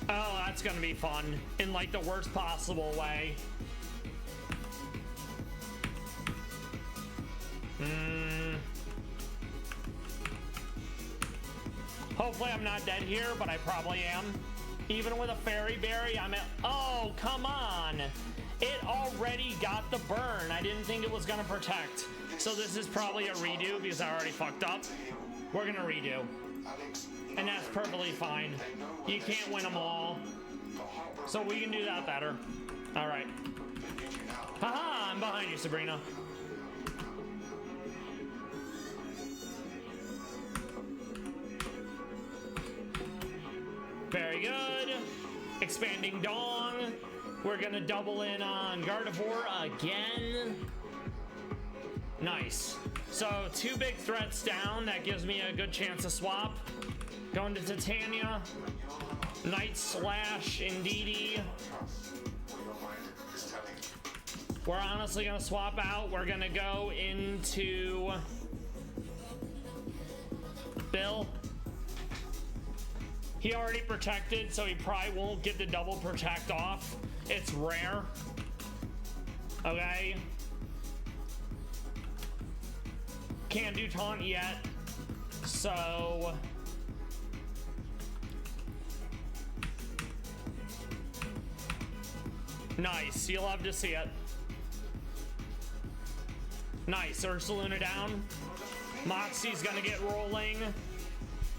Oh, that's gonna be fun. In like the worst possible way. Hopefully I'm not dead here, but I probably am. Even with a Fairy Berry, I'm at... Oh, come on! It already got the burn. I didn't think it was gonna protect. So this is probably a redo because I already fucked up. We're gonna redo. And that's perfectly fine. You can't win them all. So we can do that better. All right. Haha, I'm behind you, Sabrina. Very good. Expanding Dong. We're gonna double in on Gardevoir again. Nice. So 2 big threats down. That gives me a good chance to swap. Going to Titania. Night Slash, Indeedee. We're honestly gonna swap out. We're gonna go into Bill. He already protected, so he probably won't get the double protect off. It's rare. Okay. Can't do taunt yet. So Nice. You love to see it. Nice. Ursaluna down. Moxie's gonna get rolling.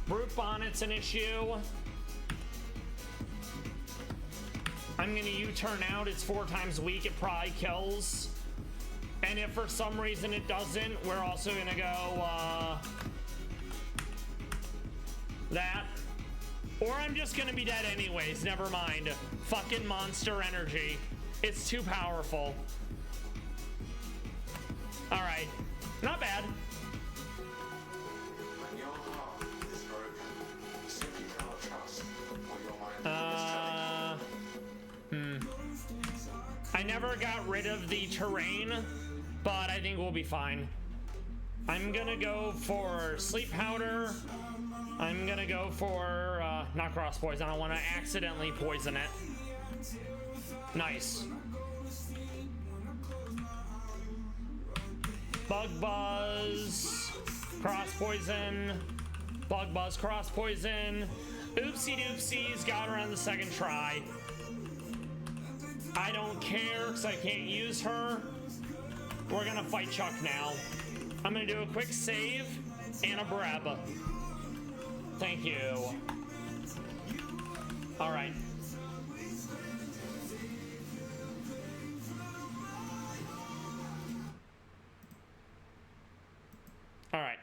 Brute Bonnet's an issue. I'm gonna U-turn out. It's 4 times weak. It probably kills. And if for some reason it doesn't, we're also gonna go that. Or I'm just gonna be dead anyways. Never mind. Fucking monster energy. It's too powerful. All right. Not bad. When your heart is broken, you simply cannot trust what your mind I never got rid of the terrain, but I think we'll be fine. I'm gonna go for sleep powder. I'm gonna go for not cross poison. I don't want to accidentally poison it. Nice. Bug buzz, cross poison, bug buzz, cross poison. Oopsie doopsies, got her on the second try. I don't care because I can't use her. We're gonna fight Chuck now. I'm gonna do a quick save and a breb. Thank you. All right. All right.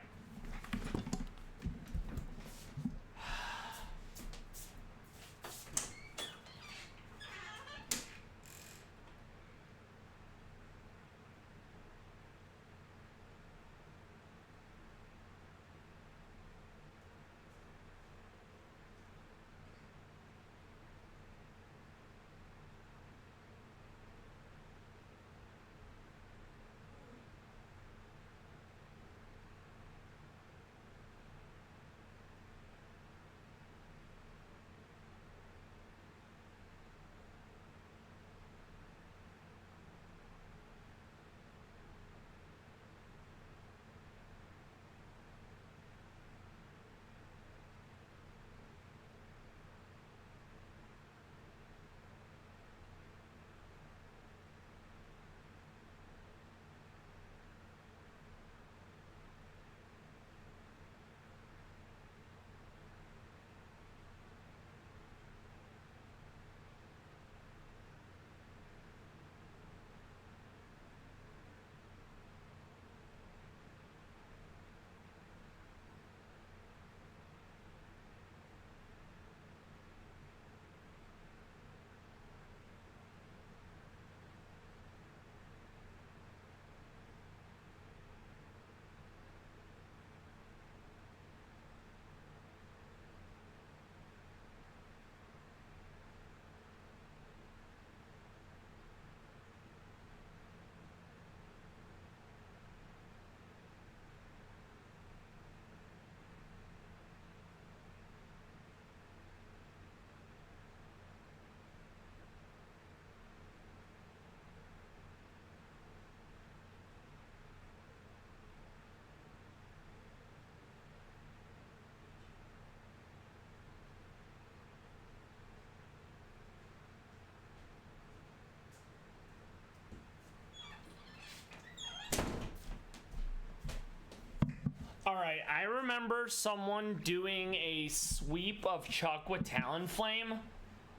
All right, I remember someone doing a sweep of Chuck with Talonflame.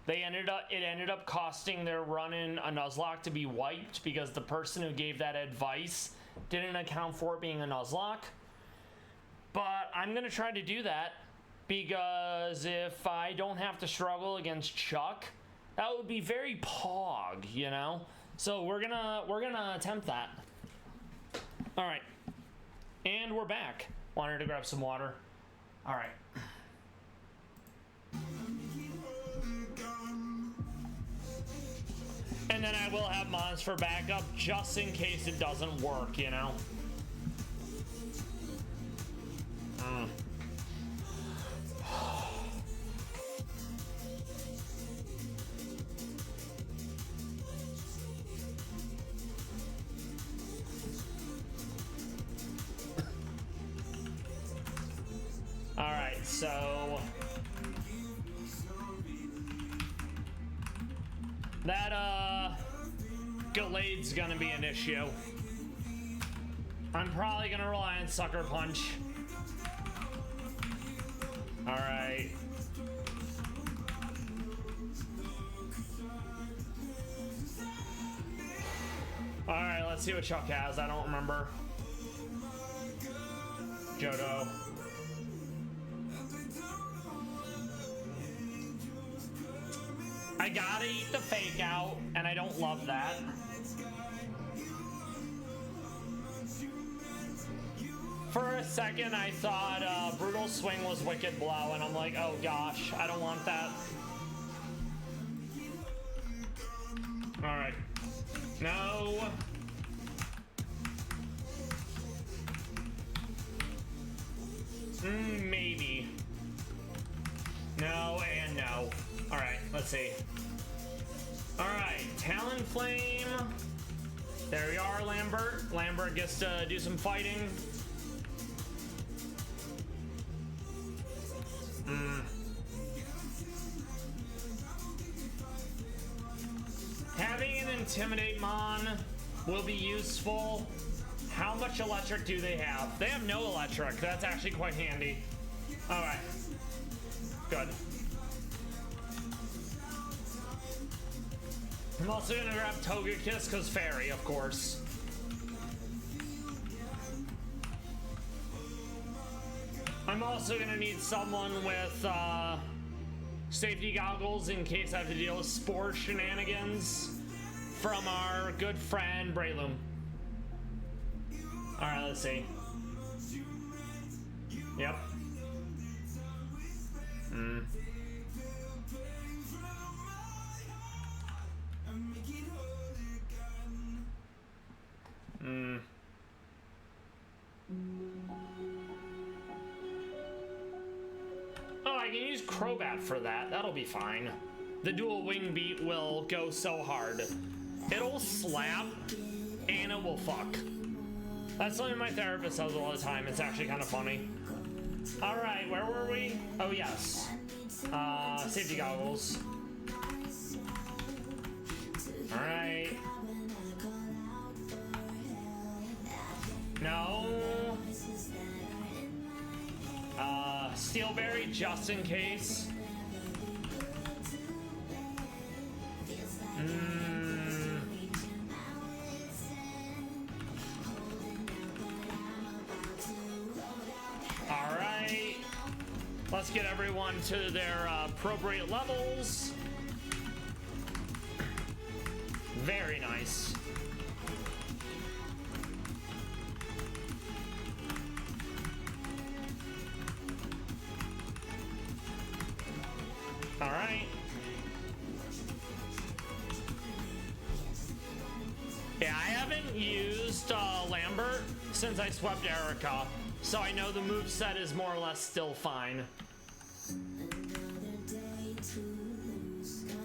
It ended up costing their run-in a Nuzlocke to be wiped because the person who gave that advice didn't account for it being a Nuzlocke. But I'm gonna try to do that because if I don't have to struggle against Chuck, that would be very pog, you know? So we're gonna attempt that. All right, and we're back. Wanted to grab some water. All right. And then I will have Mons for backup just in case it doesn't work, you know? All right, so that Galade's gonna be an issue. I'm probably gonna rely on Sucker Punch. Alright. Alright, let's see what Chuck has. I don't remember. Johto. I gotta eat the fake out, and I don't love that. For a second, I thought Brutal Swing was Wicked Blow, and I'm like, oh gosh, I don't want that. Alright. No. Maybe. No and no. Alright, let's see. Alright, Talonflame. There we are, Lambert. Lambert gets to do some fighting. Having an Intimidate Mon will be useful. How much electric do they have? They have no electric. That's actually quite handy. Alright. Good. I'm also gonna grab Togekiss because Fairy, of course. I'm also gonna need someone with safety goggles in case I have to deal with Spore shenanigans from our good friend Breloom. Alright, let's see. Yep. Oh, I can use Crobat for that. That'll be fine. The dual wing beat will go so hard. It'll slap and it will fuck. That's something my therapist says all the time. It's actually kind of funny. Alright, where were we? Oh, yes. Safety goggles. Alright. No. Steelberry, just in case. Alright. Let's get everyone to their appropriate levels. Very nice. All right. Yeah, I haven't used Lambert since I swept Erica, so I know the moveset is more or less still fine.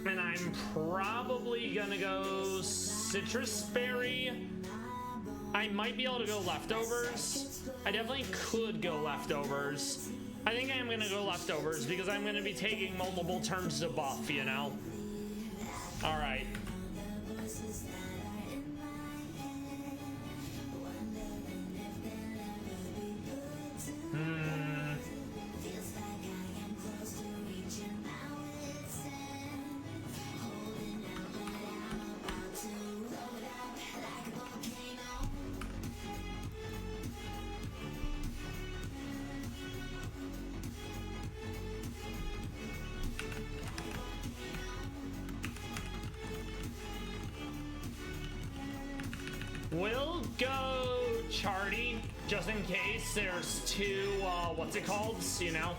And I'm probably gonna go Citrus Berry. I might be able to go Leftovers. I definitely could go Leftovers. I think I am gonna go Leftovers because I'm gonna be taking multiple turns to buff, you know? Alright. We'll go Charty, just in case there's two, what's it called, you know?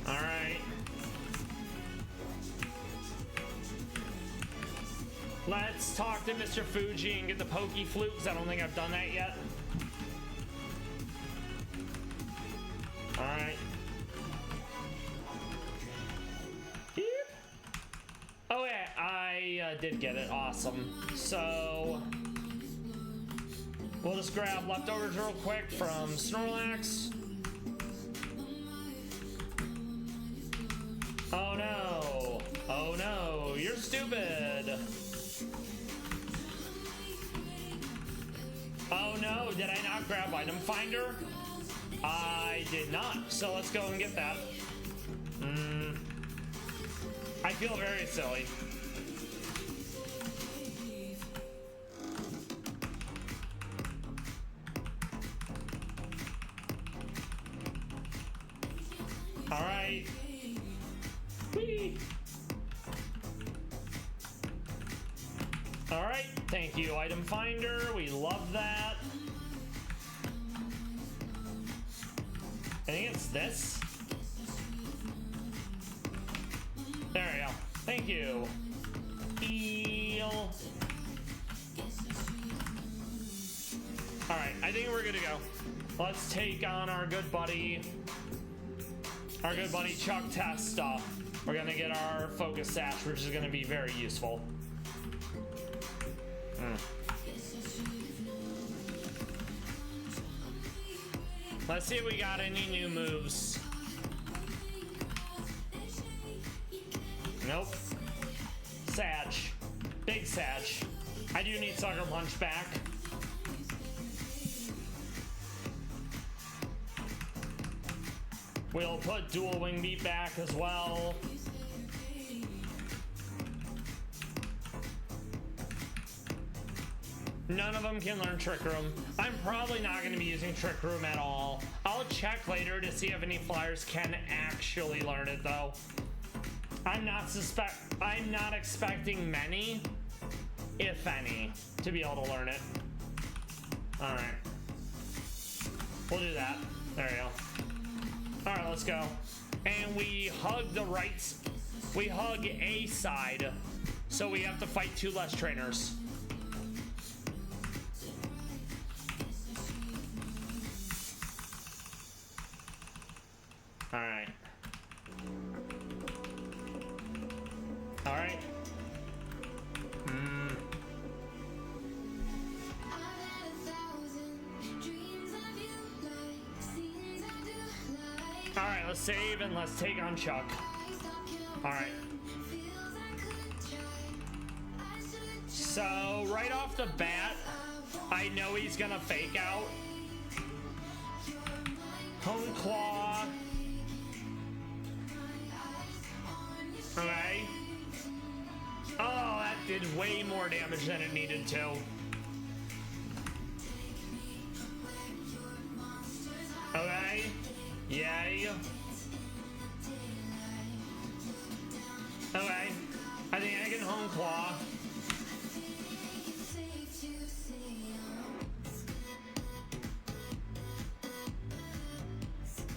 Alright. Let's talk to Mr. Fuji and get the Pokey Flute, because I don't think I've done that yet. Alright. Oh yeah, I did get it, awesome. So... we'll just grab Leftovers real quick from Snorlax. Oh no. Oh no. You're stupid. did I not grab item finder? I did not. So let's go and get that. I feel very silly. All right. Whee. All right. Thank you, item finder. We love that. I think it's this. There we go. Thank you. Eel. All right. I think we're good to go. Let's take on our good buddy. Our good buddy Chuck Testa. We're gonna get our focus sash, which is gonna be very useful. Let's see if we got any new moves. Nope. Sag. Big Sag. I do need Sucker Punch back. We'll put Dual Wing Beat back as well. None of them can learn Trick Room. I'm probably not going to be using Trick Room at all. I'll check later to see if any flyers can actually learn it though. I'm not expecting many, if any, to be able to learn it. All right. We'll do that. There you go. All right, let's go. And we hug the right. We hug a side, so we have to fight 2 less trainers. All right. All right. All right, let's save and let's take on Chuck. All right. So right off the bat, I know he's gonna fake out. Hone Claw. Okay. Oh, that did way more damage than it needed to. Okay. Yay. Okay. I think I can Hone Claw.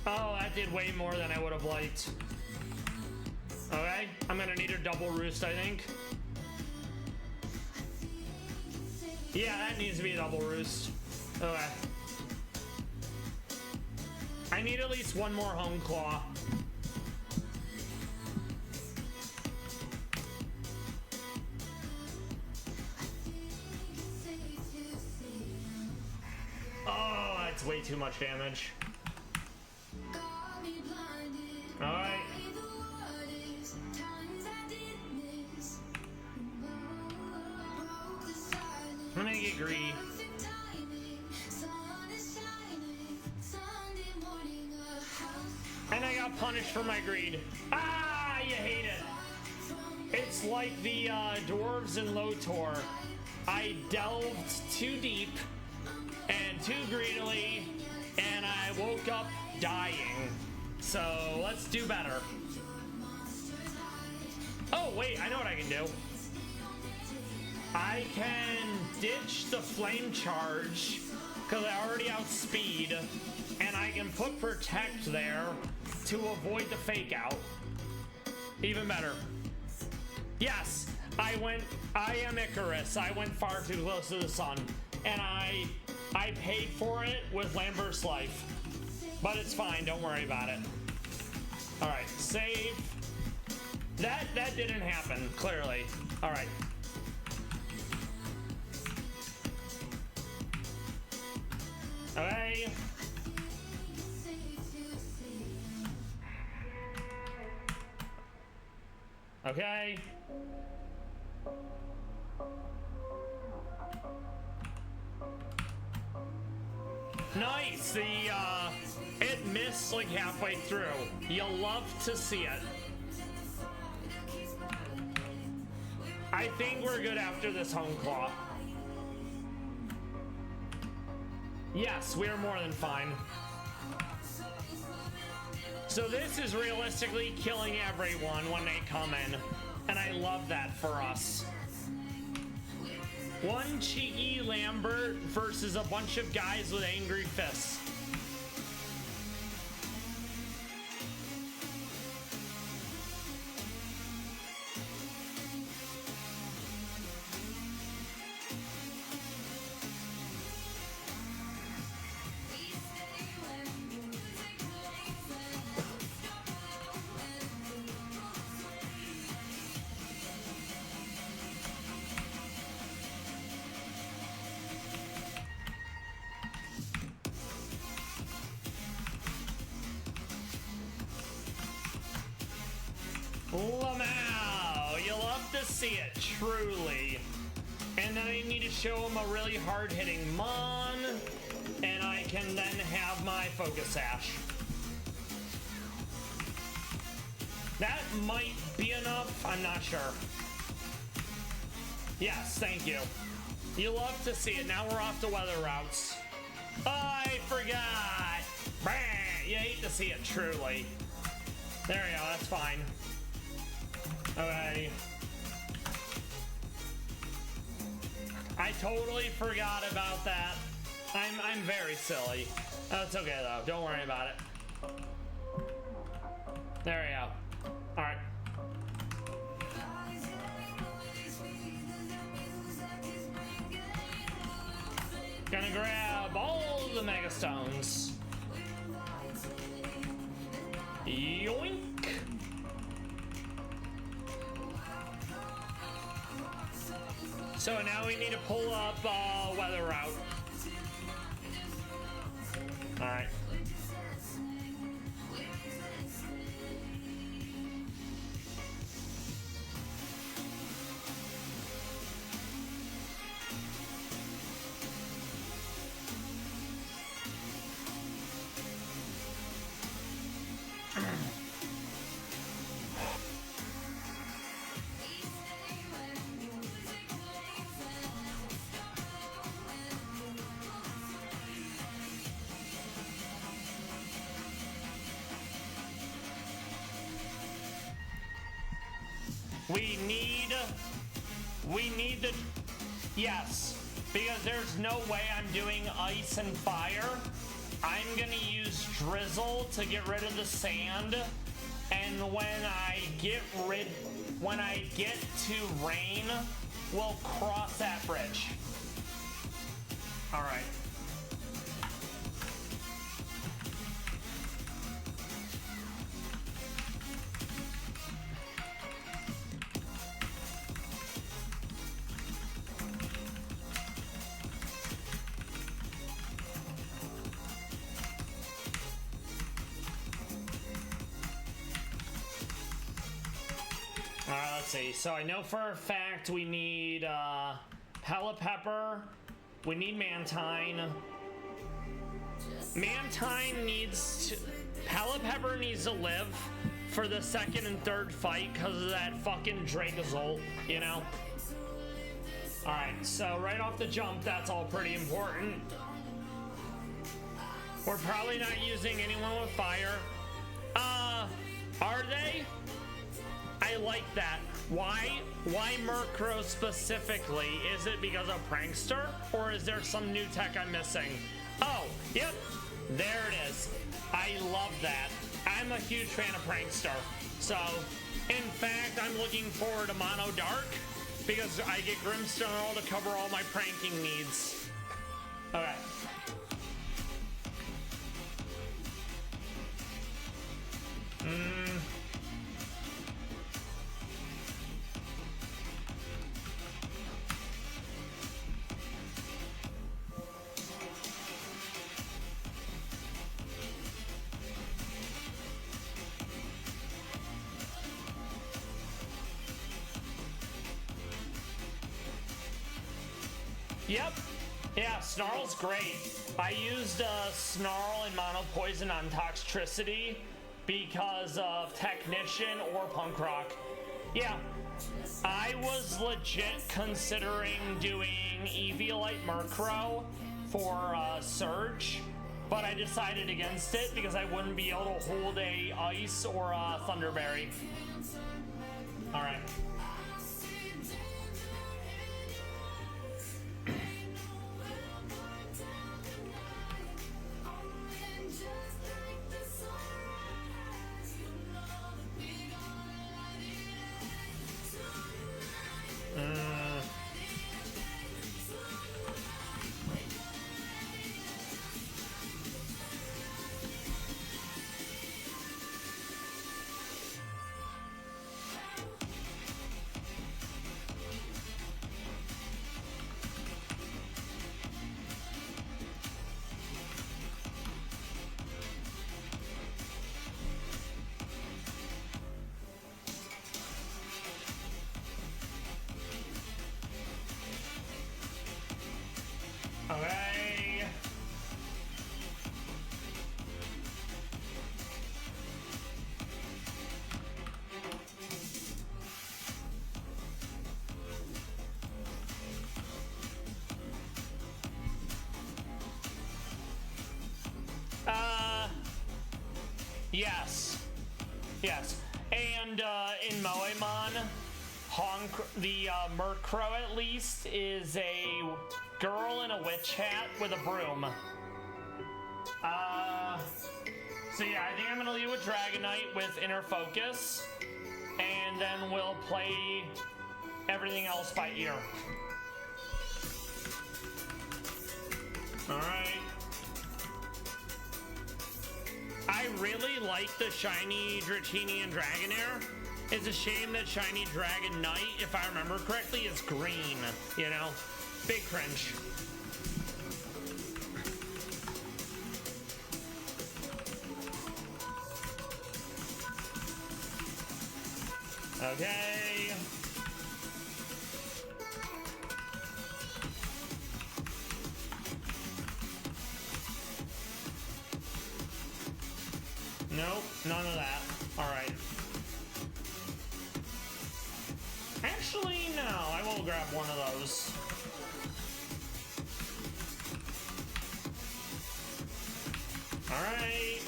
Oh, that did way more than I would have liked. Okay, I'm gonna need a double roost, I think. Yeah, that needs to be a double roost. Okay. I need at least one more Hone Claw. Oh, that's way too much damage. Alright. I'm gonna get greedy. And I got punished for my greed. Ah, you hate it. It's like the dwarves in Lotor. I delved too deep and too greedily, and I woke up dying. So let's do better. Oh wait, I know what I can do. I can ditch the flame charge because I already outspeed, and I can put protect there to avoid the fake out. Even better. Yes, I am Icarus. I went far too close to the sun, and I paid for it with Lambert's life. But it's fine, don't worry about it. All right, save. That didn't happen, clearly. All right. Okay. Okay. Nice. It missed like halfway through. You'll love to see it. I think we're good after this home claw. Yes, we're more than fine. So this is realistically killing everyone when they come in, and I love that for us. One cheeky Lambert versus a bunch of guys with angry fists. Lamau, you love to see it, truly. And then I need to show him a really hard-hitting Mon, and I can then have my Focus Sash. That might be enough, I'm not sure. Yes, thank you. You love to see it. Now we're off to weather routes. Oh, I forgot. Bah, you hate to see it, truly. There we go, that's fine. Okay. I totally forgot about that. I'm very silly. That's okay though. Don't worry about it. There we go. All right. Gonna grab all the Mega Stones. Yoink. So now we need to pull up weather route. All right. We need the, yes, because there's no way I'm doing ice and fire. I'm gonna use drizzle to get rid of the sand, and when I get to rain, we'll cross that bridge. All right. See, so I know for a fact we need Pella Pepper, we need Mantine. Mantine needs to, Pella Pepper needs to live for the second and third fight because of that fucking Dracozolt, you know? Alright, so right off the jump, that's all pretty important. We're probably not using anyone with fire. Are they? I like that. Why Murkrow specifically? Is it because of Prankster? Or is there some new tech I'm missing? Oh, yep. There it is. I love that. I'm a huge fan of Prankster. So, in fact, I'm looking forward to Mono Dark because I get Grimstone Earl to cover all my pranking needs. Okay. Yep, Yeah, Snarl's great. I used Snarl and Mono Poison on Toxtricity because of Technician or Punk Rock. Yeah, I was legit considering doing Eviolite Murkrow for Surge, but I decided against it because I wouldn't be able to hold a Ice or a Thunderberry. Alright. Okay. Yes. Yes. And in Moemon, the Murkrow at least is a girl in a witch hat with a broom. So yeah, I think I'm gonna leave with Dragonite with Inner Focus, and then we'll play everything else by ear. Alright. I really like the shiny Dratini and Dragonair. It's a shame that shiny Dragonite, if I remember correctly, is green, you know? Big cringe. Okay. Nope, none of that. Alright. Actually, no, I will grab one of those. Alright.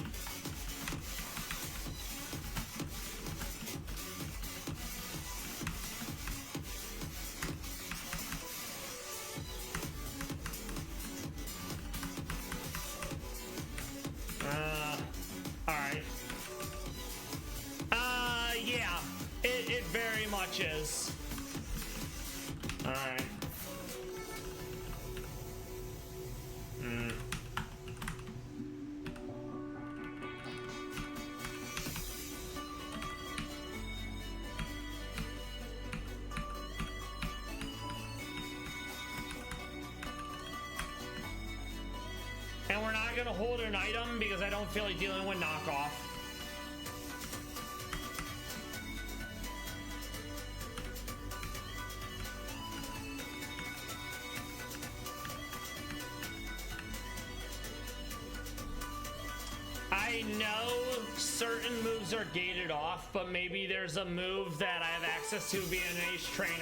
Alright. Yeah. It very much is. Alright. And we're not gonna hold an item because I don't feel like dealing with knockoff. I know certain moves are gated off, but maybe there's a move that I have access to being an ace trainer.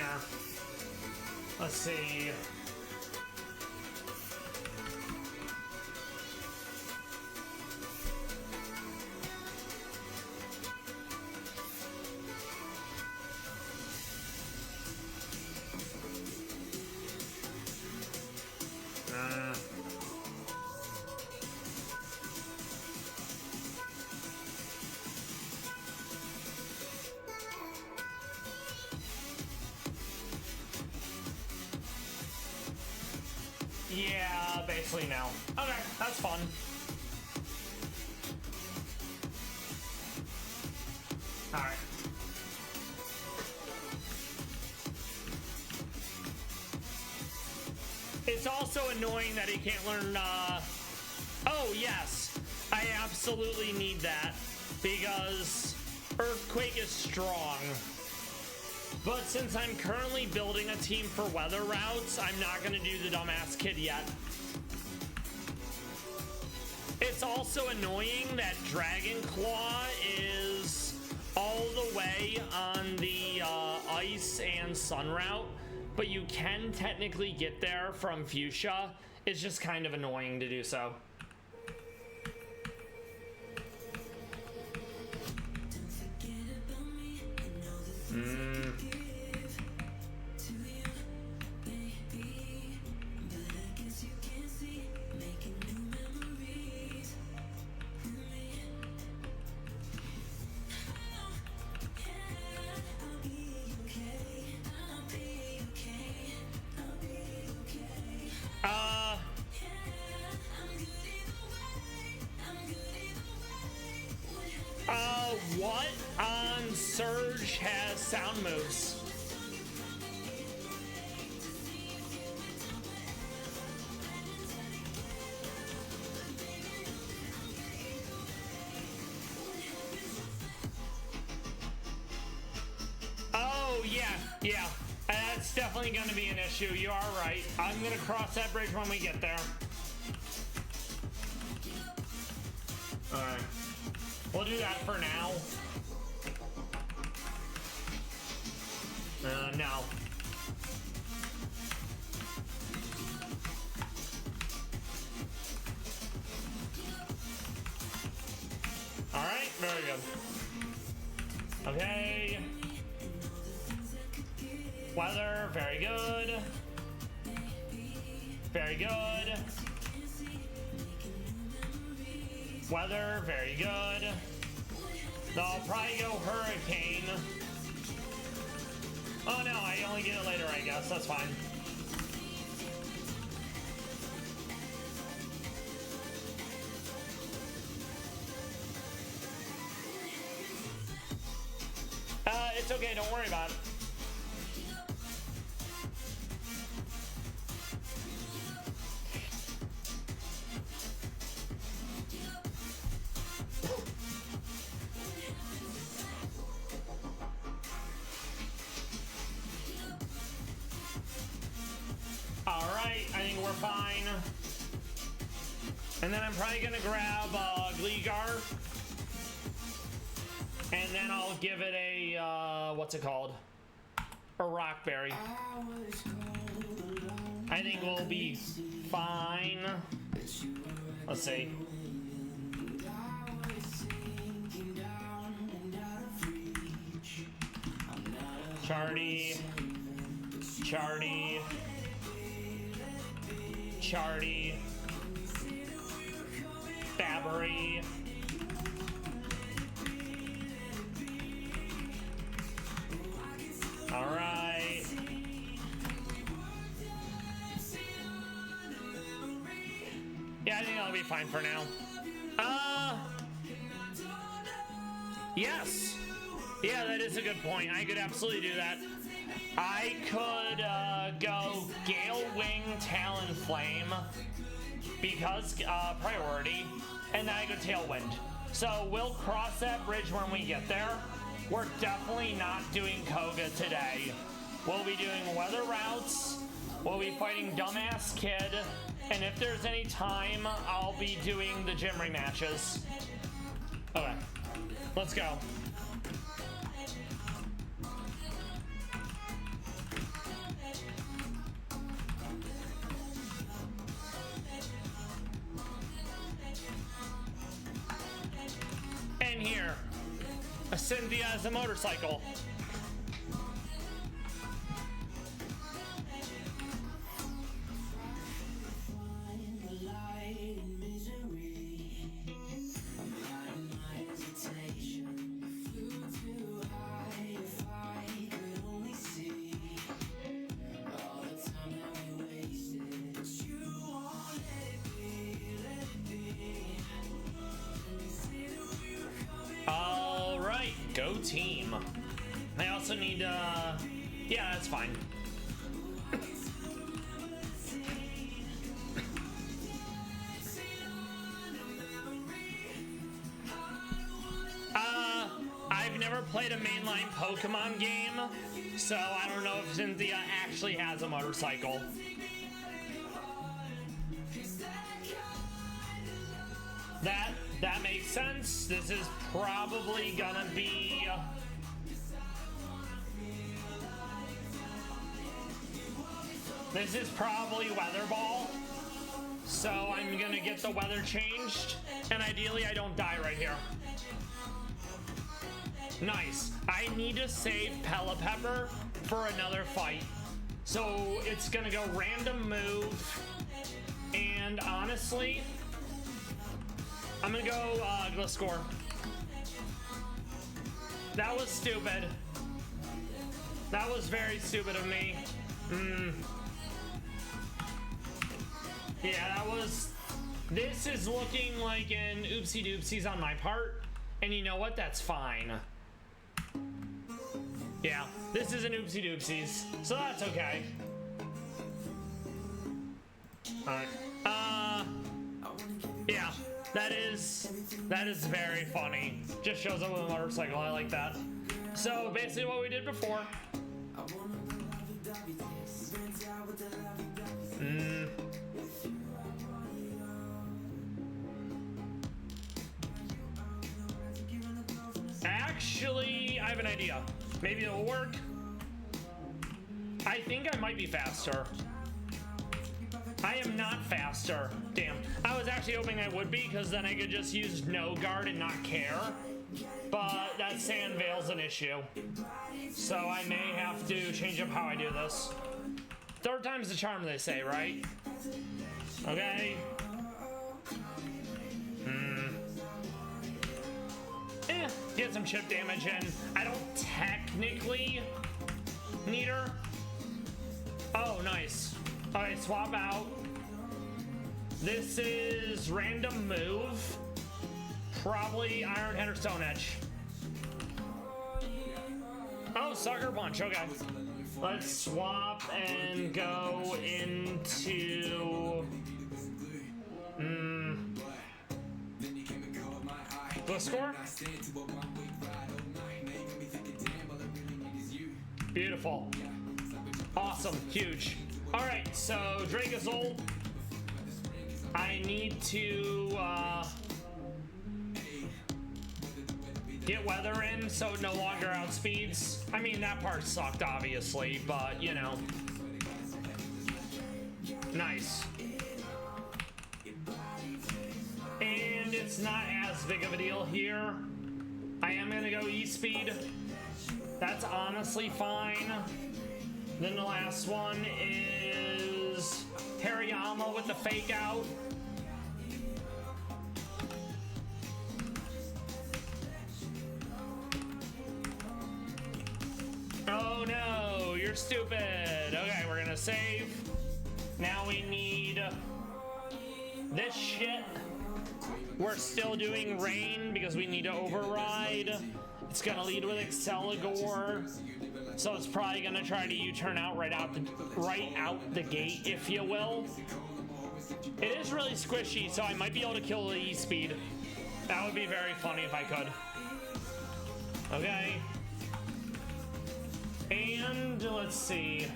Let's see. Yeah, basically now. Okay, that's fun. Alright. It's also annoying that he can't learn, oh, yes. I absolutely need that, because Earthquake is strong. But since I'm currently building a team for weather routes, I'm not going to do the dumbass kid yet. It's also annoying that Dragon Claw is all the way on the ice and sun route, but you can technically get there from Fuchsia. It's just kind of annoying to do so. What on Surge has sound moves? Oh, yeah. That's definitely going to be an issue. You are right. I'm going to cross that bridge when we get there. Alright. We'll do that for now. No. Alright, very good. Okay. Weather, very good. Very good. Weather, very good. So I'll probably go hurricane. Oh no, I only get it later, I guess. That's fine. It's okay, don't worry about it. Fine. And then I'm probably gonna grab Gleegar. And then I'll give it a, what's it called? A Rockberry. I think we'll be fine. Let's see. Chardy. Fabry. All right. Yeah, I think I'll be fine for now. Yes. Yeah, that is a good point. I could absolutely do that. I could go Gale Wing, Talonflame because priority, and then I go Tailwind. So we'll cross that bridge when we get there. We're definitely not doing Koga today. We'll be doing weather routes. We'll be fighting Dumbass Kid, and if there's any time, I'll be doing the gym rematches. Okay, let's go. And here, Cynthia has a motorcycle. Go team. I also need, yeah, that's fine. I've never played a mainline Pokemon game, so I don't know if Cynthia actually has a motorcycle. That makes sense. This is probably gonna be this is probably Weather Ball. So I'm gonna get the weather changed, and ideally I don't die right here. Nice. I need to save Pelipepper for another fight. So it's gonna go random move, and honestly, I'm gonna go Gliscor. That was stupid. That was very stupid of me. Yeah, that was... This is looking like an oopsie doopsies on my part, and you know what? That's fine. Yeah, this is an oopsie doopsies, so that's okay. Alright. Yeah, that is very funny. Just shows up with a motorcycle, I like that. So basically what we did before. Actually, I have an idea. Maybe it'll work. I think I might be faster. I am not faster. Damn. I was actually hoping I would be, because then I could just use no guard and not care. But that sand veil's an issue. So I may have to change up how I do this. Third time's the charm, they say, right? Okay. Get some chip damage in. I don't technically need her. Oh, nice. Alright, swap out. This is random move. Probably Iron Head or Stone Edge. Oh, Sucker Punch, okay. Let's swap and go into... Gliscor? Beautiful. Awesome. Huge. Alright, so Dragozolt. I need to get weather in so it no longer outspeeds. I mean, that part sucked, obviously, but you know. Nice. And it's not as big of a deal here. I am gonna go E-Speed. That's honestly fine. Then the last one is Hariyama with the fake out. Oh no, you're stupid. Okay, we're gonna save. Now we need this shit. We're still doing rain because we need to override. It's gonna lead with Exceligor, so it's probably gonna try to U-turn out right out the gate, if you will. It is really squishy, so I might be able to kill the E-Speed. That would be very funny if I could. Okay. And let's see.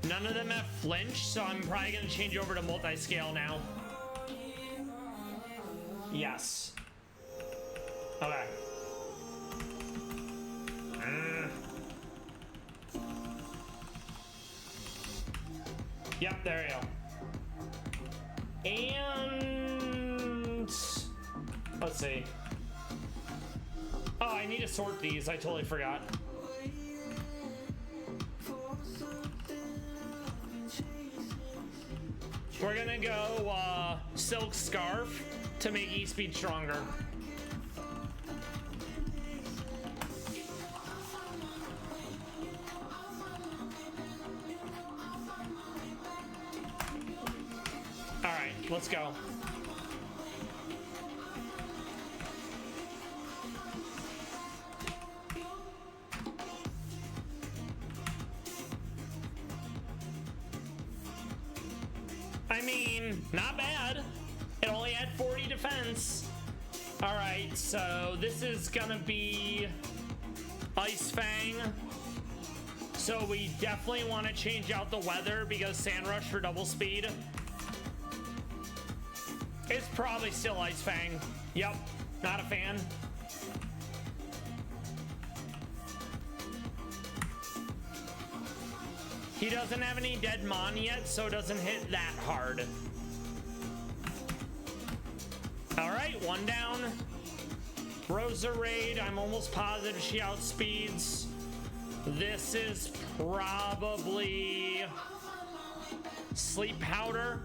None of them have flinch, so I'm probably gonna change over to multi-scale now. Yes. Okay. Yep, there you go. And let's see. Oh, I need to sort these. I totally forgot. We're gonna go Silk Scarf to make E-Speed stronger. Alright, let's go. I mean, not bad. It only had 40 defense. Alright, so this is gonna be Ice Fang. So we definitely want to change out the weather because Sand Rush for double speed. It's probably still Ice Fang. Yep, not a fan. He doesn't have any dead mon yet, so it doesn't hit that hard. Alright, one down. Rosa Raid, I'm almost positive she outspeeds. This is probably Sleep Powder.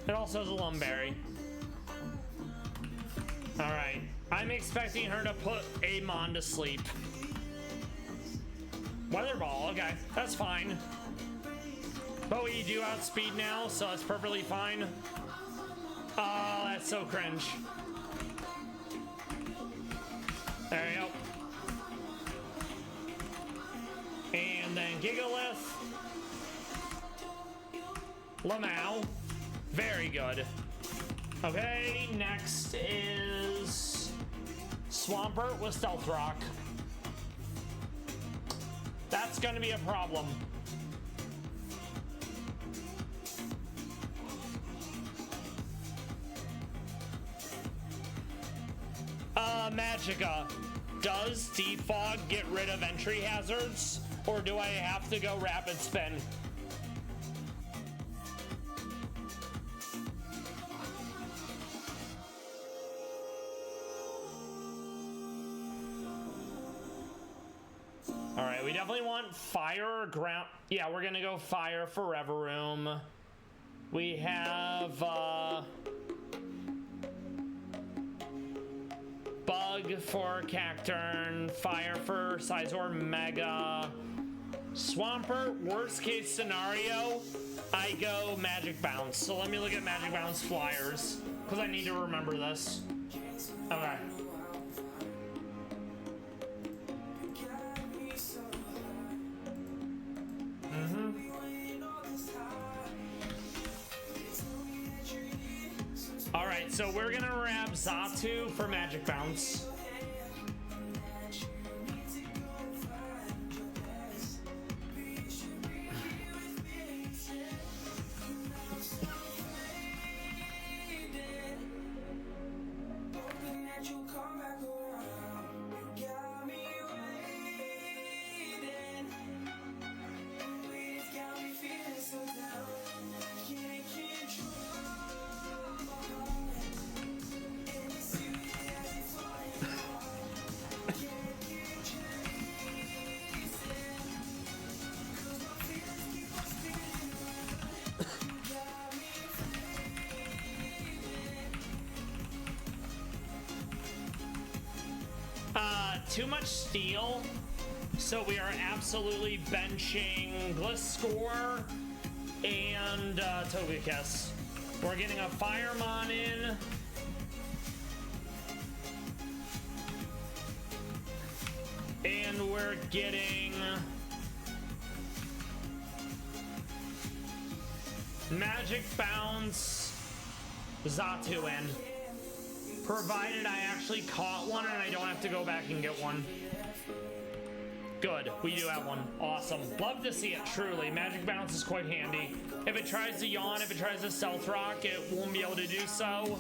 It also has a Lumberry. Alright, I'm expecting her to put Amon to sleep. Weather Ball, okay, that's fine. But we do outspeed now, so that's perfectly fine. Oh, that's so cringe. There you go. And then Gigalith. Lamau. Very good. Okay, next is Swampert with Stealth Rock. That's gonna be a problem. Magicka, does Defog get rid of entry hazards, or do I have to go Rapid Spin? Alright, we definitely want fire or ground. Yeah, we're gonna go fire for Reveroom. We have, Bug for Cacturn, fire for Sizor Mega. Swampert, worst case scenario, I go Magic Bounce. So let me look at Magic Bounce flyers, because I need to remember this. Okay. Alright, so we're gonna grab Xatu for Magic Bounce. Too much steel, so we are absolutely benching Gliscor and Togekiss. We're getting a Firemon in. And we're getting Magic Bounce Xatu in. Provided I actually caught one and I don't have to go back and get one. Good, we do have one. Awesome. Love to see it, truly. Magic Bounce is quite handy. If it tries to yawn, if it tries to Stealth Rock, it won't be able to do so.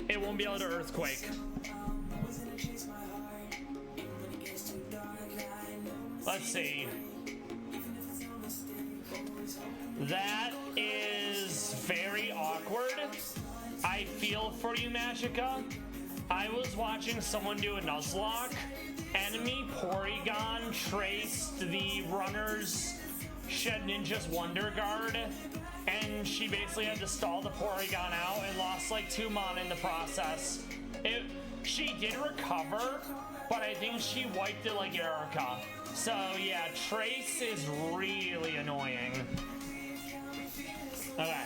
It won't be able to Earthquake. Let's see. That is very awkward. I feel for you, Magicka. I was watching someone do a Nuzlocke. Enemy Porygon traced the runner's Shed Ninja's Wonder Guard, and she basically had to stall the Porygon out and lost like 2 mana in the process. She did recover, but I think she wiped it like Erica. So yeah, Trace is really annoying. Okay.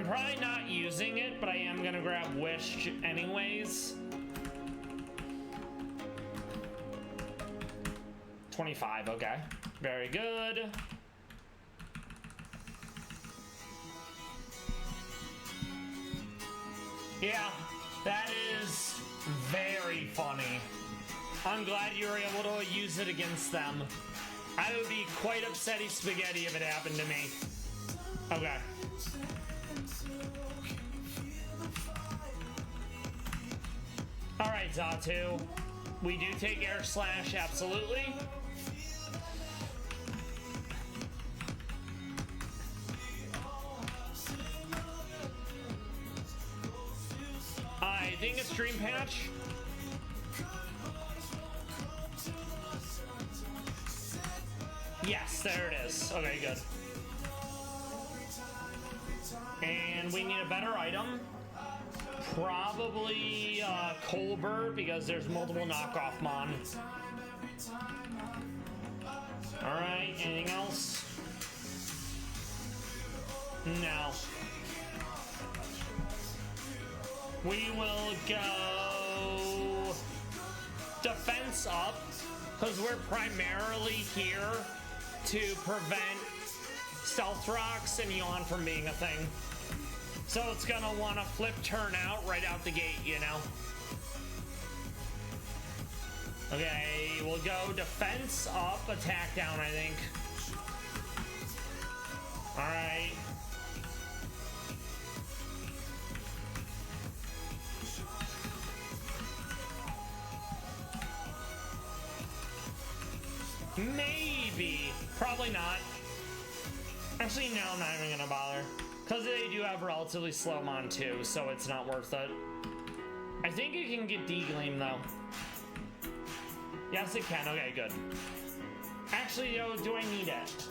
I'm probably not using it, but I am gonna grab Wish anyways. 25, okay. Very good. Yeah, that is very funny. I'm glad you were able to use it against them. I would be quite upsetty spaghetti if it happened to me. Okay. Alright, Zatu. We do take Air Slash, absolutely. I think it's Dream Patch. Yes, there it is. Okay, good. And we need a better item. Probably Colbert, because there's multiple knockoff Mon. Alright, anything else? No. We will go defense up, because we're primarily here to prevent stealth rocks and yawn from being a thing. So it's gonna want to flip turn out right out the gate, you know? Okay, we'll go defense up, attack down, I think. Alright. Maybe. Probably not. Actually, no, I'm not even gonna bother. Because they do have relatively slow Mon too, so it's not worth it. I think it can get D-Gleam though. Yes, it can. Okay, good. Actually, yo, do I need it?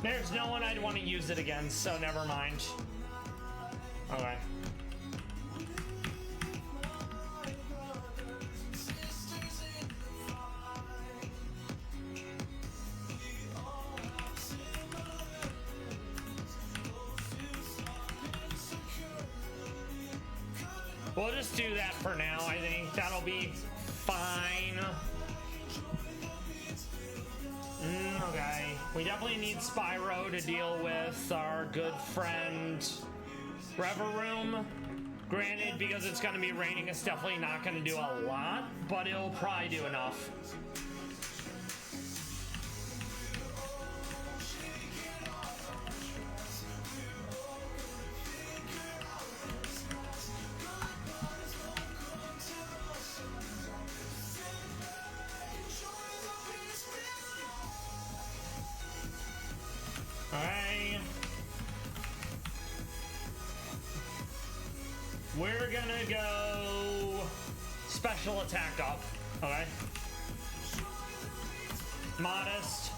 There's no one I'd want to use it against, so never mind. Okay. We'll just do that for now. I think that'll be fine. Okay. We definitely need Spyro to deal with our good friend Reveroom. Granted, because it's going to be raining, it's definitely not going to do a lot, but it'll probably do enough. Alright. We're gonna go special attack up. Okay. Modest.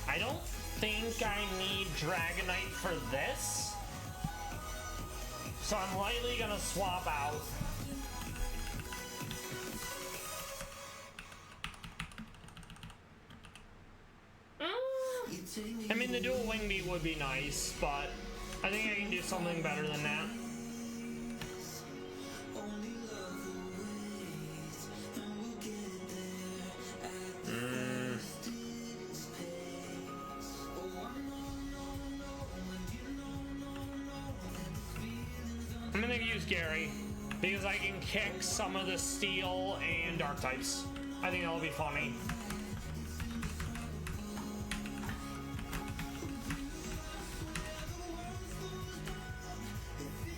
I don't think I need Dragonite for this. So I'm likely gonna swap out. I mean, the dual wing beat would be nice, but I think I can do something better than that. I'm gonna use Gary because I can kick some of the steel and dark types. I think that'll be funny.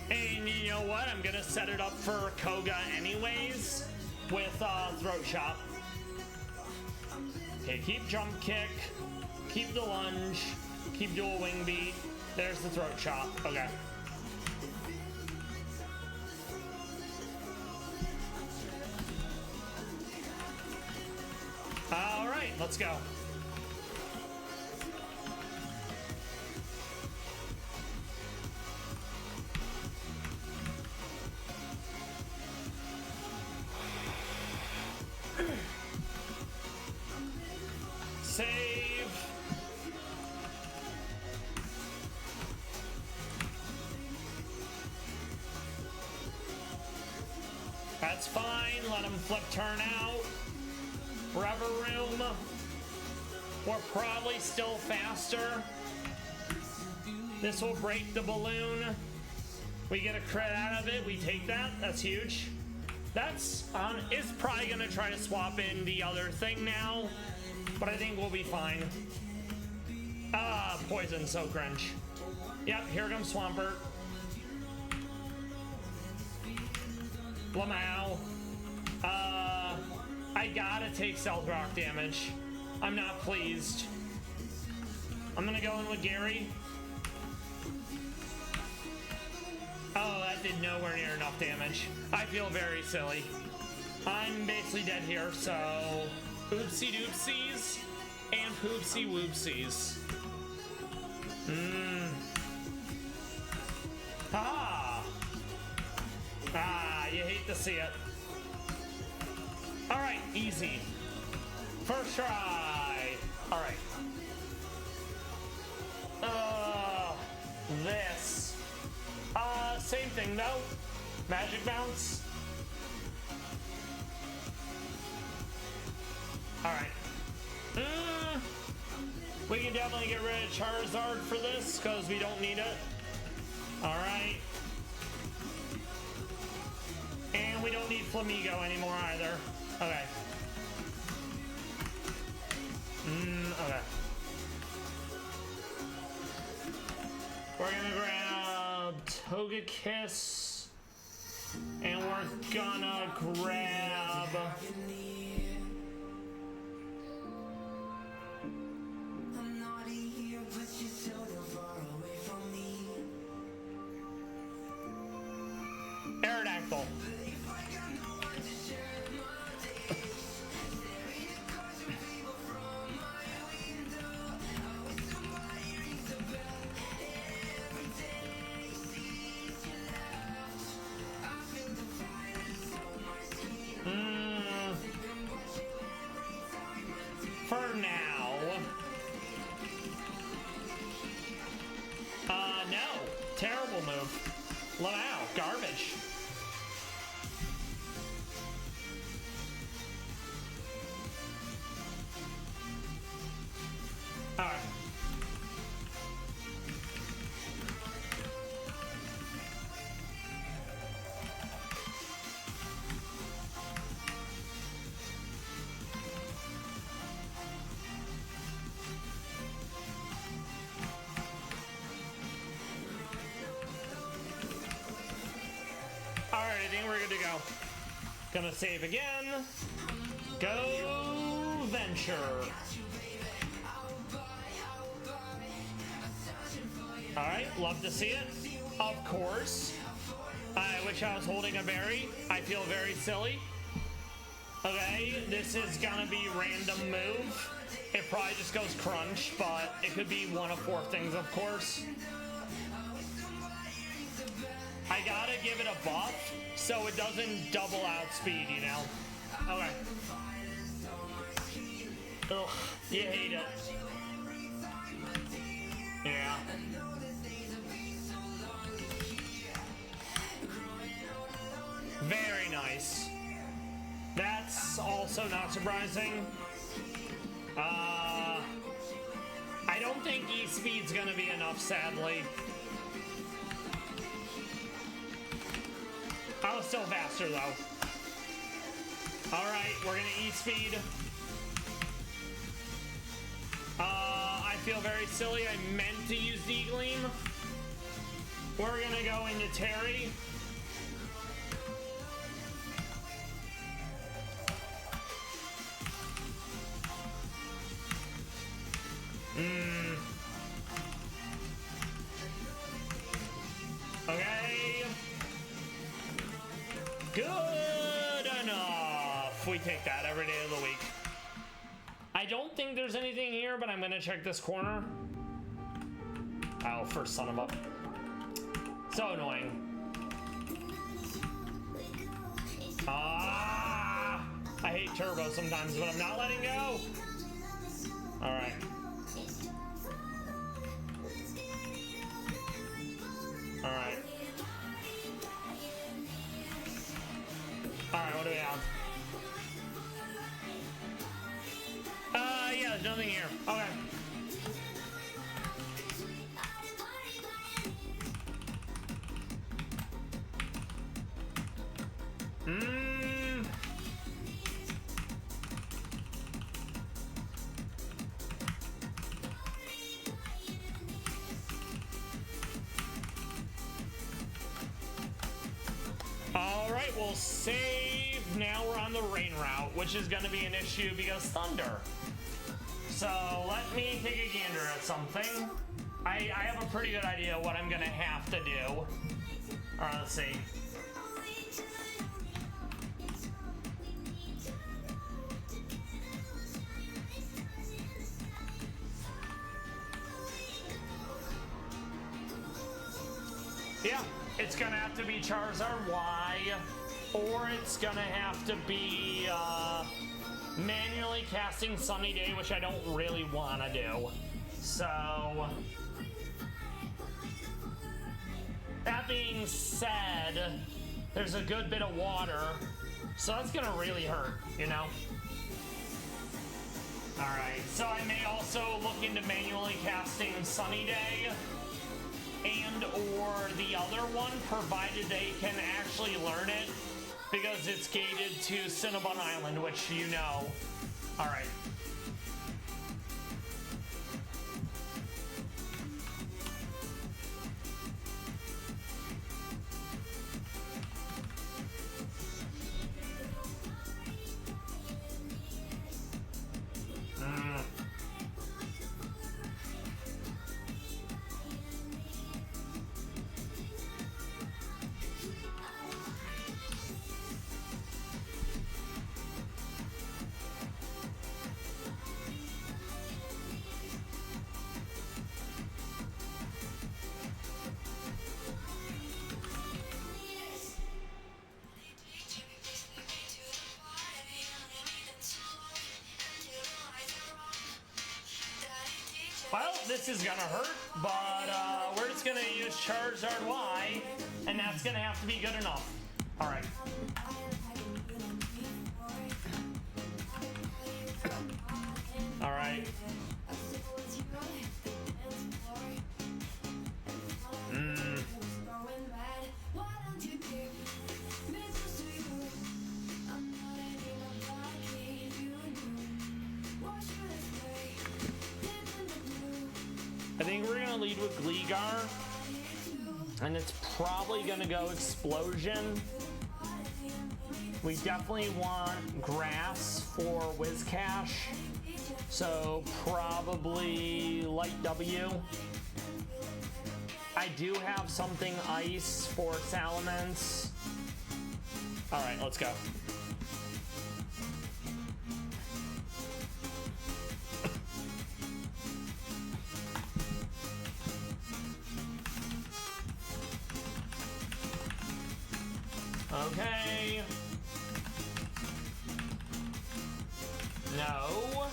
And you know what? I'm gonna set it up for Koga anyways with Throat Chop. Okay, keep Jump Kick, keep the Lunge, keep Dual Wing Beat. There's the Throat Chop. Okay. All right, let's go. That's fine. Let him flip turn out. Rubber room. We're probably still faster. This will break the balloon. We get a crit out of it. We take that. That's huge. That's on. It's probably gonna try to swap in the other thing now, but I think we'll be fine. Ah, poison. So cringe. Yep. Here comes Swampert. Lamau. I gotta take Stealth Rock damage. I'm not pleased. I'm gonna go in with Gary. Oh, that did nowhere near enough damage. I feel very silly. I'm basically dead here, so oopsie doopsies and poopsie whoopsies. Ah! Ah, you hate to see it. Alright, easy. First try. Alright. This. Same thing though. Magic bounce. Alright. We can definitely get rid of Charizard for this because we don't need it. Alright. And we don't need Flamigo anymore either. Okay. Okay. We're gonna grab Togekiss. And we're gonna grab... Aerodactyl. For now. No. Terrible move. Wow, garbage. Alright. Alright, I think we're good to go. Gonna save again. Go Venture. Alright, love to see it. Of course. I wish I was holding a berry. I feel very silly. Okay, this is gonna be random move. It probably just goes crunch, but it could be one of four things, of course. I gotta give it a buff so it doesn't double outspeed, you know? Okay. Ugh, you hate it. Yeah. Very nice. That's also not surprising. I don't think E-Speed's gonna be enough, sadly. I was still faster, though. Alright, we're gonna E-Speed. I feel very silly. I meant to use D-Gleam. We're gonna go into Terry. Okay. Good enough. We take that every day of the week. I don't think there's anything here, but I'm gonna check this corner. Oh, first son of a... So annoying. Ah! I hate turbo sometimes, but I'm not letting go. Alright. Alright. Alright, Okay. Alright, we'll save. Now we're on the rain route, which is going to be an issue because thunder. So let me take a gander at something. I have a pretty good idea what I'm going to have to do. Alright, let's see. Yeah, it's gonna have to be Charizard Y, or it's gonna have to be manually casting Sunny Day, which I don't really want to do. So, that being said, there's a good bit of water, so that's gonna really hurt, you know? Alright, so I may also look into manually casting Sunny Day and or the other one, provided they can actually learn it, because it's gated to Cinnabon Island, which you know. Alright. Well, this is gonna hurt, but we're just gonna use Charizard Y, and that's gonna have to be good enough. Alright. Alright. I think we're gonna lead with Gligar, and it's probably gonna go Explosion. We definitely want Grass for Whiscash, so probably Light W. I do have something Ice for Salamence. Alright, let's go. Okay. No.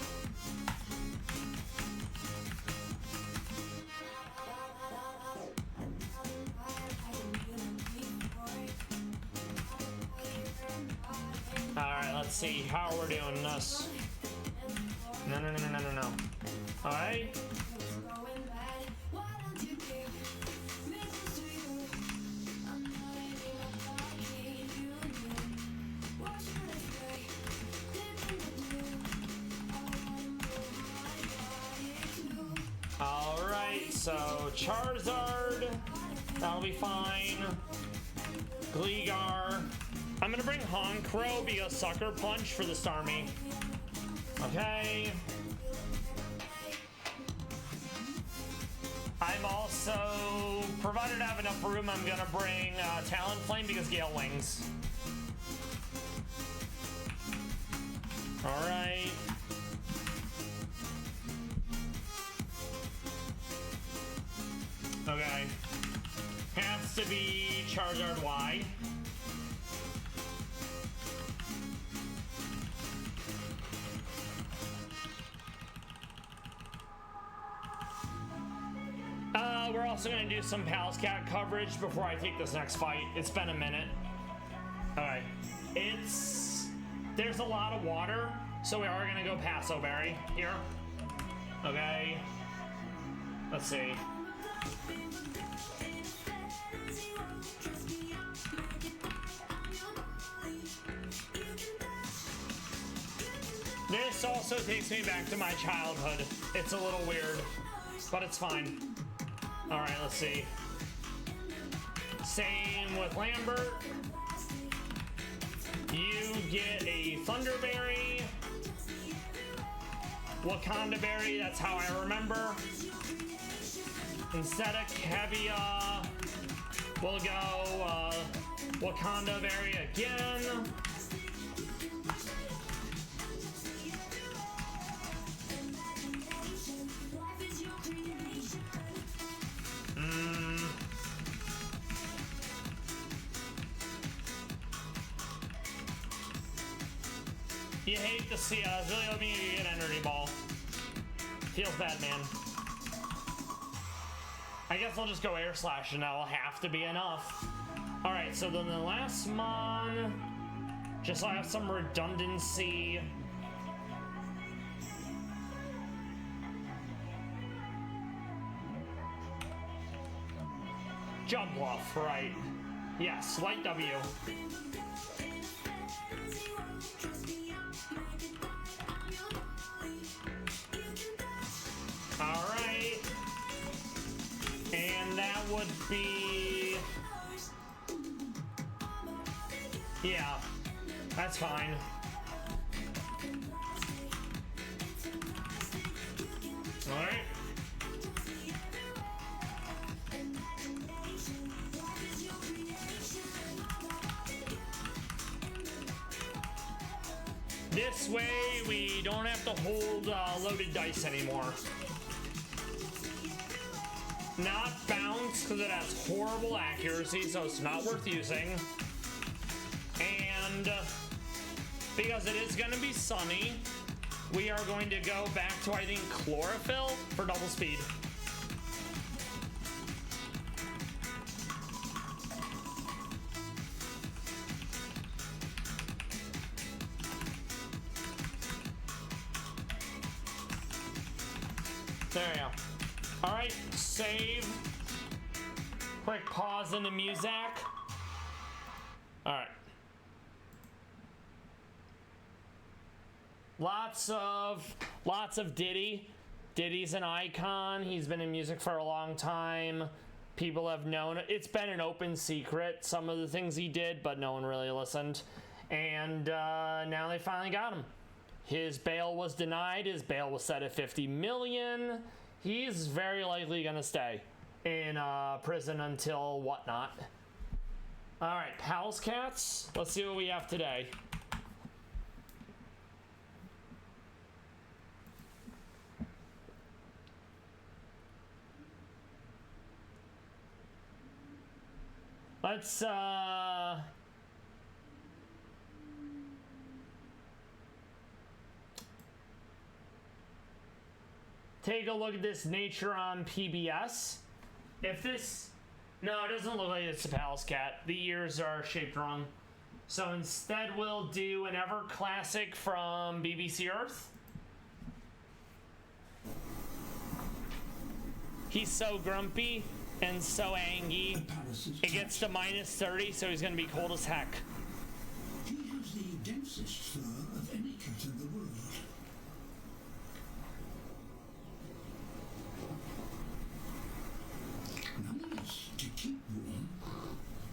Alright, let's see how we're doing this. No. Alright. Alright, so Charizard, that'll be fine. Gligar. I'm gonna bring Honchkrow because Sucker Punch for the Starmie. Okay. I'm also, provided I have enough room, I'm gonna bring Talonflame because Gale Wings. Alright. Okay. Has to be Charizard Y. We're also going to do some Pallas Cat coverage before I take this next fight. It's been a minute. Alright. There's a lot of water, so we are going to go Paso Berry here. Okay. Let's see. This also takes me back to my childhood. It's a little weird, but it's fine. All right, let's see. Same with Lambert. You get a Thunderberry. Wakanda Berry, that's how I remember. Instead of Kevia, we'll go Wakanda Berry again. You hate to see it. I was really hoping you could get Energy Ball. Feels bad, man. I guess I'll just go Air Slash and that'll have to be enough. Alright, so then the last mon, just so I have some redundancy. Jump Bluff, right. Yes, Light W. Alright. And that would be... yeah, that's fine. Alright. This way, we don't have to hold loaded dice anymore. Not bounce, because it has horrible accuracy, so it's not worth using. And because it is going to be sunny, we are going to go back to, I think, Chlorophyll for double speed. There you go. All right, save. Quick pause into music. All right. Lots of Diddy. Diddy's an icon. He's been in music for a long time. People have known it. It's been an open secret, some of the things he did, but no one really listened. And now they finally got him. His bail was denied. His bail was set at $50 million. He's very likely gonna stay in prison until whatnot. All right, Pallas Cats. Let's see what we have today. Let's take a look at this nature on PBS. If this... no, it doesn't look like it's a Pallas Cat. The ears are shaped wrong. So instead we'll do an ever classic from BBC Earth. He's so grumpy and so angry. It gets to -30, so he's gonna be cold as heck. He has the densest fur of any cat in the world. Nonetheless, to keep warm,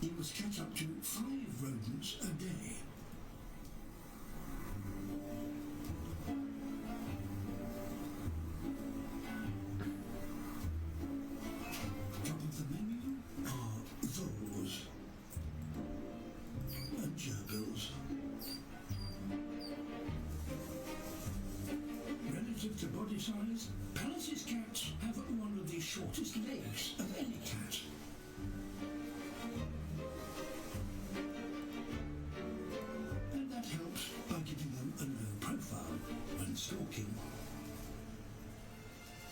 he must catch up to 5 rodents a day. Top of the menu are voles and gerbils. Relative to body size, Pallas's cats have one of the shortest legs of any cat. And that helps by giving them a low profile when stalking.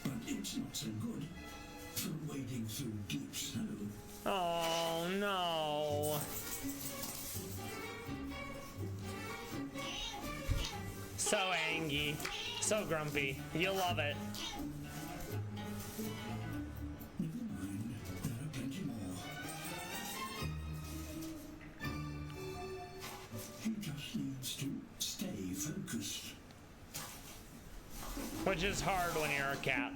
But it's not so good for wading through deep snow. Oh no. So angry. So grumpy. You'll love it. Never mind, there are plenty more. He just needs to stay focused. Which is hard when you're a cat.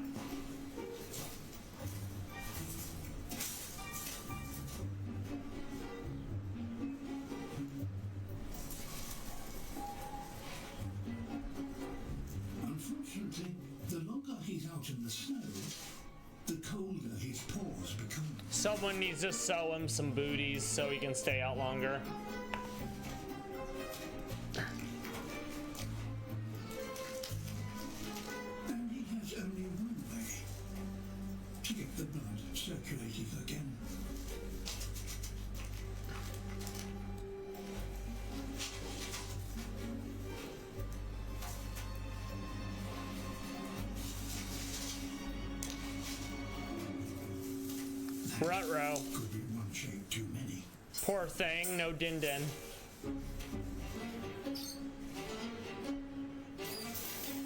Unfortunately, the longer he's out in the snow, the colder his paws become. Someone needs to sew him some booties so he can stay out longer. And he has only one way to get the blood circulating again. Ruh-roh. Could be one shade too many. Poor thing, no din-din.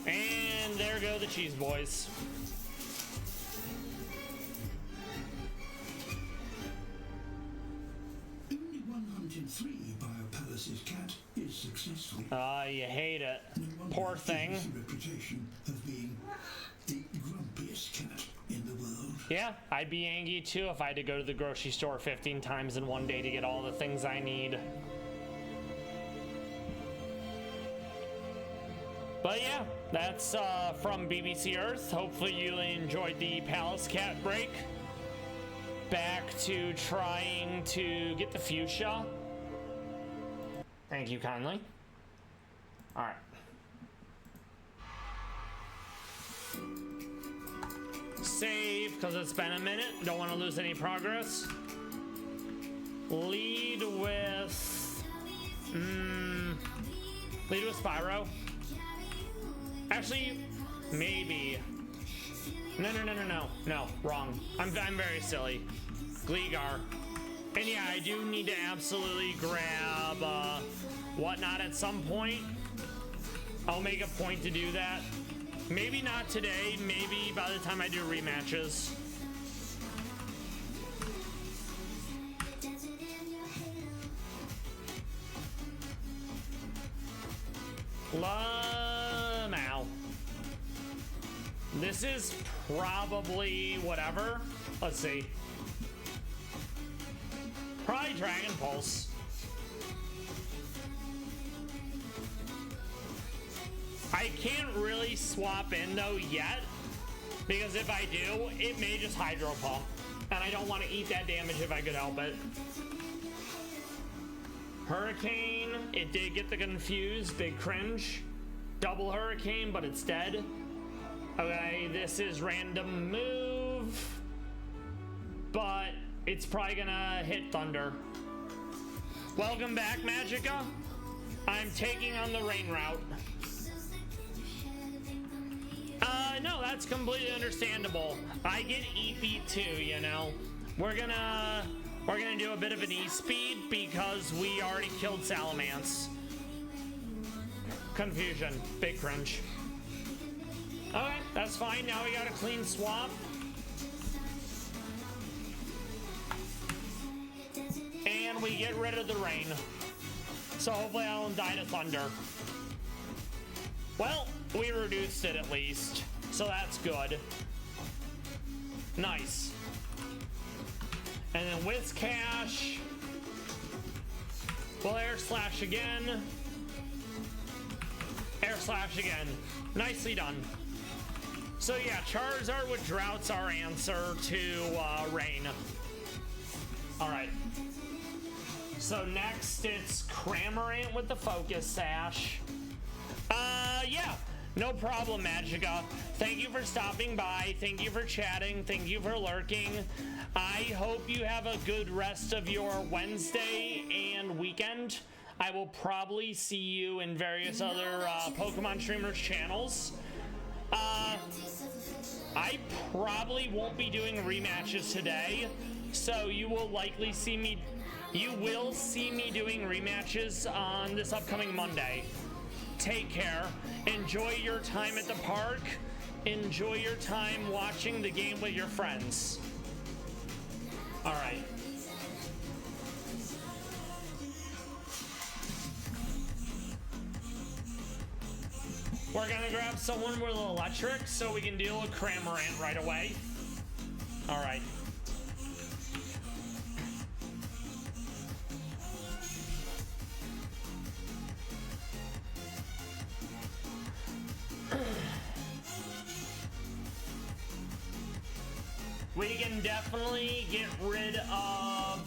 And there go the cheese boys. Only 103 by a Pallas's cat is successful. Ah, you hate it. No wonder Poor he thing. has the reputation of being the grumpiest cat in the world. Yeah, I'd be angry too if I had to go to the grocery store 15 times in one day to get all the things I need. But yeah, that's from BBC Earth. Hopefully you enjoyed the Pallas cat break. Back to trying to get the fuchsia. Thank you kindly. All right. Save, because it's been a minute. Don't want to lose any progress. Lead with... lead with Spyro. Actually, maybe. No, wrong. I'm very silly. Gligar. And yeah, I do need to absolutely grab Whatnot at some point. I'll make a point to do that. Maybe not today, maybe by the time I do rematches. Meow. This is probably whatever. Let's see. Probably Dragon Pulse. I can't really swap in though yet, because if I do, it may just Hydro Pump, and I don't want to eat that damage if I could help it. Hurricane, it did get the confused, big cringe. Double Hurricane, but it's dead. Okay, this is random move, but it's probably gonna hit Thunder. Welcome back, Magica. I'm taking on the rain route. No, that's completely understandable. I get E-Beat too, you know. We're gonna do a bit of an E-Speed because we already killed Salamence. Confusion, big cringe. Okay, that's fine. Now we got a clean swap. And we get rid of the rain. So hopefully I don't die to thunder. Well, we reduced it at least. So that's good. Nice. And then Whiz Cash. We'll Air Slash again. Air Slash again. Nicely done. So yeah, Charizard with Drought's our answer to Rain. Alright. So next it's Cramorant with the Focus Sash. Yeah. No problem, Magica. Thank you for stopping by. Thank you for chatting. Thank you for lurking. I hope you have a good rest of your Wednesday and weekend. I will probably see you in various other Pokemon streamers' channels. I probably won't be doing rematches today, so you will likely see me. You will see me doing rematches on this upcoming Monday. take care. Enjoy your time at the park. Enjoy your time watching the game with your friends. All right. We're gonna grab someone with electric so we can deal with Cramorant right away. All right. We can definitely get rid of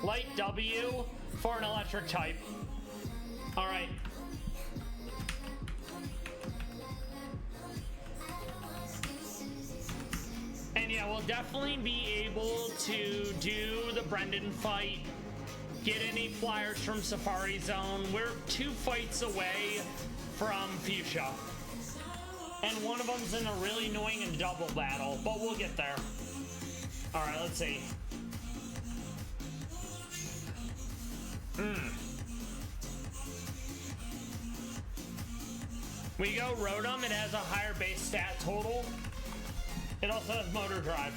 Light W for an electric type. All right. And yeah, we'll definitely be able to do the Brendan fight, get any flyers from Safari Zone. We're 2 fights away from Fuchsia. And one of them's in a really annoying and double battle, but we'll get there. All right, let's see. We go Rotom. It has a higher base stat total. It also has motor drive.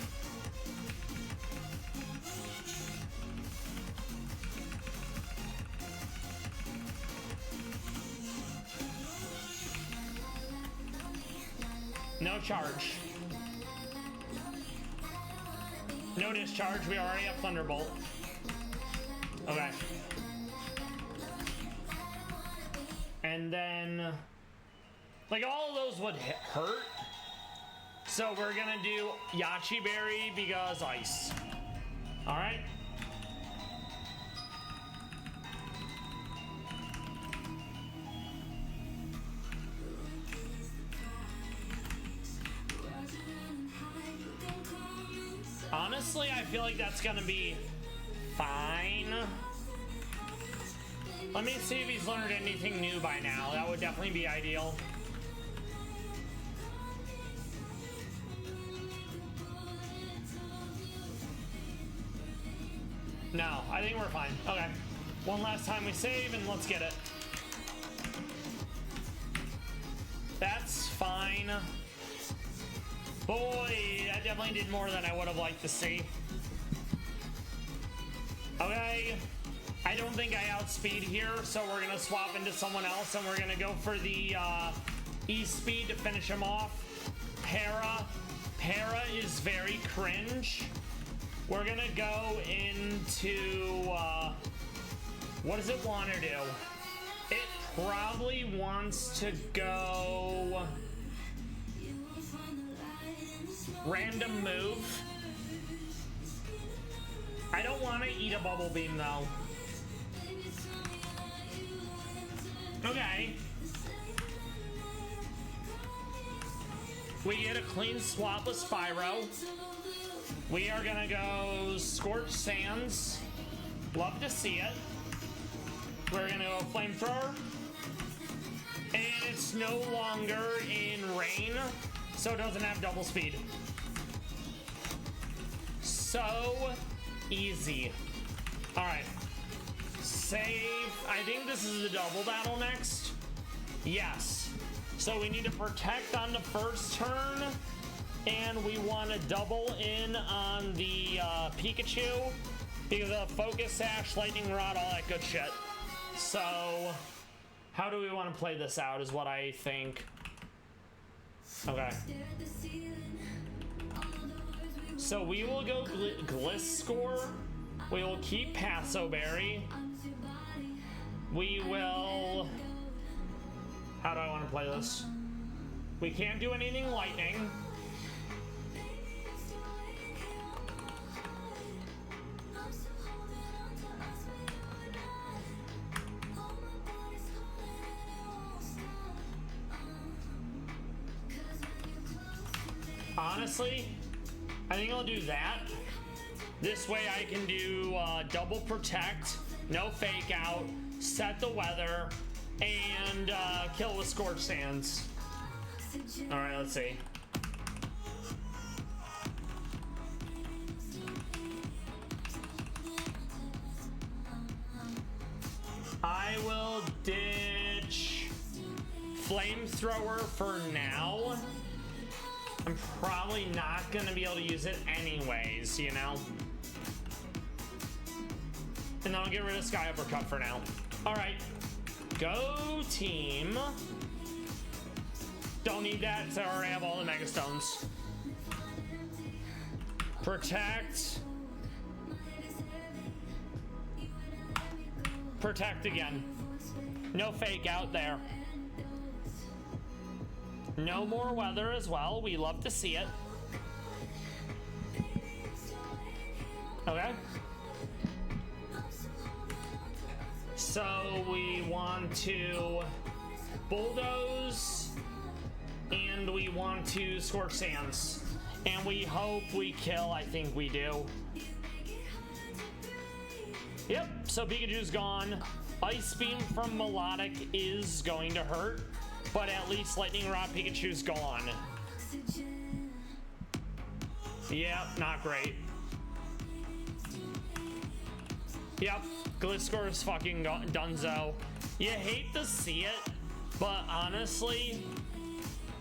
No charge. No discharge. We already have Thunderbolt. Okay. And then, like, all of those would hurt. So we're gonna do Yachi Berry because ice. All right. Honestly, I feel like that's gonna be fine. Let me see if he's learned anything new by now. That would definitely be ideal. No, I think we're fine. Okay. One last time we save and let's get it. That's fine. Boy, that definitely did more than I would have liked to see. Okay. I don't think I outspeed here, so we're gonna swap into someone else and we're gonna go for the E-speed to finish him off. Para is very cringe. We're gonna go into, what does it want to do? It probably wants to go random move. I don't want to eat a Bubble Beam though. Okay. We get a clean swap with Spyro. We are gonna go Scorched Sands. Love to see it. We're gonna go Flamethrower. And it's no longer in rain, so it doesn't have double speed. So easy. Alright. Save. I think this is the double battle next. Yes. So we need to protect on the first turn. And we want to double in on the Pikachu. Because of Focus Sash, Lightning Rod, all that good shit. So, how do we want to play this out is what I think. Okay. So we will go Gliscor. We will keep Passo Berry. We will... How do I want to play this? We can't do anything lightning. Honestly, I think I'll do that. This way I can do double protect, no fake out, set the weather, and kill with Scorched Sands. Alright, let's see. ditch flamethrower for now. I'm probably not gonna be able to use it anyways, you know? And then I'll get rid of Sky Uppercut for now. All right, go team. Don't need that, so I already have all the Mega Stones. Protect. Protect again. No fake out there. No more weather as well. We love to see it. Okay. So we want to bulldoze and we want to scorch sands. And we hope we kill. I think we do. Yep, so Pikachu's gone. Ice Beam from Melodic is going to hurt, but at least Lightning Rod Pikachu's gone. Yep, not great. Yep, Gliscor is fucking dunzo. You hate to see it, but honestly,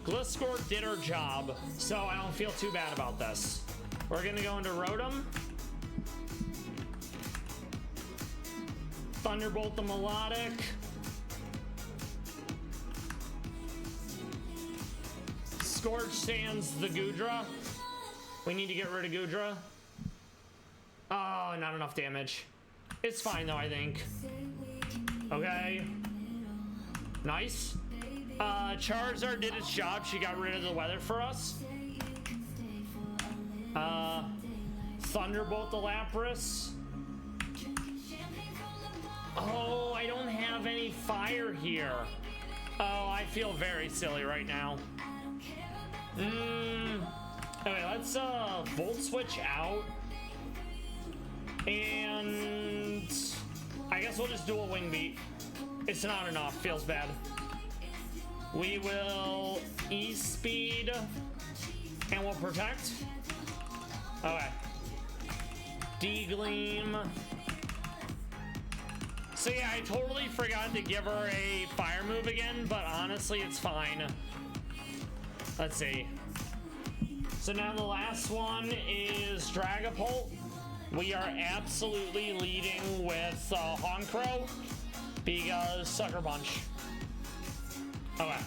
Gliscor did her job, so I don't feel too bad about this. We're gonna go into Rotom. Thunderbolt the Melodic. Scorch Sands the Goodra. We need to get rid of Goodra. Oh, not enough damage. It's fine though, I think. Okay. Nice. Charizard did its job. She got rid of the weather for us. Thunderbolt the Lapras. Oh, I don't have any fire here. Oh, I feel very silly right now. Okay, let's Volt Switch out. And I guess we'll just do a Wing Beat. It's not enough, feels bad. We will E-Speed and we'll Protect. Okay. D-Gleam. So yeah, I totally forgot to give her a fire move again, but honestly, it's fine. Let's see. So now the last one is Dragapult. We are absolutely leading with Honchkrow because Sucker Punch. Okay.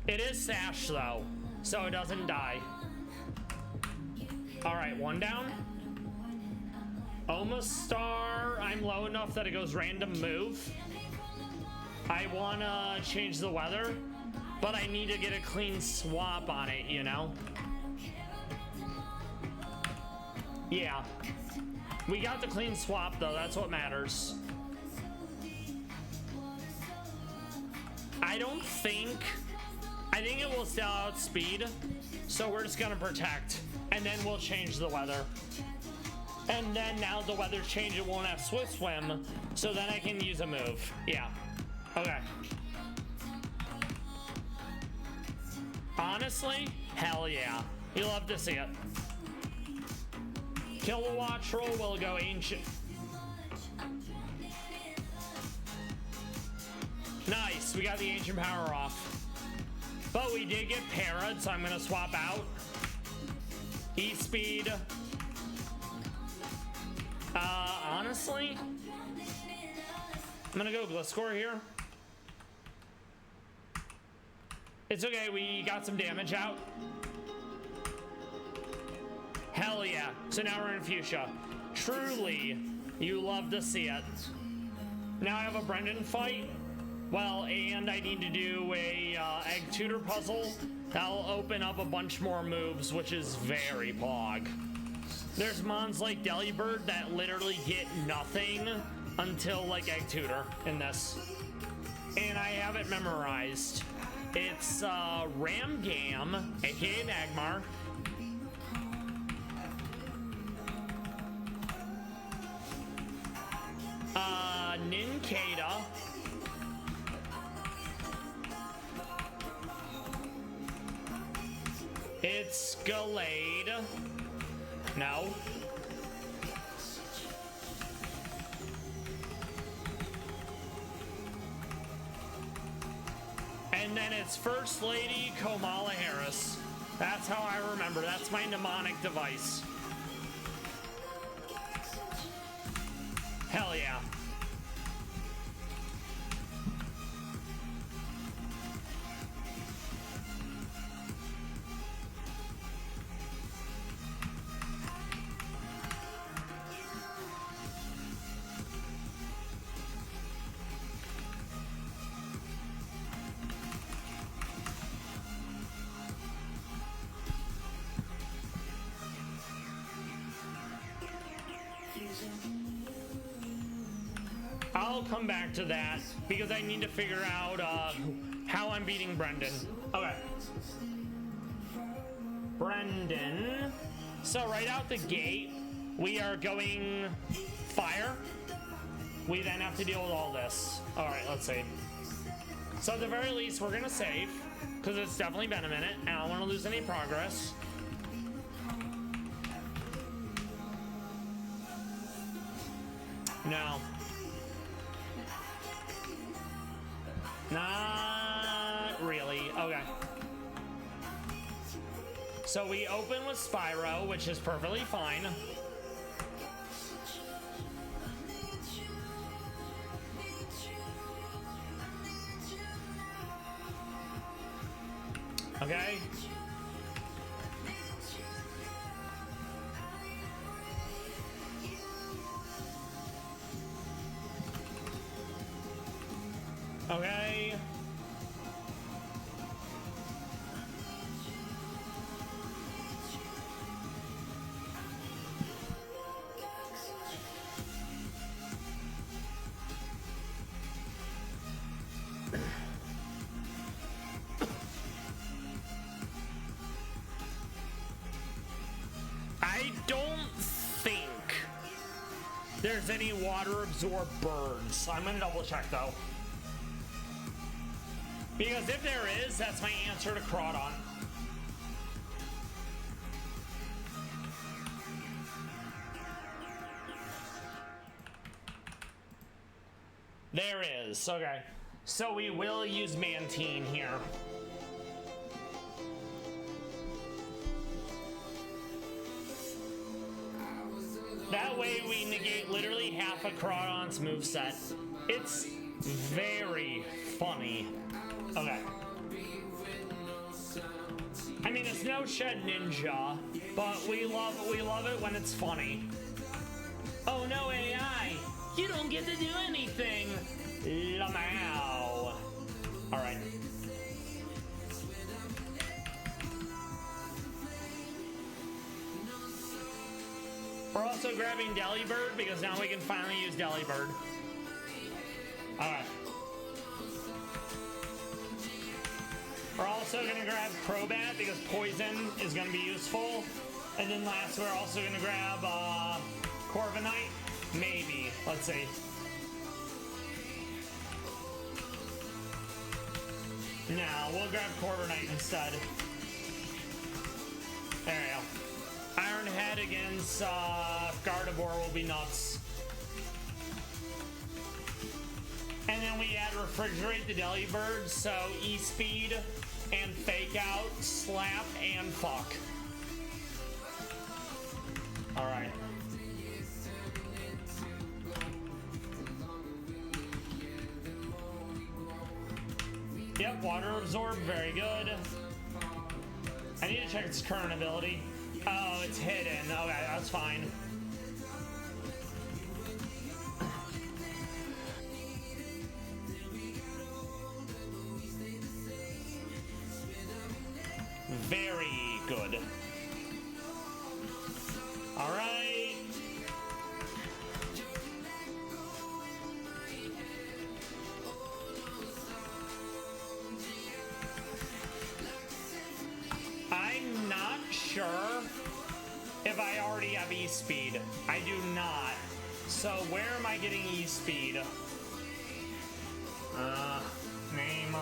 It is Sash though, so it doesn't die. All right, one down. Omastar, I'm low enough that it goes random move. I wanna change the weather, but I need to get a clean swap on it, you know? Yeah. We got the clean swap though, that's what matters. I think it will still outspeed, so we're just gonna Protect, and then we'll change the weather. And then now the weather's changed, it won't have Swift Swim, so then I can use a move. Yeah. Okay. Honestly, hell yeah. You love to see it. Kilowattrel will go Ancient. Nice, we got the Ancient Power off. But we did get Parrot, so I'm gonna swap out. E-Speed. Honestly, I'm gonna go Gliscor here. It's okay, we got some damage out. Hell yeah. So now we're in Fuchsia. Truly, you love to see it. Now I have a Brendan fight. Well, and I need to do a Egg Tutor puzzle. That'll open up a bunch more moves, which is very pog. There's mons like Delibird that literally get nothing until like Egg Tutor in this. And I have it memorized. It's Ramgam, aka Magmar. Nincada. Escalade. No. And then it's First Lady Kamala Harris. That's how I remember. That's my mnemonic device. Hell yeah. I'll come back to that because I need to figure out how I'm beating Brendan. Okay. Brendan. So right out the gate, we are going fire. We then have to deal with all this. All right, let's see. So at the very least, we're gonna save because it's definitely been a minute and I don't want to lose any progress. No. Not really. Okay. So we open with Spyro, which is perfectly fine. Okay. Okay. I don't think there's any water absorbed birds. I'm gonna double check though. Because if there is, that's my answer to Crawdon. There is. Okay. So we will use Mantine here. That way we negate literally half of Crawdon's moveset. It's very funny. Okay. I mean, it's no Shed Ninja, but we love it when it's funny. Oh no, AI! You don't get to do anything! Lamau. Alright. We're also grabbing Delibird because now we can finally use Delibird. Alright. We're also going to grab Crobat because Poison is going to be useful. And then last, we're also going to grab Corviknight. Maybe. Let's see. No, we'll grab Corviknight instead. There we go. Iron Head against Gardevoir will be nuts. And then we add Refrigerate the Delibird, so E-Speed and Fake Out, Slap, and Fuck. Alright. Yep, Water Absorb, very good. I need to check its current ability. Oh, it's hidden. Okay, that's fine. Very good. All right. I'm not sure if I already have E-Speed. I do not. So where am I getting E-Speed? Name.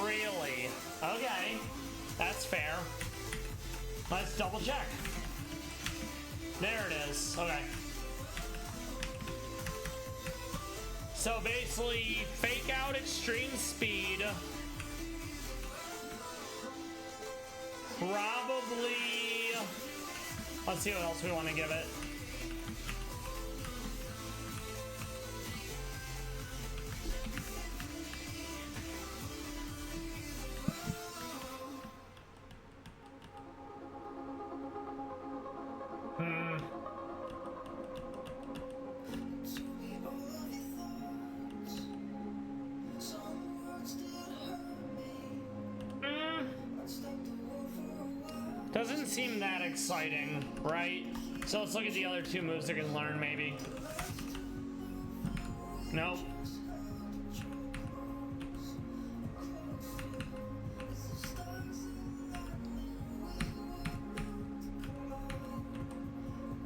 Really? Okay. That's fair. Let's double check. There it is. Okay. So basically, fake out extreme speed. Probably. Let's see what else we want to give it. Doesn't seem that exciting, right? So let's look at the other two moves I can learn, maybe. Nope.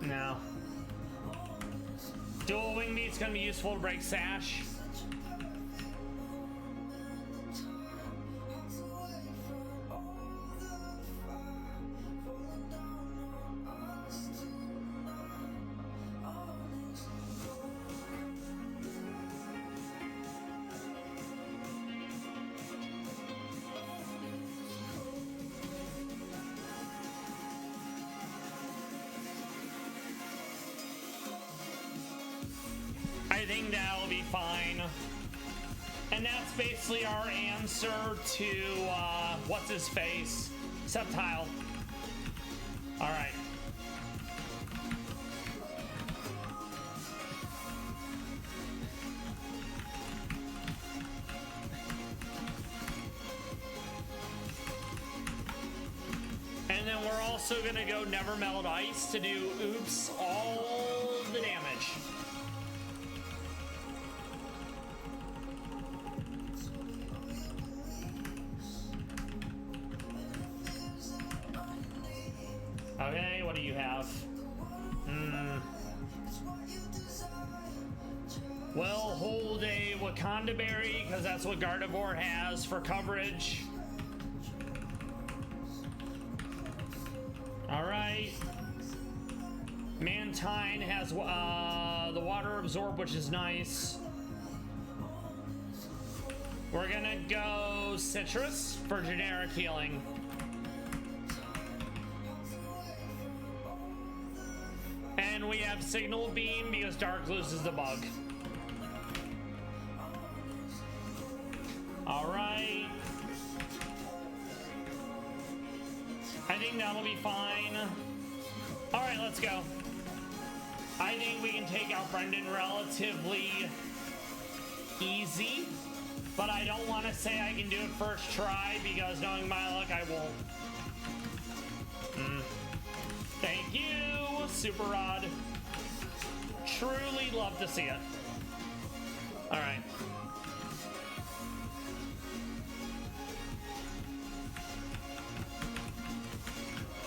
No. Dual wing beat's gonna be useful to break Sash. I think that'll be fine. And that's basically our answer to, what's his face? Subtile. Alright. And then we're also gonna go Never Melt Ice to do oops all the damage. Okay, what do you have? Well, hold a Wakanda Berry, because that's what Gardevoir has for coverage. Alright. Mantine has the Water Absorb, which is nice. We're gonna go Citrus for generic healing. And we have Signal Beam because Dark loses the bug. Alright. I think that'll be fine. Alright, let's go. I think we can take out Brendan relatively easy. But I don't want to say I can do it first try because knowing my luck, I won't. Thank you, Super Rod. Truly love to see it. Alright.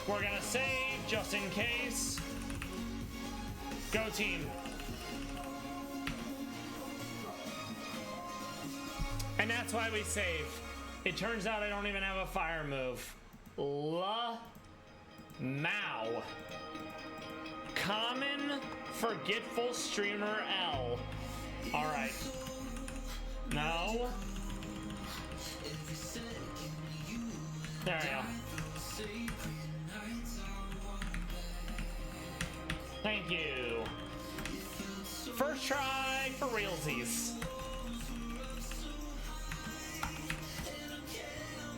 We're gonna save just in case. Go team. And that's why we save. It turns out I don't even have a fire move. Mao. Common Forgetful Streamer L. Alright. No. There we go. Thank you. First try for realsies.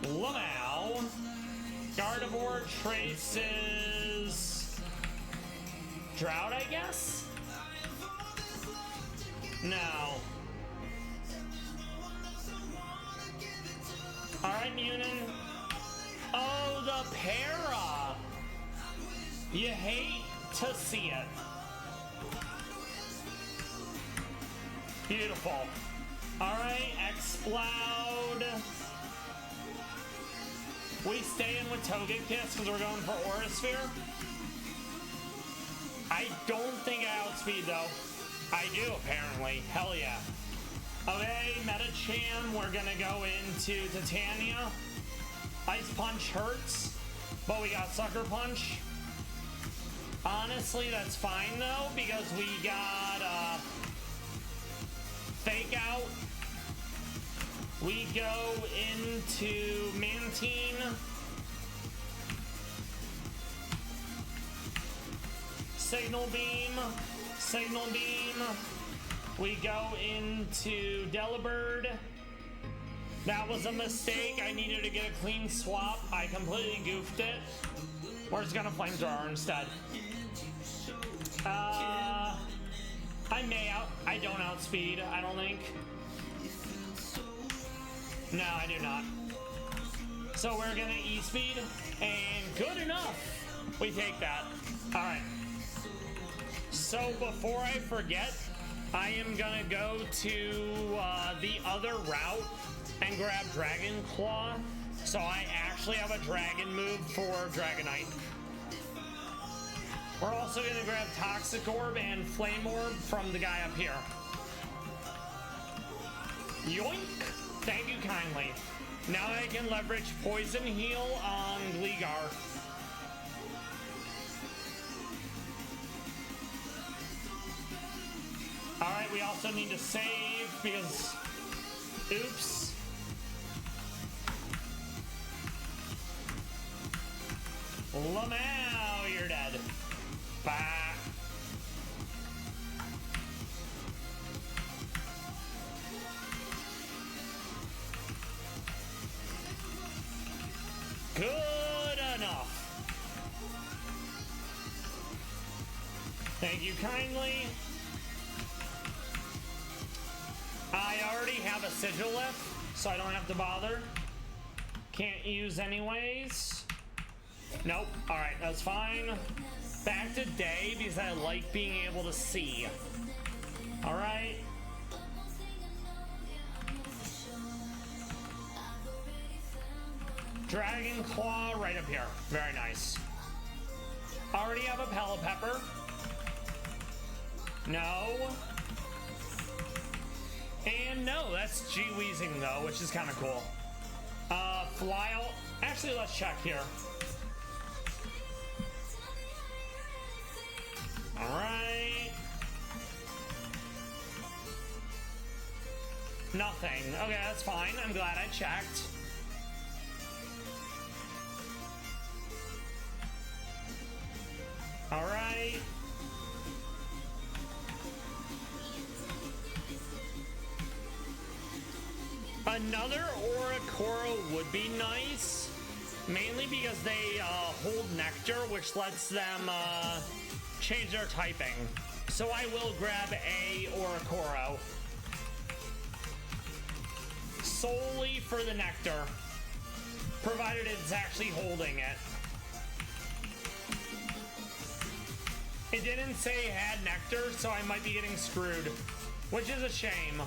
Lamau. Gardevoir traces Drought, I guess? No. Alright, Munin. Oh, the para! You hate to see it. Beautiful. Alright, Exploud. We stay in with Togekiss because we're going for Aura Sphere. I don't think I outspeed though. I do apparently. Hell yeah. Okay, Metacham, we're gonna go into Titania. Ice Punch hurts, but we got Sucker Punch. Honestly, that's fine though, because we got Fake Out. We go into Mantine. Signal Beam. Signal Beam. We go into Delibird. That was a mistake. I needed to get a clean swap. I completely goofed it. We're just gonna Flamethrower instead. I don't outspeed, I don't think. No, I do not. So we're gonna E-speed, and good enough. We take that. Alright. So before I forget, I am gonna go to the other route and grab Dragon Claw. So I actually have a dragon move for Dragonite. We're also gonna grab Toxic Orb and Flame Orb from the guy up here. Yoink! Thank you kindly. Now I can leverage Poison Heal on Gligar. Alright, we also need to save because... Oops. Lamau, you're dead. Bah. Good enough. Thank you kindly. I already have a Sigilith, so I don't have to bother. Can't use anyways. Nope. Alright, that's fine. Back to day because I like being able to see. Alright. Dragon Claw right up here. Very nice. Already have a Pelipepper. No. And no, that's G-Weezing though, which is kind of cool. Fly out. Actually, let's check here. Alright. Nothing. Okay, that's fine. I'm glad I checked. Alright. Another Oricoro would be nice, mainly because they hold Nectar, which lets them change their typing. So I will grab a Oricoro. Solely for the Nectar, provided it's actually holding it. It didn't say it had Nectar, so I might be getting screwed, which is a shame.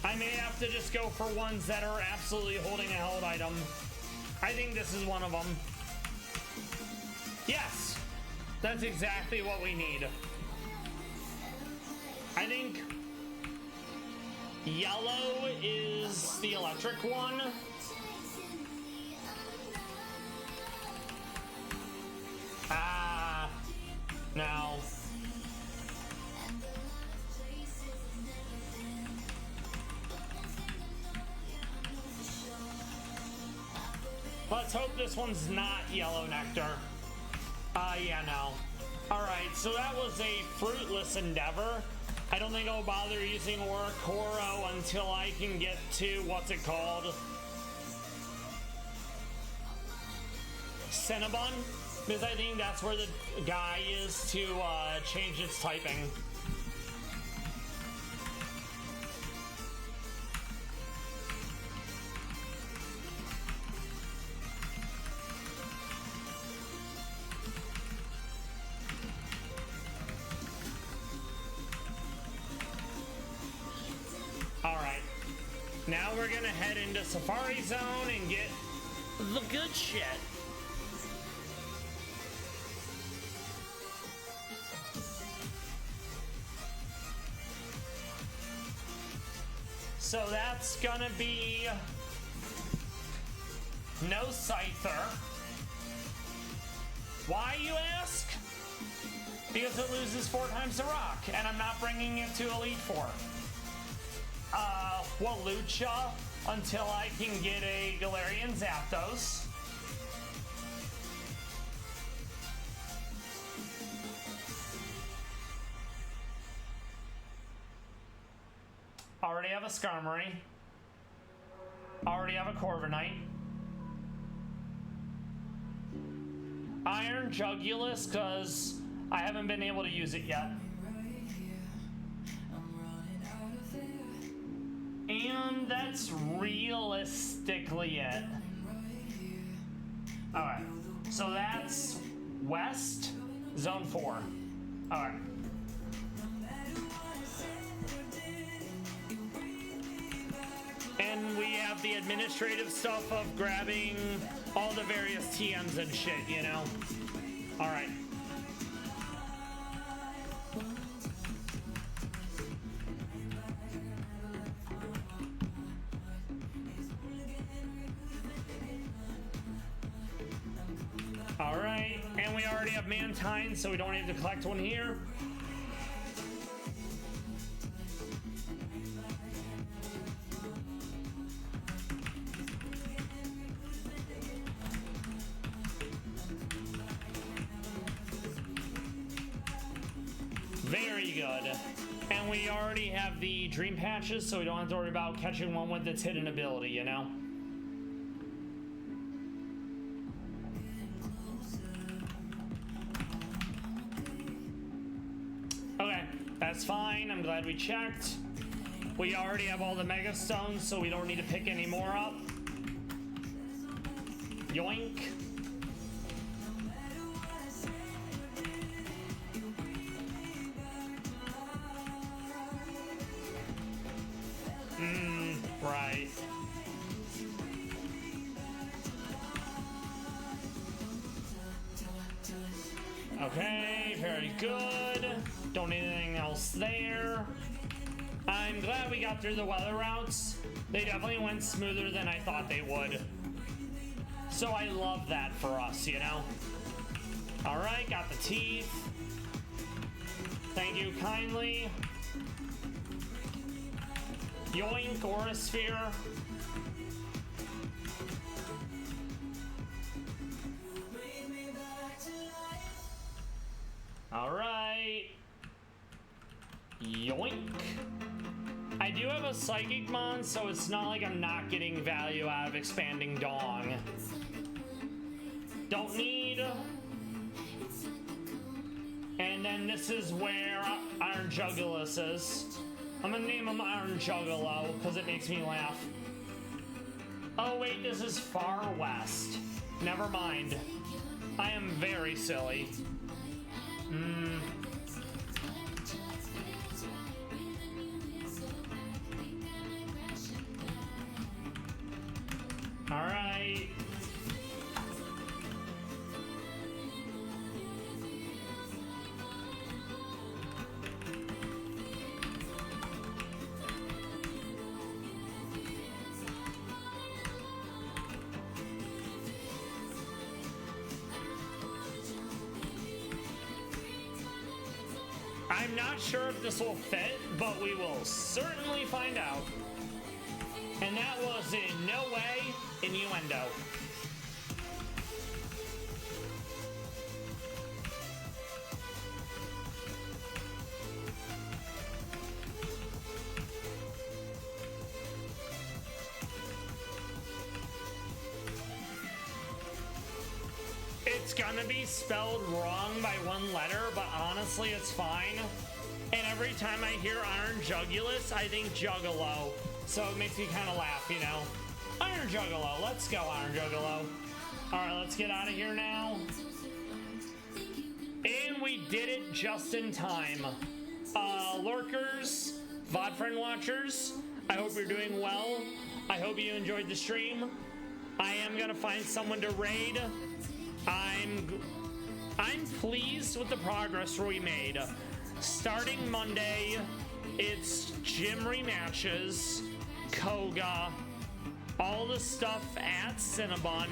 I may have to just go for ones that are absolutely holding a held item. I think this is one of them. Yes, that's exactly what we need. I think yellow is the electric one. No. Let's hope this one's not yellow Nectar. Yeah, no. Alright, so that was a fruitless endeavor. I don't think I'll bother using Oricoro until I can get to, what's it called? Cinnabon? Because I think that's where the guy is to change its typing. Alright. Now we're gonna head into Safari Zone and get the good shit. So that's gonna be no Scyther. Why, you ask? Because it loses 4 times the rock, and I'm not bringing it to Elite Four. Walucha until I can get a Galarian Zapdos. Already have a Skarmory. Already have a Corviknight. Iron Jugulus, because I haven't been able to use it yet. And that's realistically it. Alright, so that's West, Zone 4. Alright. And we have the administrative stuff of grabbing all the various TMs and shit, you know? Alright. Alright, and we already have Mantine, so we don't need to collect one here. Very good. And we already have the Dream Patches, so we don't have to worry about catching one with its hidden ability, you know? Okay, that's fine. I'm glad we checked. We already have all the Mega Stones, so we don't need to pick any more up. Yoink. Right. Okay, very good. Don't need anything else there. I'm glad we got through the weather routes. They definitely went smoother than I thought they would. So I love that for us, you know? Alright, got the teeth. Thank you kindly. Yoink, Aura Sphere. Alright. Yoink. I do have a Psychic Mon, so it's not like I'm not getting value out of Expanding Dong. Don't need. And then this is where Iron Jugulus is. I'm gonna name him Iron Juggalo because it makes me laugh. Oh wait, this is Far West. Never mind. I am very silly. Alright. I'm not sure if this will fit, but we will certainly find out. And that was in no way innuendo. It's gonna be spelled wrong by one letter, but honestly, it's fine. And every time I hear Iron Jugulus, I think Juggalo. So it makes me kind of laugh, you know? Iron Juggalo. Let's go, Iron Juggalo. Alright, let's get out of here now. And we did it just in time. Lurkers, VOD friend watchers, I hope you're doing well. I hope you enjoyed the stream. I am gonna find someone to raid. I'm pleased with the progress we made. Starting Monday, it's gym rematches. Koga, all the stuff at Cinnabon,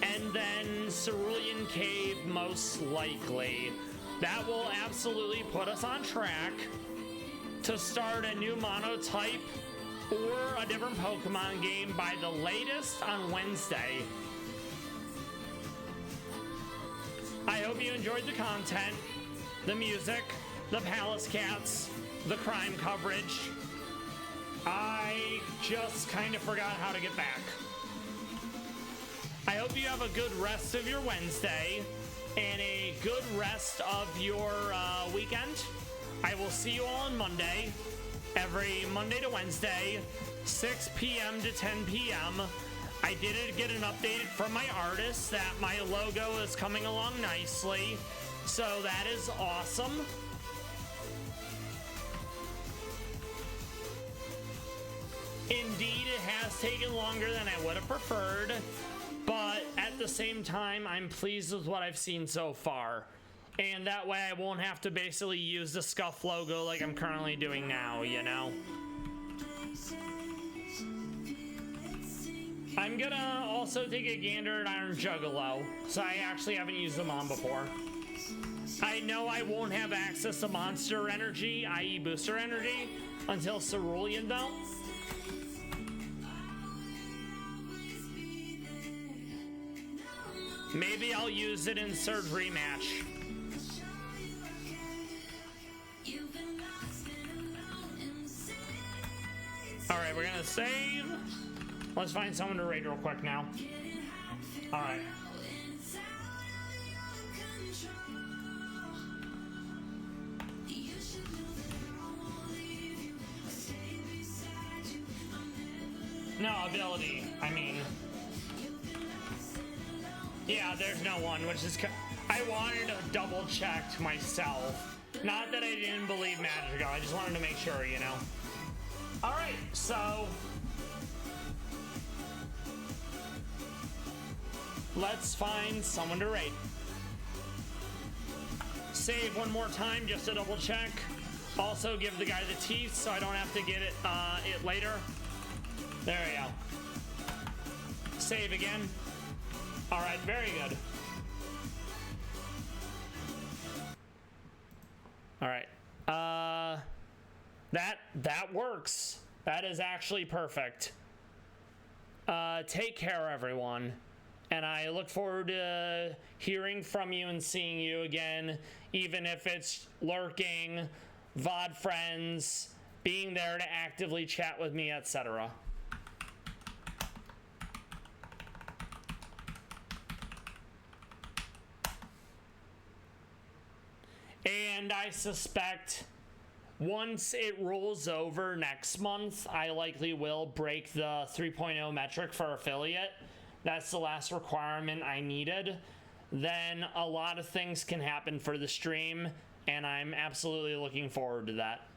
and then Cerulean Cave most likely. That will absolutely put us on track to start a new monotype or a different Pokemon game by the latest on Wednesday. I hope you enjoyed the content, the music, the Pallas Cats, the crime coverage. I just kind of forgot how to get back. I hope you have a good rest of your Wednesday and a good rest of your weekend. I will see you all on Monday, every Monday to Wednesday, 6 p.m. to 10 p.m. I did get an update from my artist that my logo is coming along nicely, so that is awesome. Indeed, it has taken longer than I would have preferred, but at the same time, I'm pleased with what I've seen so far. And that way I won't have to basically use the Scuff logo like I'm currently doing now, you know? I'm gonna also take a gander at Iron Juggalo, so I actually haven't used them on before. I know I won't have access to Monster Energy, i.e. Booster Energy, until Cerulean though. Maybe I'll use it in Surge Rematch. Alright, we're gonna save. Let's find someone to raid real quick now. Alright. No, ability, I mean. Yeah, there's no one, which is... I wanted to double check myself. Not that I didn't believe Magical, I just wanted to make sure, you know. Alright, so... let's find someone to raid. Save one more time just to double check. Also give the guy the teeth so I don't have to get it later. There we go. Save again. Alright, very good. Alright. That works. That is actually perfect. Take care, everyone. And I look forward to hearing from you and seeing you again, even if it's lurking, VOD friends, being there to actively chat with me, etc. And I suspect once it rolls over next month, I likely will break the 3.0 metric for affiliate. That's the last requirement I needed. Then a lot of things can happen for the stream, and I'm absolutely looking forward to that.